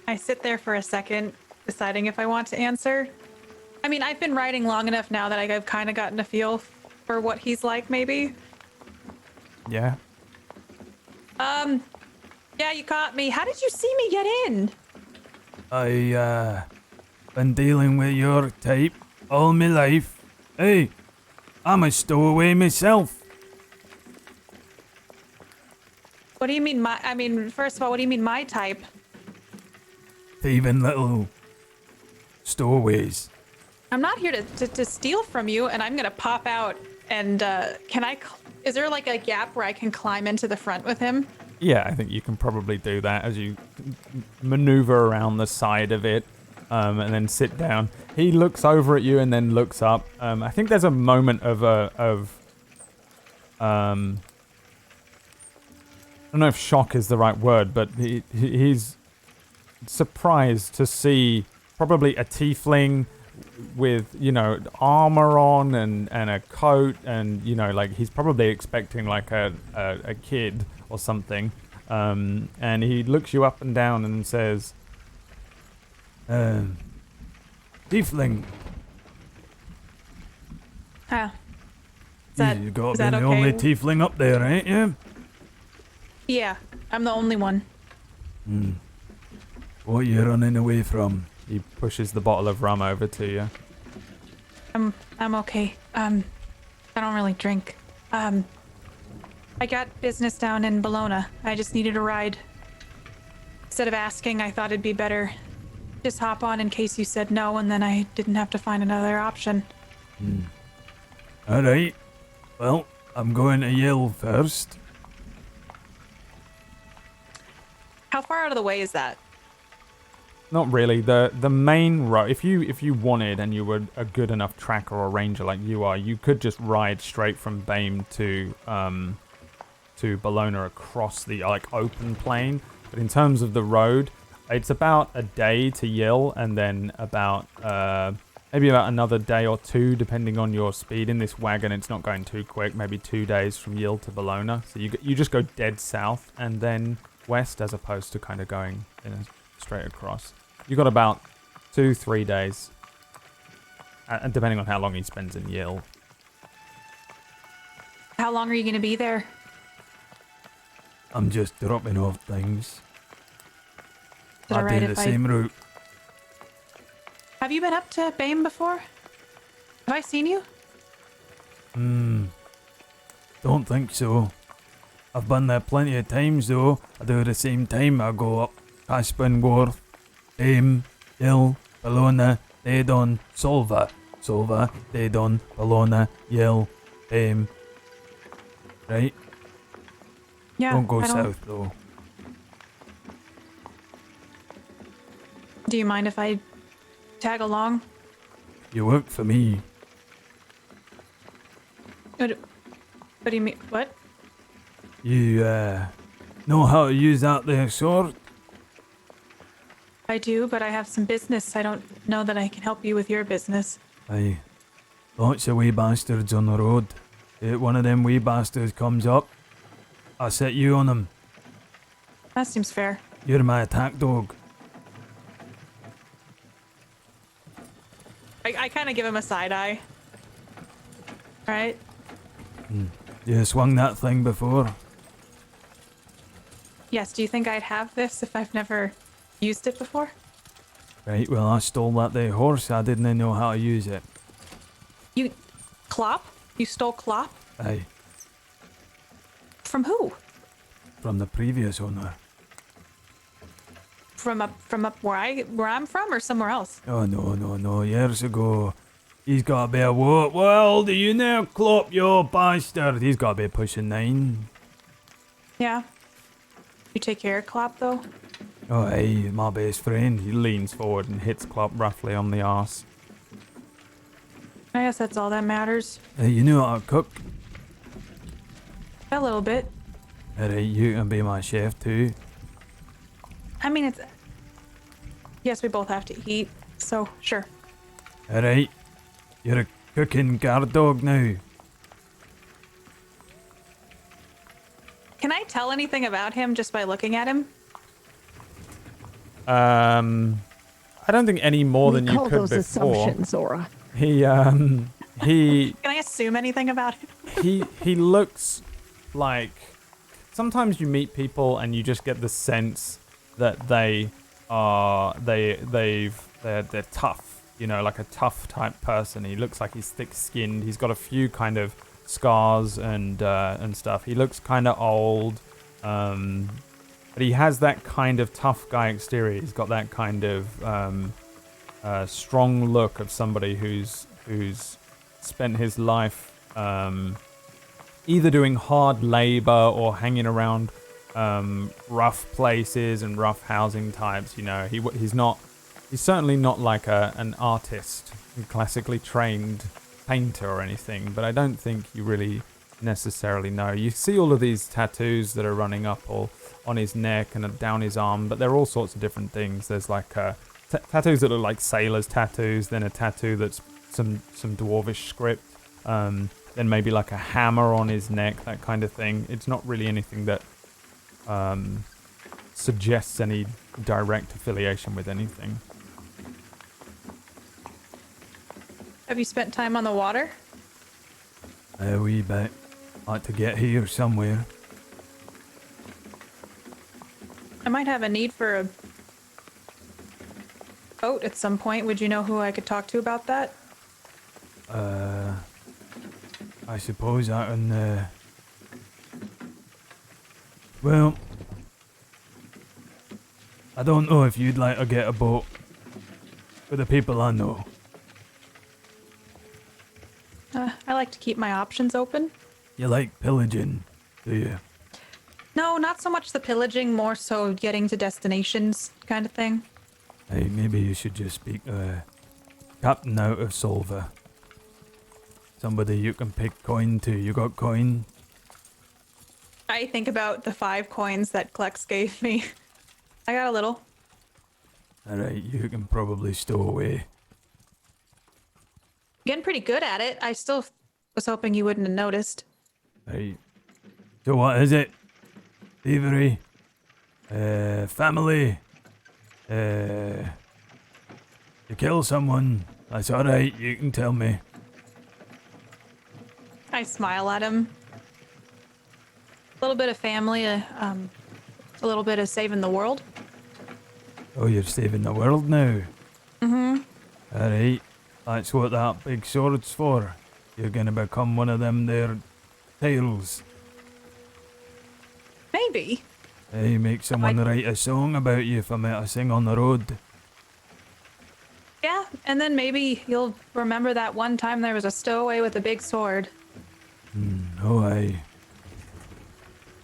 I sit there for a second, deciding if I want to answer. I mean, I've been writing long enough now that I've kind of gotten a feel for what he's like, maybe. Yeah. Yeah, you caught me. How did you see me get in? I, been dealing with your type all my life. Hey, I'm a stowaway myself. What do you mean first of all, what do you mean my type? Thieving little stowaways. I'm not here to steal from you, and I'm gonna pop out and is there like a gap where I can climb into the front with him? Yeah, I think you can probably do that as you maneuver around the side of it, and then sit down. He looks over at you and then looks up. I think there's a moment of I don't know if shock is the right word, but he's surprised to see probably a tiefling with, armor on and a coat, and, like he's probably expecting like a kid or something. And he looks you up and down and says, tiefling. Huh. You got to be that the okay? only tiefling up there, ain't you? Yeah, I'm the only one. What are you running away from? He pushes the bottle of rum over to you. I'm okay. I don't really drink. I got business down in Bologna. I just needed a ride. Instead of asking, I thought it'd be better just hop on in case you said no, and then I didn't have to find another option. All right. Well, I'm going to Yale first. How far out of the way is that? Not really. The main road, if you wanted and you were a good enough tracker or ranger like you are, you could just ride straight from Beam to Bologna across the open plain. But in terms of the road, it's about a day to Yill, and then about maybe about another day or two, depending on your speed. In this wagon, it's not going too quick. Maybe 2 days from Yill to Bologna. So you just go dead south and then west, as opposed to kind of going straight across. You got about 2-3 days, and depending on how long he spends in Yill. How long are you going to be there? I'm just dropping off things. Is it I alright do the if same route. Have you been up to Bame before? Have I seen you? Don't think so. I've been there plenty of times though. I do the same time. I go up Aspinworth, Bame, Yell, Bologna, Dedon, Solva, Dedon, Bologna, Yell, Bame. Right? Yeah. Don't go south though. Do you mind if I tag along? You work for me. What do you mean? What? You know how to use that there sword? I do, but I have some business. I don't know that I can help you with your business. Aye. Lots of wee bastards on the road. If one of them wee bastards comes up, I set you on him. That seems fair. You're my attack dog. I kind of give him a side eye. Right? You swung that thing before? Yes, do you think I'd have this if I've never used it before? Right, well I stole that there horse. I didn't know how to use it. You... Clop? You stole Clop? Aye, From who? from the previous owner. From up where I'm from, or somewhere else? Oh no, years ago. He's got to be a what? Well, do you now, Clop, you bastard? He's got to be pushing 9. Yeah. You take care of Clop, though? Oh, aye, my best friend. He leans forward and hits Klopp roughly on the arse. I guess that's all that matters. You know how to cook? A little bit. Alright, you can be my chef too. I mean, it's... Yes, we both have to eat, so sure. Alright, you're a cooking guard dog now. Can I tell anything about him just by looking at him? I don't think any more than you call could those before. assumptions, Zora. He Can I assume anything about him? he looks like, sometimes you meet people and you just get the sense that they're tough, like a tough type person. He looks like he's thick-skinned. He's got a few kind of scars and stuff. He looks kind of old, But he has that kind of tough guy exterior. He's got that kind of strong look of somebody who's spent his life either doing hard labor or hanging around rough places and rough housing types. You know, he's certainly not like an artist, a classically trained painter or anything. But I don't think you really necessarily know. You see all of these tattoos that are running up all on his neck and down his arm, but they're all sorts of different things. There's like tattoos that look like sailors' tattoos, then a tattoo that's some dwarvish script, then maybe like a hammer on his neck, that kind of thing. It's not really anything that suggests any direct affiliation with anything. Have you spent time on the water? A wee bit. Ought to get here somewhere. I might have a need for a boat at some point. Would you know who I could talk to about that? I suppose I can, well, I don't know if you'd like to get a boat for the people I know. I like to keep my options open. You like pillaging, do you? No, not so much the pillaging, more so getting to destinations kind of thing. Hey, maybe you should just speak to a captain out of Solva. Somebody you can pick coin to. You got coin? I think about the 5 coins that Klex gave me. I got a little. Alright, you can probably stow away. Getting pretty good at it. I still was hoping you wouldn't have noticed. Right. So what is it? Thievery? Family? You kill someone? That's alright, you can tell me. I smile at him. A little bit of family, a little bit of saving the world. Oh, you're saving the world now? Mm-hmm. Alright, that's what that big sword's for. You're gonna become one of them there tails. Maybe. Hey, make someone write a song about you if I'm out to sing on the road. Yeah, and then maybe you'll remember that one time there was a stowaway with a big sword. Oh, aye.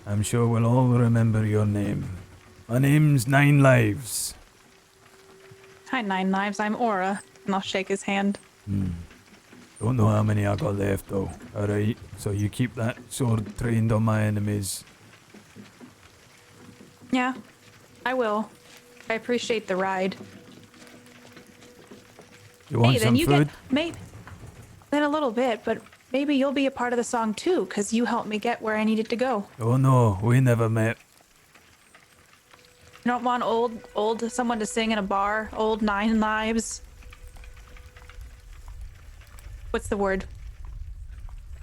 I'm sure we'll all remember your name. My name's Nine Lives. Hi, Nine Lives. I'm Aura. And I'll shake his hand. Don't know how many I got left though. Alright, so you keep that sword trained on my enemies. Yeah, I will. I appreciate the ride. You want Hey, then some you food? get maybe then a little bit, but maybe you'll be a part of the song too, because you helped me get where I needed to go. Oh no, we never met. You don't want old someone to sing in a bar, old Nine Lives. What's the word?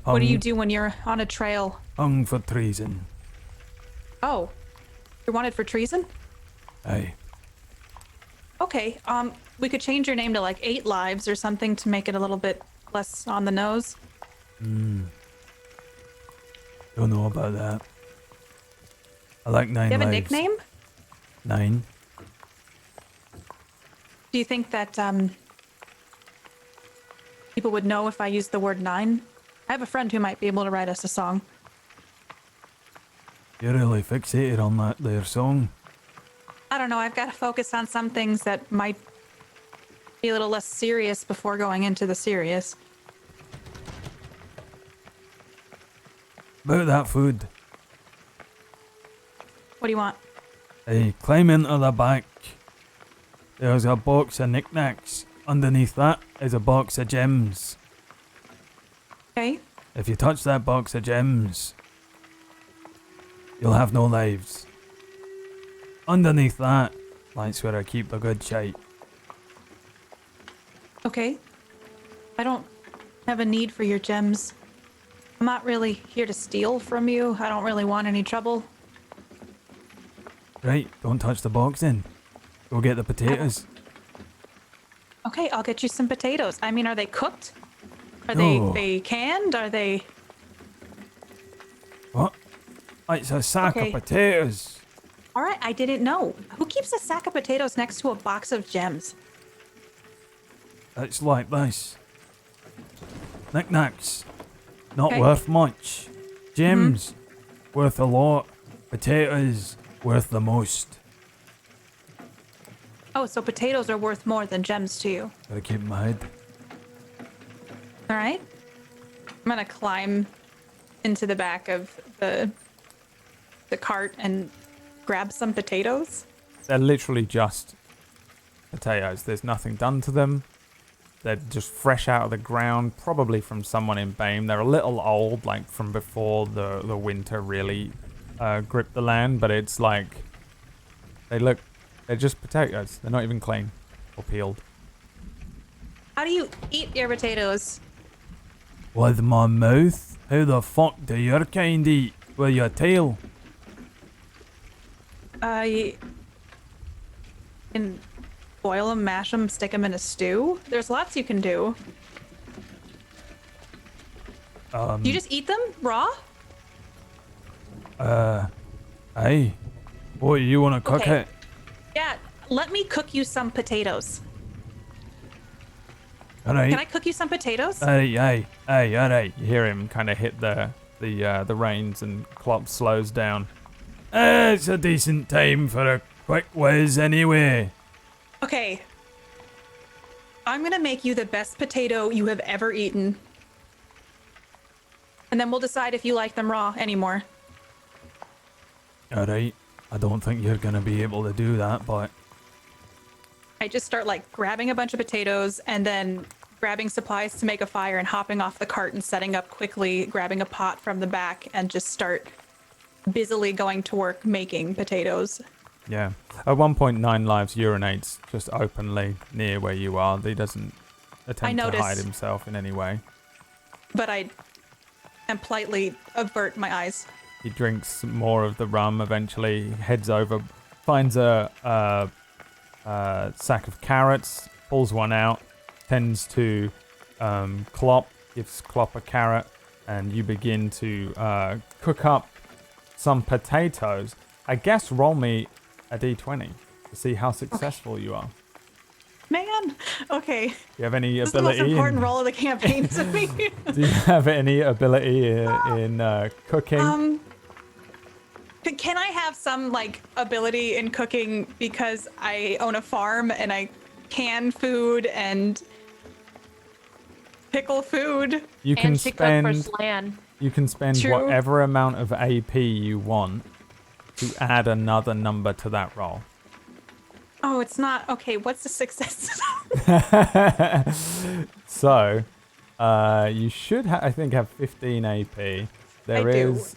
What do you do when you're on a trail? Hung for treason. Oh, you're wanted for treason? Aye. Okay, we could change your name to like 8 Lives or something to make it a little bit less on the nose. Don't know about that. I like Nine Do you have Lives. a nickname? 9. Do you think that people would know if I used the word 9? I have a friend who might be able to write us a song. You're really fixated on that there song. I don't know, I've got to focus on some things that might be a little less serious before going into the serious. About that food. What do you want? Hey, climb into the back. There's a box of knickknacks. Underneath that is a box of gems. Okay. If you touch that box of gems, you'll have no lives. Underneath that, that's where I keep the good shite. Okay. I don't have a need for your gems. I'm not really here to steal from you. I don't really want any trouble. Right, don't touch the box then. Go get the potatoes. Okay, I'll get you some potatoes. I mean, are they cooked? Are No. they canned? Are they... What? It's a sack Okay. of potatoes. All right, I didn't know. Who keeps a sack of potatoes next to a box of gems? It's like this. Knickknacks. Not Okay. worth much. Gems. Worth a lot. Potatoes. Worth the most. Oh, so potatoes are worth more than gems to you. Gotta keep in my head. All right. I'm gonna climb into the back of the cart and grab some potatoes. They're literally just potatoes. There's nothing done to them. They're just fresh out of the ground, probably from someone in Bame. They're a little old, like from before the winter really gripped the land, but it's like they're just potatoes. They're not even clean or peeled. How do you eat your potatoes? With my mouth? How the fuck do your kind eat? With your tail? You can boil them, mash them, stick them in a stew. There's lots you can do. You just eat them raw? Aye. What, you wanna cook Okay. it? Yeah, let me cook you some potatoes. Alright. Can I cook you some potatoes? Aye, alright. You hear him kind of hit the reins, and Klopp slows down. It's a decent time for a quick whiz anyway. Okay. I'm gonna make you the best potato you have ever eaten. And then we'll decide if you like them raw anymore. Alright. I don't think you're gonna be able to do that, but I just start like grabbing a bunch of potatoes and then grabbing supplies to make a fire and hopping off the cart and setting up quickly, grabbing a pot from the back and just start busily going to work making potatoes. Yeah. At one point, 9 Lives urinates just openly near where you are. He doesn't attempt to noticed. hide himself in any way. But I and politely avert my eyes. He drinks more of the rum. Eventually, heads over, finds a sack of carrots, pulls one out, tends to Klopp, gives Klopp a carrot, and you begin to cook up some potatoes. I guess roll me a d20 to see how successful you are. Man, okay. Do you have any This is the most ability? important role of the campaign to me. Do you have any ability in cooking? Can I have some like ability in cooking because I own a farm and I can food and pickle food? You can And she cooked for spend. Slan. You can spend True. whatever amount of AP you want to add another number to that roll. Oh, it's not okay. What's the success? So, you should, I think, have 15 AP. There I do. is.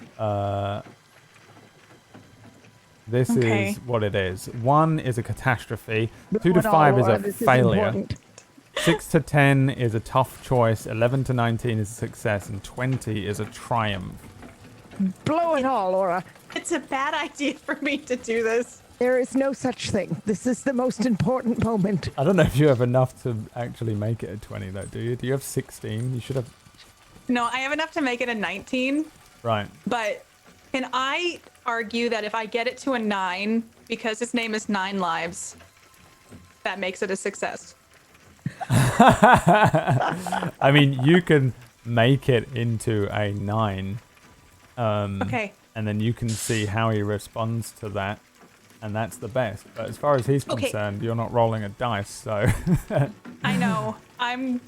This Okay. is what it is. 1 is a catastrophe. 2 to But 5 is all a this failure. important. 6 to 10 is a tough choice. 11 to 19 is a success, and 20 is a triumph. Blow it all, Laura. It's a bad idea for me to do this. There is no such thing. This is the most important moment. I don't know if you have enough to actually make it a 20, though, do you? Do you have 16? You should have. No, I have enough to make it a 19, Right. but can I argue that if I get it to a 9, because his name is 9 Lives, that makes it a success? I mean, you can make it into a 9. Okay. And then you can see how he responds to that. And that's the best. But as far as he's Okay. concerned, you're not rolling a dice, so. I know. I'm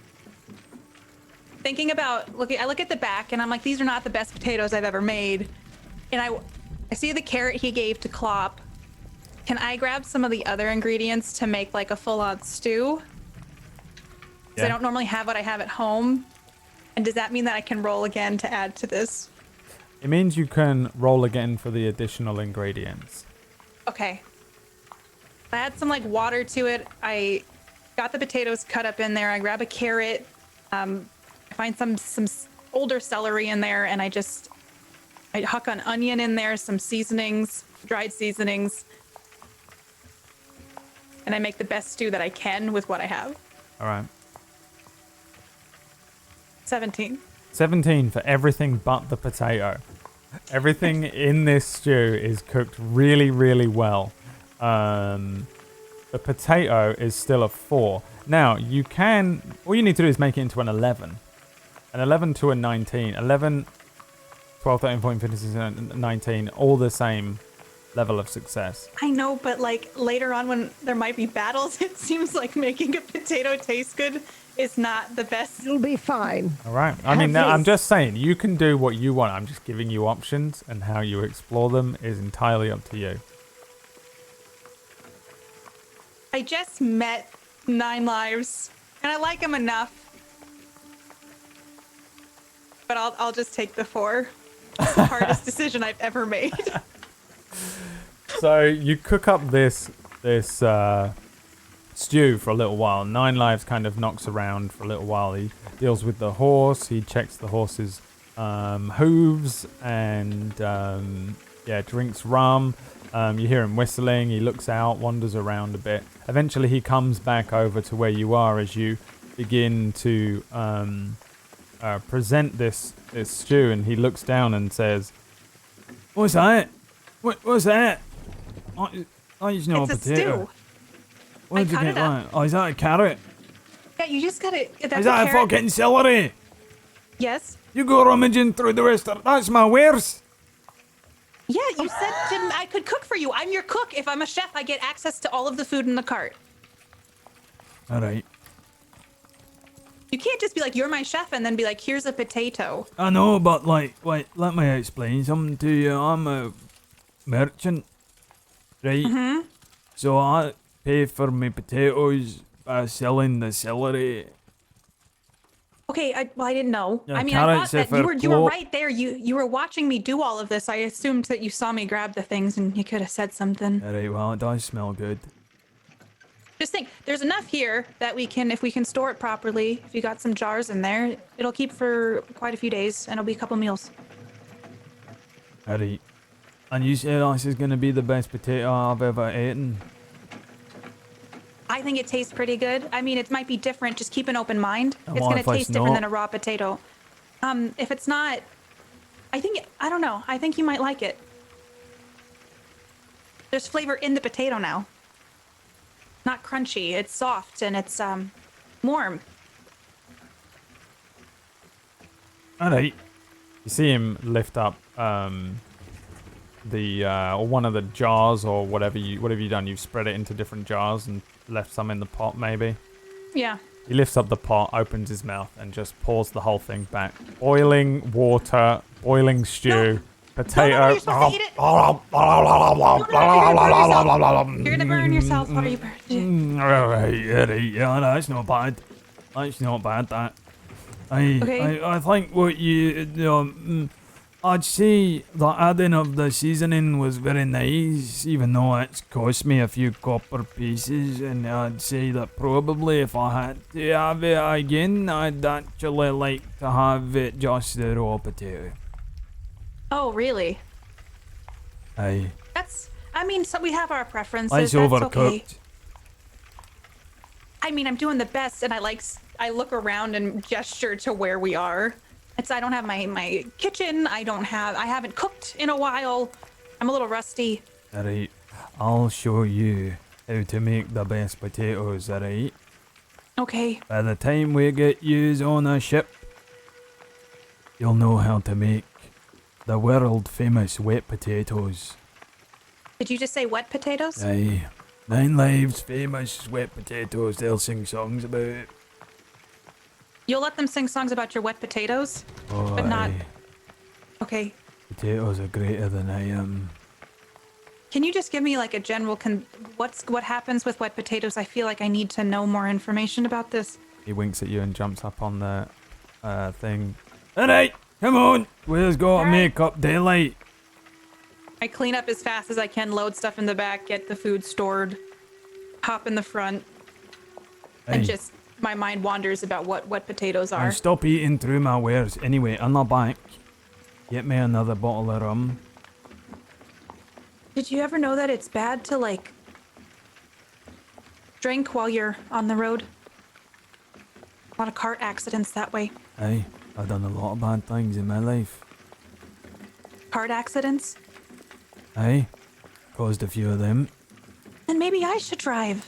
thinking about I look at the back and I'm like, these are not the best potatoes I've ever made. And I see the carrot he gave to Klopp. Can I grab some of the other ingredients to make like a full-on stew? Because I don't normally have what I have at home. And does that mean that I can roll again to add to this? It means you can roll again for the additional ingredients. Okay. I add some like water to it. I got the potatoes cut up in there. I grab a carrot. I find some older celery in there, and I huck an onion in there, some seasonings, dried seasonings, and I make the best stew that I can with what I have. All right. 17. 17 for everything but the potato. Everything in this stew is cooked really, really well. The potato is still a 4. Now, you can... All you need to do is make it into an 11. An 11 to a 19. 11, 12, 13, 14, 15, 16, 19. All the same level of success. I know, but like later on when there might be battles, it seems like making a potato taste good is not the best. It'll be fine. All right. I mean, I'm just saying, you can do what you want. I'm just giving you options, and how you explore them is entirely up to you. I just met 9 lives, and I like him enough. But I'll just take the 4. It's the hardest decision I've ever made. So you cook up this stew for a little while. 9 lives kind of knocks around for a little while. He deals with the horse. He checks the horse's hooves and drinks rum. You hear him whistling. He looks out, wanders around a bit. Eventually, he comes back over to where you are as you begin to present this stew, and he looks down and says, "What's that? What's that? Oh, it's not It's a a potato. stew. Where I did you cut get it up. that? Oh, is that a carrot? Yeah, you just gotta. That's Is that a carrot. fucking celery? Yes. You go rummaging through the rest of... That's my wares. Yeah, you said I could cook for you. I'm your cook. If I'm a chef, I get access to all of the food in the cart. All right. You can't just be like, you're my chef, and then be like, here's a potato. I know, but like, wait, let me explain something to you. I'm a merchant, right? Mm-hmm. So I pay for my potatoes by selling the celery. Okay, I didn't know. Yeah, I mean, I carrots thought if that you they're were clo- right there. You were watching me do all of this. I assumed that you saw me grab the things and you could have said something. All right, well, it does smell good. Just think, there's enough here that we can, if we can store it properly, if you got some jars in there, it'll keep for quite a few days and it'll be a couple meals. All right. And you say this is going to be the best potato I've ever eaten? I think it tastes pretty good. I mean, it might be different. Just keep an open mind. And It's what going if to it's taste different not? than a raw potato. If it's not, I don't know. I think you might like it. There's flavor in the potato now. Not crunchy. It's soft and it's warm. All right. You see him lift up the or one of the jars or whatever you done. You've spread it into different jars and left some in the pot, maybe. Yeah. He lifts up the pot, opens his mouth, and just pours the whole thing back. Boiling water, boiling stew, potato. No, you're supposed to eat it. You're gonna burn yourself while you burn it. All right, yeah, that's not bad. That's not bad, that. Okay. I think what I'd say the adding of the seasoning was very nice, even though it's cost me a few copper pieces, and I'd say that probably if I had to have it again, I'd actually like to have it just the raw potato. Oh, really? Aye. I mean, so we have our preferences. It's That's overcooked. okay. I mean, I'm doing the best, and I look around and gesture to where we are. I don't have my kitchen. I haven't cooked in a while. I'm a little rusty. Alright, I'll show you how to make the best potatoes, alright? Okay. By the time we get yous on a ship, you'll know how to make the world famous wet potatoes. Did you just say wet potatoes? Aye. 9 Lives famous wet potatoes, they'll sing songs about it. You'll let them sing songs about your wet potatoes? Oh, But not- aye. Okay. Potatoes are greater than I am. Can you just give me like a general what happens with wet potatoes? I feel like I need to know more information about this. He winks at you and jumps up on the thing. Alright, come on. We've got to Alright. make up daylight. I clean up as fast as I can, load stuff in the back, get the food stored, hop in the front, and Aye. just my mind wanders about what wet potatoes are. And stop eating through my wares. Anyway, in the back, get me another bottle of rum. Did you ever know that it's bad to like drink while you're on the road? A lot of cart accidents that way. Aye, I've done a lot of bad things in my life. Car accidents? Aye, caused a few of them. Then maybe I should drive.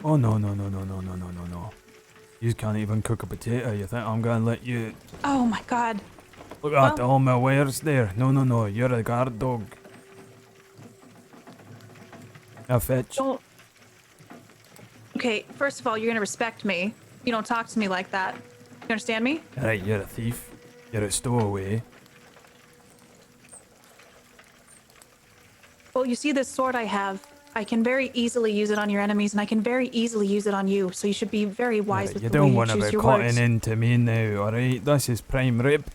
Oh, no. You can't even cook a potato. You think I'm gonna let you... Oh my god. Look at all my wares there. No. You're a guard dog. Now fetch. Don't. Okay, first of all, you're gonna respect me. You don't talk to me like that. You understand me? Alright, you're a thief. You're a stowaway. Well, you see this sword I have. I can very easily use it on your enemies, and I can very easily use it on you. So you should be very wise with You the way don't you want to choose be your cutting words. into me now, alright? This is prime rib.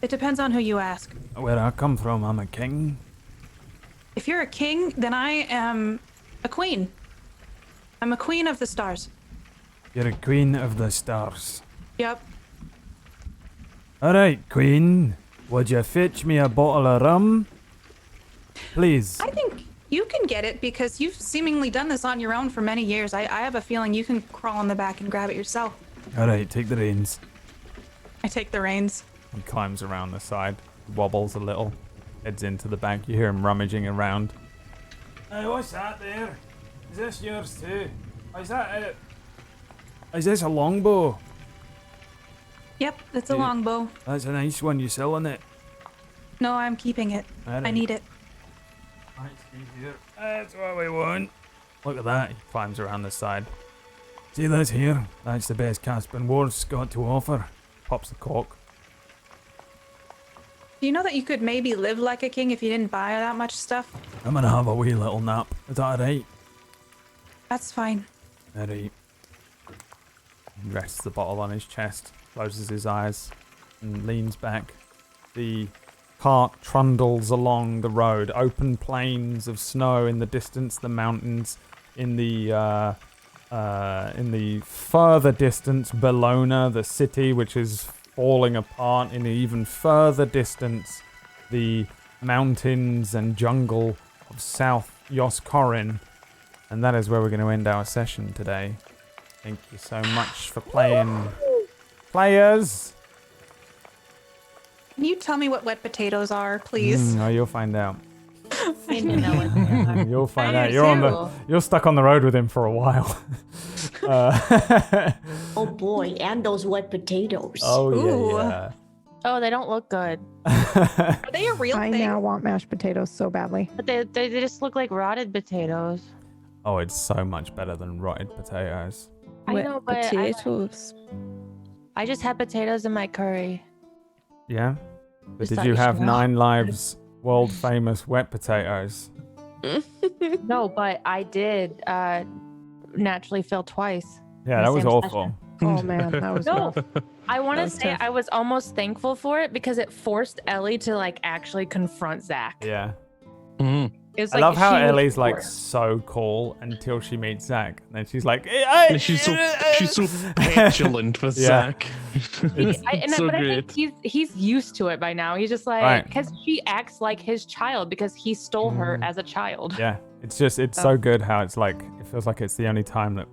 It depends on who you ask. Where I come from, I'm a king. If you're a king, then I am a queen. I'm a queen of the stars. You're a queen of the stars. Yep. Alright, queen. Would you fetch me a bottle of rum? Please. I think you can get it because you've seemingly done this on your own for many years. I have a feeling you can crawl on the back and grab it yourself. Alright, take the reins. I take the reins. He climbs around the side, wobbles a little, heads into the back. You hear him rummaging around. Hey, what's that there? Is this yours too? Is that it? Is this a longbow? Yep, it's a longbow. That's a nice one. You selling it? No, I'm keeping it. I need it. That's what we want. Look at that. He climbs around the side. See this here? That's the best Caspian War's got to offer. Pops the cork. Do you know that you could maybe live like a king if you didn't buy that much stuff? I'm gonna have a wee little nap. Is that alright? That's fine. Alright. He rests the bottle on his chest, closes his eyes, and leans back. The cart trundles along the road. Open plains of snow in the distance, the mountains in the further distance, Bologna, the city, which is falling apart. In the even further distance, the mountains and jungle of South Yoskorin. And that is where we're going to end our session today. Thank you so much for playing, players. Can you tell me what wet potatoes are, please? Oh, you'll find out. I didn't know what they are. You'll find I out. do You're stuck on the road with him for a while. Oh boy, and those wet potatoes. Oh yeah. Oh, they don't look good. Are they a real I thing? now want mashed potatoes so badly. But they just look like rotted potatoes. Oh, it's so much better than rotted potatoes. I know, but potatoes. I just had potatoes in my curry. Yeah. But Just did thought you you have should know. 9 Lives world famous wet potatoes? No, but I did naturally fail twice. Yeah, in that the was same awful. session. Oh man, that was No, rough. I want to was say tough. I was almost thankful for it because it forced Ellie to like actually confront Zach. Yeah. It's I like love how she was Ellie's like forced. so cool until she meets Zach. And then she's like, And she's so petulant with Yeah. Zach. It's so But I great. think he's used to it by now. He's just like, Right. because she acts like his child because he stole her as a child. Yeah, it's so good how it's like, it feels like it's the only time that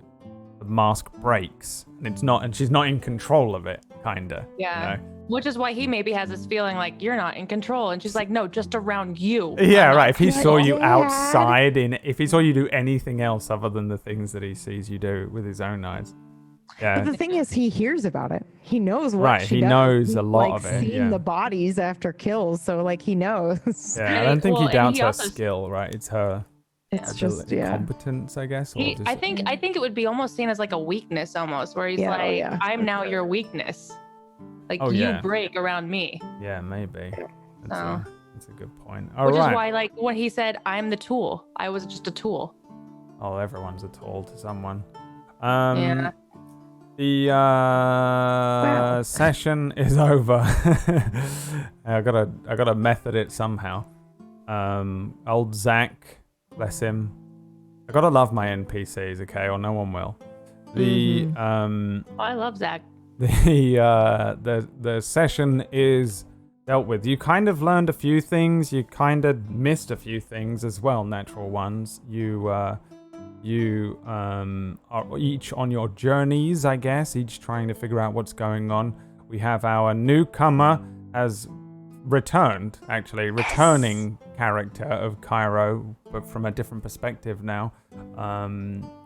the mask breaks. And it's not, and she's not in control of it, kinda. Yeah. You know? Which is why he maybe has this feeling like you're not in control. And she's like, no, just around you. Yeah, I'm right. not If he in saw you control." outside if he saw you do anything else other than the things that he sees you do with his own eyes. But Yeah. the thing is, he hears about it. He knows what Right, she he does. knows He's, a lot like, of it, Seen yeah. the bodies after kills, so like he knows. Yeah, I don't think Well, he and doubts he her also- skill, right? It's her It's just competence, I guess. Or just, I think it would be almost seen as like a weakness almost, where he's Yeah, oh, like, yeah. I'm now your weakness. Like Oh, you yeah. break around me. Yeah, maybe. That's, So. that's a good point. All Which right. is why like when he said, I'm the tool, I was just a tool. Oh, everyone's a tool to someone. Yeah. The session is over. I gotta method it somehow. Old Zach, bless him. I gotta love my NPCs, okay, or no one will. The Oh, I love Zach. the session is dealt with. You kind of learned a few things. You kind of missed a few things as well, natural ones. You are each on your journeys, I guess, each trying to figure out what's going on. We have our newcomer, has returned, actually, returning character of Cairo, but from a different perspective now,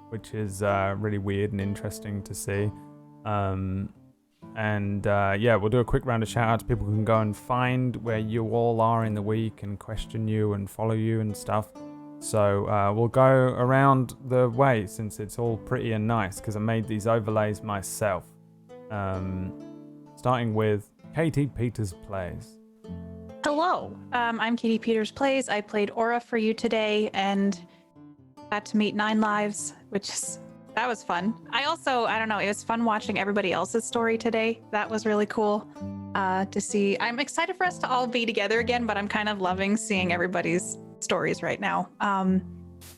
which is really weird and interesting to see. We'll do a quick round of shout outs. People can go and find where you all are in the week and question you and follow you and stuff. So we'll go around the way since it's all pretty and nice because I made these overlays myself. Starting with Katie Peters Plays. Hello, I'm Katie Peters Plays. I played Aura for you today and got to meet 9 lives, that was fun. I don't know, it was fun watching everybody else's story today. That was really cool to see. I'm excited for us to all be together again, but I'm kind of loving seeing everybody's stories right now.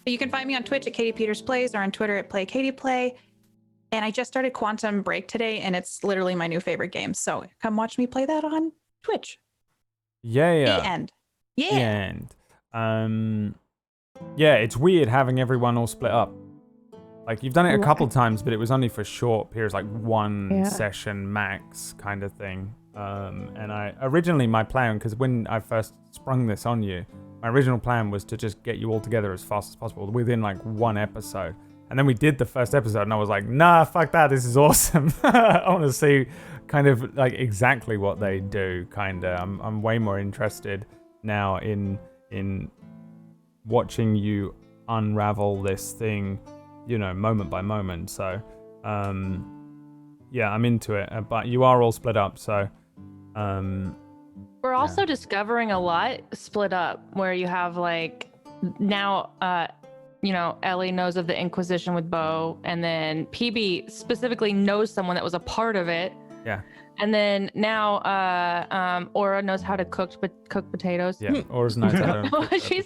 You can find me on Twitch at Katie Peters Plays or on Twitter at PlayKatiePlay. And I just started Quantum Break today, and it's literally my new favorite game. So come watch me play that on Twitch. Yeah. The end. The end. It's weird having everyone all split up. Like, you've done it a couple times, but it was only for short periods, like one session max kind of thing. And originally my plan, because when I first sprung this on you, my original plan was to just get you all together as fast as possible within like one episode. And then we did the first episode and I was like, nah, fuck that, this is awesome. I want to see kind of like exactly what they do, kind of. I'm way more interested now in watching you unravel this thing, moment by moment. So, I'm into it. But you are all split up, so... We're also discovering a lot split up, where you have like now, Ellie knows of the Inquisition with Beau, and then PB specifically knows someone that was a part of it. Yeah. And then now, Aura knows how to cook potatoes. Yeah, Aura's nice. She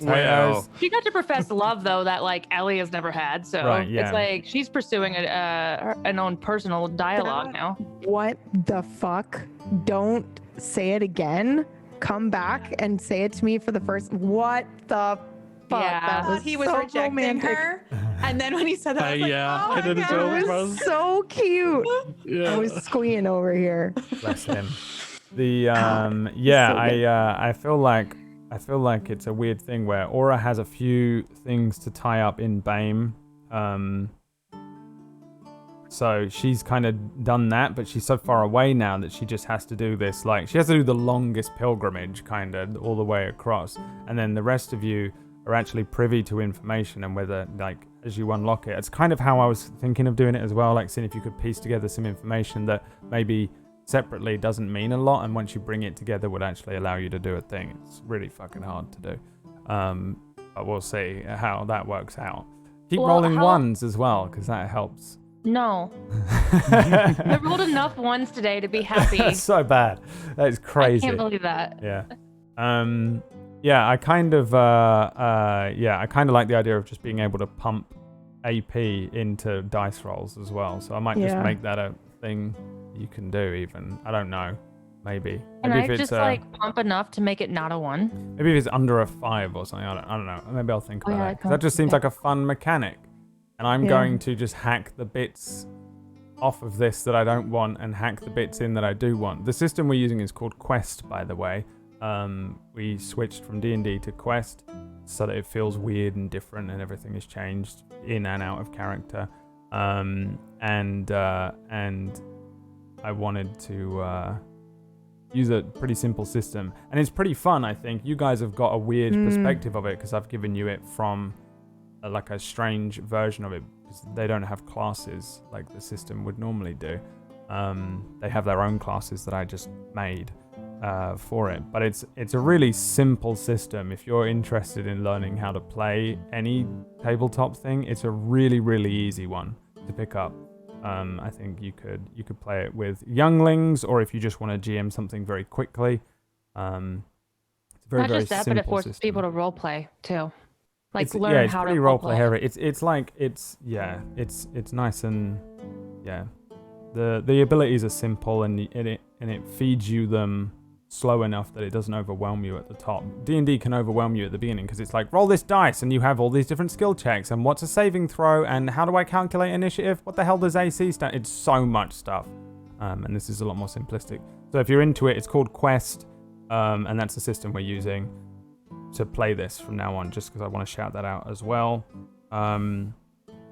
got to profess love though that like Ellie has never had. So it's like she's pursuing an own personal dialogue now. What the fuck? Don't say it again. Come back and say it to me for the first. What the fuck? Yeah. He was so rejecting romantic. her, and then when he said that, I was like, I did it It was so cute. I was squeeing over here. Bless him. I feel like it's a weird thing where Aura has a few things to tie up in BAME. So she's kind of done that, but she's so far away now that she just has to do this. Like, she has to do the longest pilgrimage, kind of, all the way across. And then the rest of you are actually privy to information, and whether, like, as you unlock it, it's kind of how I was thinking of doing it as well, like seeing if you could piece together some information that maybe separately doesn't mean a lot, and once you bring it together would actually allow you to do a thing. It's really fucking hard to do. But we'll see how that works out. Keep rolling ones as well, because that helps. No. I rolled enough ones today to be happy. That's so bad. That is crazy. I can't believe that. Yeah. I kind of like the idea of just being able to pump AP into dice rolls as well. So I might just make that a thing you can do even. I don't know. Maybe. And I just pump enough to make it not a 1. Maybe if it's under a 5 or something. I don't know. Maybe I'll think about it. 'Cause that just seems like a fun mechanic. And I'm going to just hack the bits off of this that I don't want and hack the bits in that I do want. The system we're using is called Quest, by the way. We switched from D&D to Quest so that it feels weird and different and everything is changed in and out of character. And I wanted to use a pretty simple system. And it's pretty fun, I think. You guys have got a weird perspective of it because I've given you it from like a strange version of it, because they don't have classes like the system would normally do. They have their own classes that I just made for it, but it's a really simple system. If you're interested in learning how to play any tabletop thing, it's a really, really easy one to pick up. I think you could play it with younglings, or if you just want to GM something very quickly. It's very, not very just that, but it forces people to role play too. Like learn how to role play heavy. It's nice, and the abilities are simple, and it feeds you them slow enough that it doesn't overwhelm you at the top. D&D can overwhelm you at the beginning because it's like, roll this dice and you have all these different skill checks and what's a saving throw and how do I calculate initiative? What the hell does AC stand? It's so much stuff. And this is a lot more simplistic. So if you're into it, it's called Quest. And that's the system we're using to play this from now on, just because I want to shout that out as well.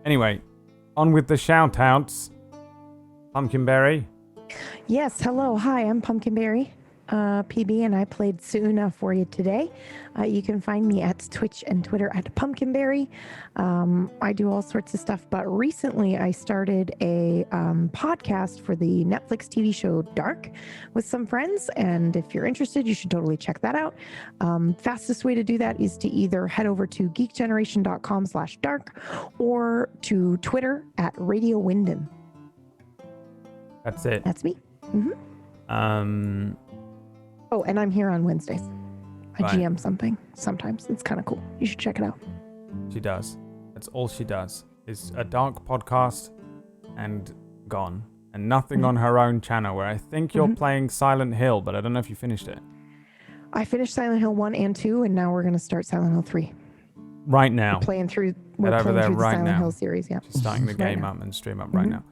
Anyway, on with the shout-outs. Pumpkinberry. Yes, hello. Hi, I'm Pumpkinberry, PB, and I played Suuna for you today. You can find me at Twitch and Twitter at Pumpkinberry. I do all sorts of stuff, but recently I started a podcast for the Netflix TV show Dark with some friends, and if you're interested, you should totally check that out. Fastest way to do that is to either head over to geekgeneration.com/dark or to Twitter at Radio Winden. That's it. That's me. Oh, and I'm here on Wednesdays. I Right. GM something sometimes. It's kind of cool. You should check it out. She does. That's all she does. Is a dark podcast and gone. And nothing on her own channel, where I think you're playing Silent Hill, but I don't know if you finished it. I finished Silent Hill 1 and 2, and now we're going to start Silent Hill 3. Right now. We're playing through Head over the there right Silent now. Hill series, yeah. She's starting the Right game now. up and stream up right now.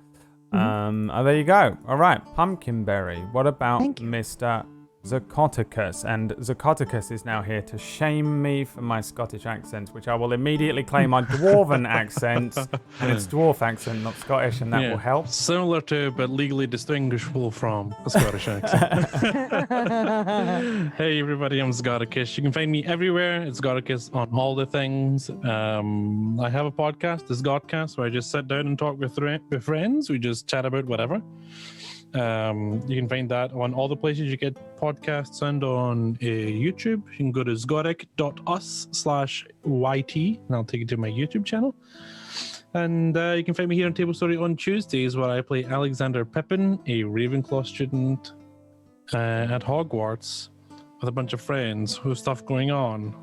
Oh, there you go. All right, Pumpkinberry. What about Thank you. Mr. Zacoticus? And Zacoticus is now here to shame me for my Scottish accent, which I will immediately claim are dwarven accents, and it's dwarf accent, not Scottish, and that will help. Similar to, but legally distinguishable from a Scottish accent. Hey everybody, I'm Zgoticus. You can find me everywhere. It's Zgoticus on all the things. I have a podcast, the Zgodcast, where I just sit down and talk with friends. We just chat about whatever. You can find that on all the places you get podcasts and on YouTube. You can go to zgodic.us/YT and I'll take you to my YouTube channel. And you can find me here on Tablestory on Tuesdays, where I play Alexander Pippin, a Ravenclaw student at Hogwarts with a bunch of friends with stuff going on.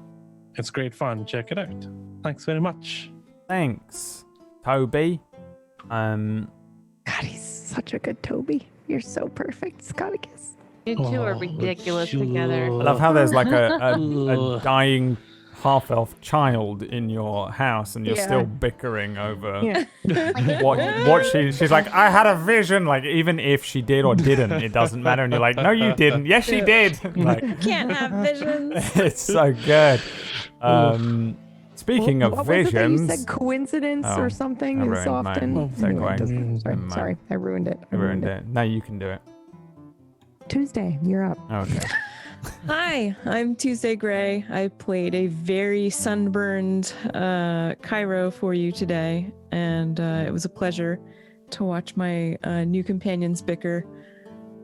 It's great fun. Check it out. Thanks very much. Thanks, Toby. God, he's such a good Toby. You're so perfect, Scotticus. You two are ridiculous together. I love how there's like a dying half-elf child in your house, and you're still bickering over what she's like. I had a vision. Like, even if she did or didn't, it doesn't matter. And you're like, no, you didn't. Yes, she did. Like, Can't have visions. it's so good. Speaking of what was it that visions, you said coincidence Oh, or something I is ruined mine. often. Segue. Anyway, it doesn't- Never mind. sorry, I ruined it. I ruined it. No, you can do it. Tuesday, you're up. Okay. Hi, I'm Tuesday Gray. I played a very sunburned Cairo for you today, and it was a pleasure to watch my new companions bicker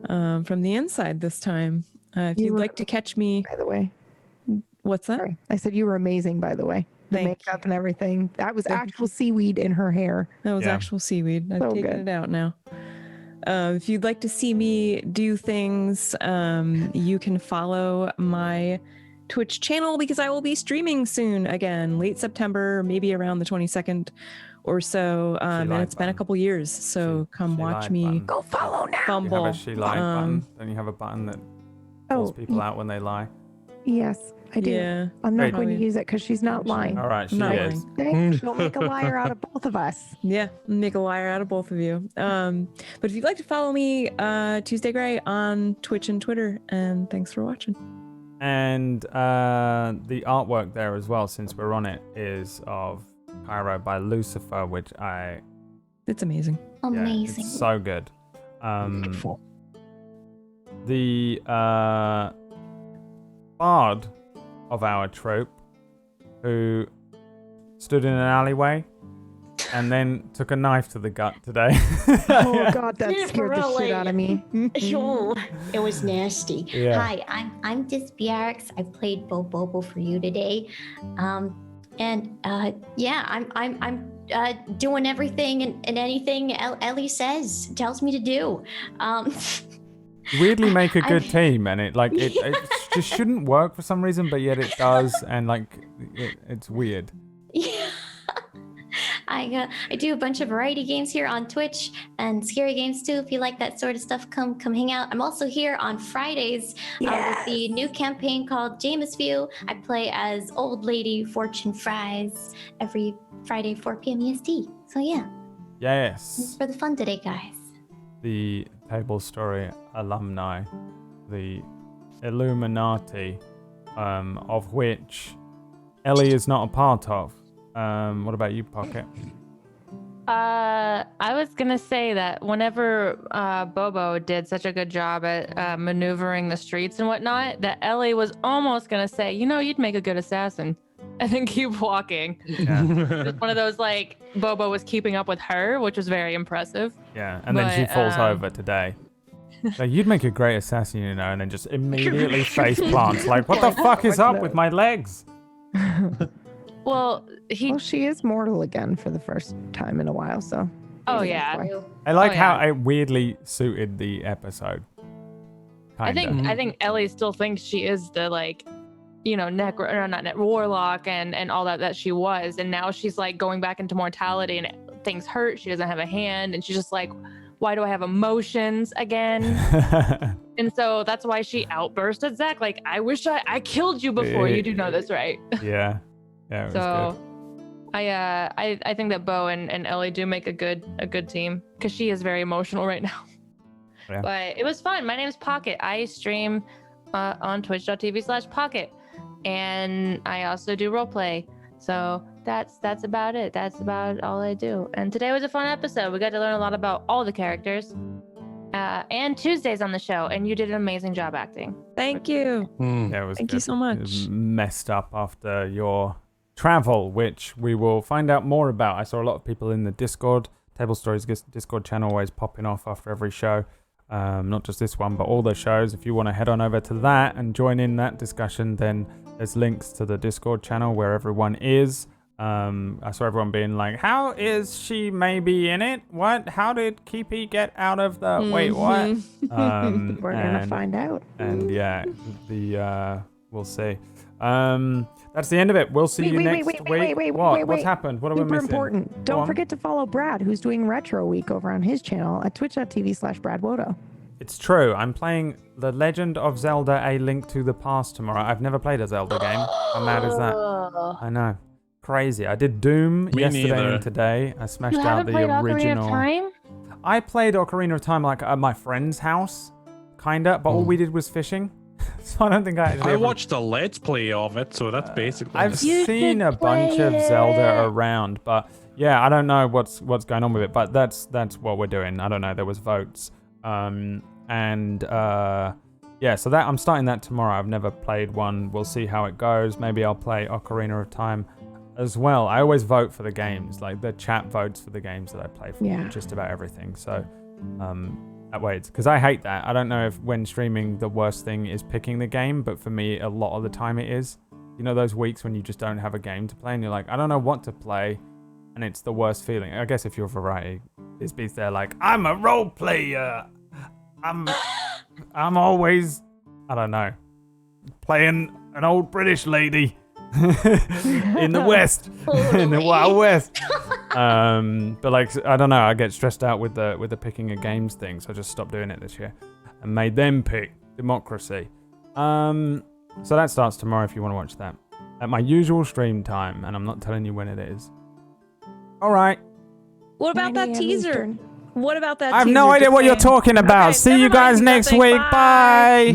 from the inside this time. If you'd like to catch me, by the way. What's that? Sorry. I said you were amazing, by the way. The Thank makeup and everything. That was actual seaweed in her hair. That was actual seaweed. I've So taken good. it out now. If you'd like to see me do things, you can follow my Twitch channel, because I will be streaming soon again, late September, maybe around the 22nd or so. And it's been a couple years, so come watch me. button. Go follow now. You Fumble. have a she lie button. Don't you have a button that calls people out when they lie? Yes, I do. Yeah. I'm not Great. going to use it because she's not lying. All right, she Not is. Okay? Don't make a liar out of both of us. Yeah, make a liar out of both of you. But if you'd like to follow me, Tuesday Gray on Twitch and Twitter, and thanks for watching. And the artwork there as well, since we're on it, is of Cairo by Lucifer, which It's amazing. Amazing. it's so good. The bard of our troupe, who stood in an alleyway and then took a knife to the gut today. Oh God, that Yeah, scared the really. shit out of me. Oh, it was nasty. Yeah. Hi, I'm just Biarx. I played Bobo for you today, and yeah, I'm doing everything and anything Ellie tells me to do. Weirdly make a good team, and it just shouldn't work for some reason, but yet it does, and it's weird. Yeah. I do a bunch of variety games here on Twitch and scary games too. If you like that sort of stuff, come hang out. I'm also here on Fridays with the new campaign called Jameis View. I play as Old Lady Fortune Fries every Friday 4 p.m. EST. So yeah. Yes. Thanks for the fun today, guys. The Tablestory alumni, the Illuminati, of which Ellie is not a part of. What about you, Pocket? I was gonna say that whenever Bobo did such a good job at maneuvering the streets and whatnot, that Ellie was almost gonna say, you'd make a good assassin, and then keep walking. Yeah. It's one of those like Bobo was keeping up with her, which was very impressive. Yeah, and then she falls over today. Like, you'd make a great assassin, and then just immediately face plants. Like, what the fuck is up with my legs? Well, she is mortal again for the first time in a while, so. Oh, maybe yeah. that's why. I like how it weirdly suited the episode. I think Ellie still thinks she is the warlock and all that she was, and now she's like going back into mortality and things hurt. She doesn't have a hand, and she's just like, why do I have emotions again? And so that's why she outburst at Zach, like, I wish I killed you before. You do know this, right? Yeah. Yeah, it was so good. I think that Beau and Ellie do make a good team, because she is very emotional right now. Yeah. But it was fun. My name is Pocket. I stream on twitch.tv/Pocket, and I also do roleplay. So that's about it. That's about all I do. And today was a fun episode. We got to learn a lot about all the characters. And Tuesday's on the show, and you did an amazing job acting. Thank you. Yeah, it was Thank you so much. It was messed up after your travel, which we will find out more about. I saw a lot of people in the Discord, Tablestory's Discord channel, always popping off after every show. Not just this one, but all the shows. If you want to head on over to that and join in that discussion, then there's links to the Discord channel where everyone is. I saw everyone being like, how is she maybe in it? What? How did Keepy get out of the... Wait, what? We're going to find out. And yeah, we'll see. That's the end of it. We'll see you next week. What? What's happened? What are we missing? Super important. Don't forget to follow Brad, who's doing Retro Week over on his channel at twitch.tv/BradWodo. It's true. I'm playing The Legend of Zelda: A Link to the Past tomorrow. I've never played a Zelda game. How mad is that? I know. Crazy. I did Doom yesterday and today. I smashed out the original. Ocarina of Time? I played Ocarina of Time like at my friend's house, kinda, but all we did was fishing. So I don't think I watched a Let's Play of it, so that's basically... I've seen a bunch of Zelda around, but yeah, I don't know what's going on with it, but that's what we're doing. I don't know, there was votes. Yeah, so that I'm starting that tomorrow. I've never played one. We'll see how it goes. Maybe I'll play Ocarina of Time as well. I always vote for the games, like the chat votes for the games that I play for just about everything. So that way it's because I hate that. I don't know if when streaming the worst thing is picking the game, but for me a lot of the time it is. You know those weeks when you just don't have a game to play and you're like, I don't know what to play, and it's the worst feeling. I guess if you're variety, this beats there like, I'm a role player. I'm always, I don't know, playing an old British lady in the West, in the Wild West. But like, I don't know, I get stressed out with the picking a games thing, so I just stopped doing it this year and made them pick democracy. So that starts tomorrow if you want to watch that at my usual stream time, and I'm not telling you when it is. All right. What about that teaser? What about that? I have no idea what you're talking about. See you guys next week. Bye.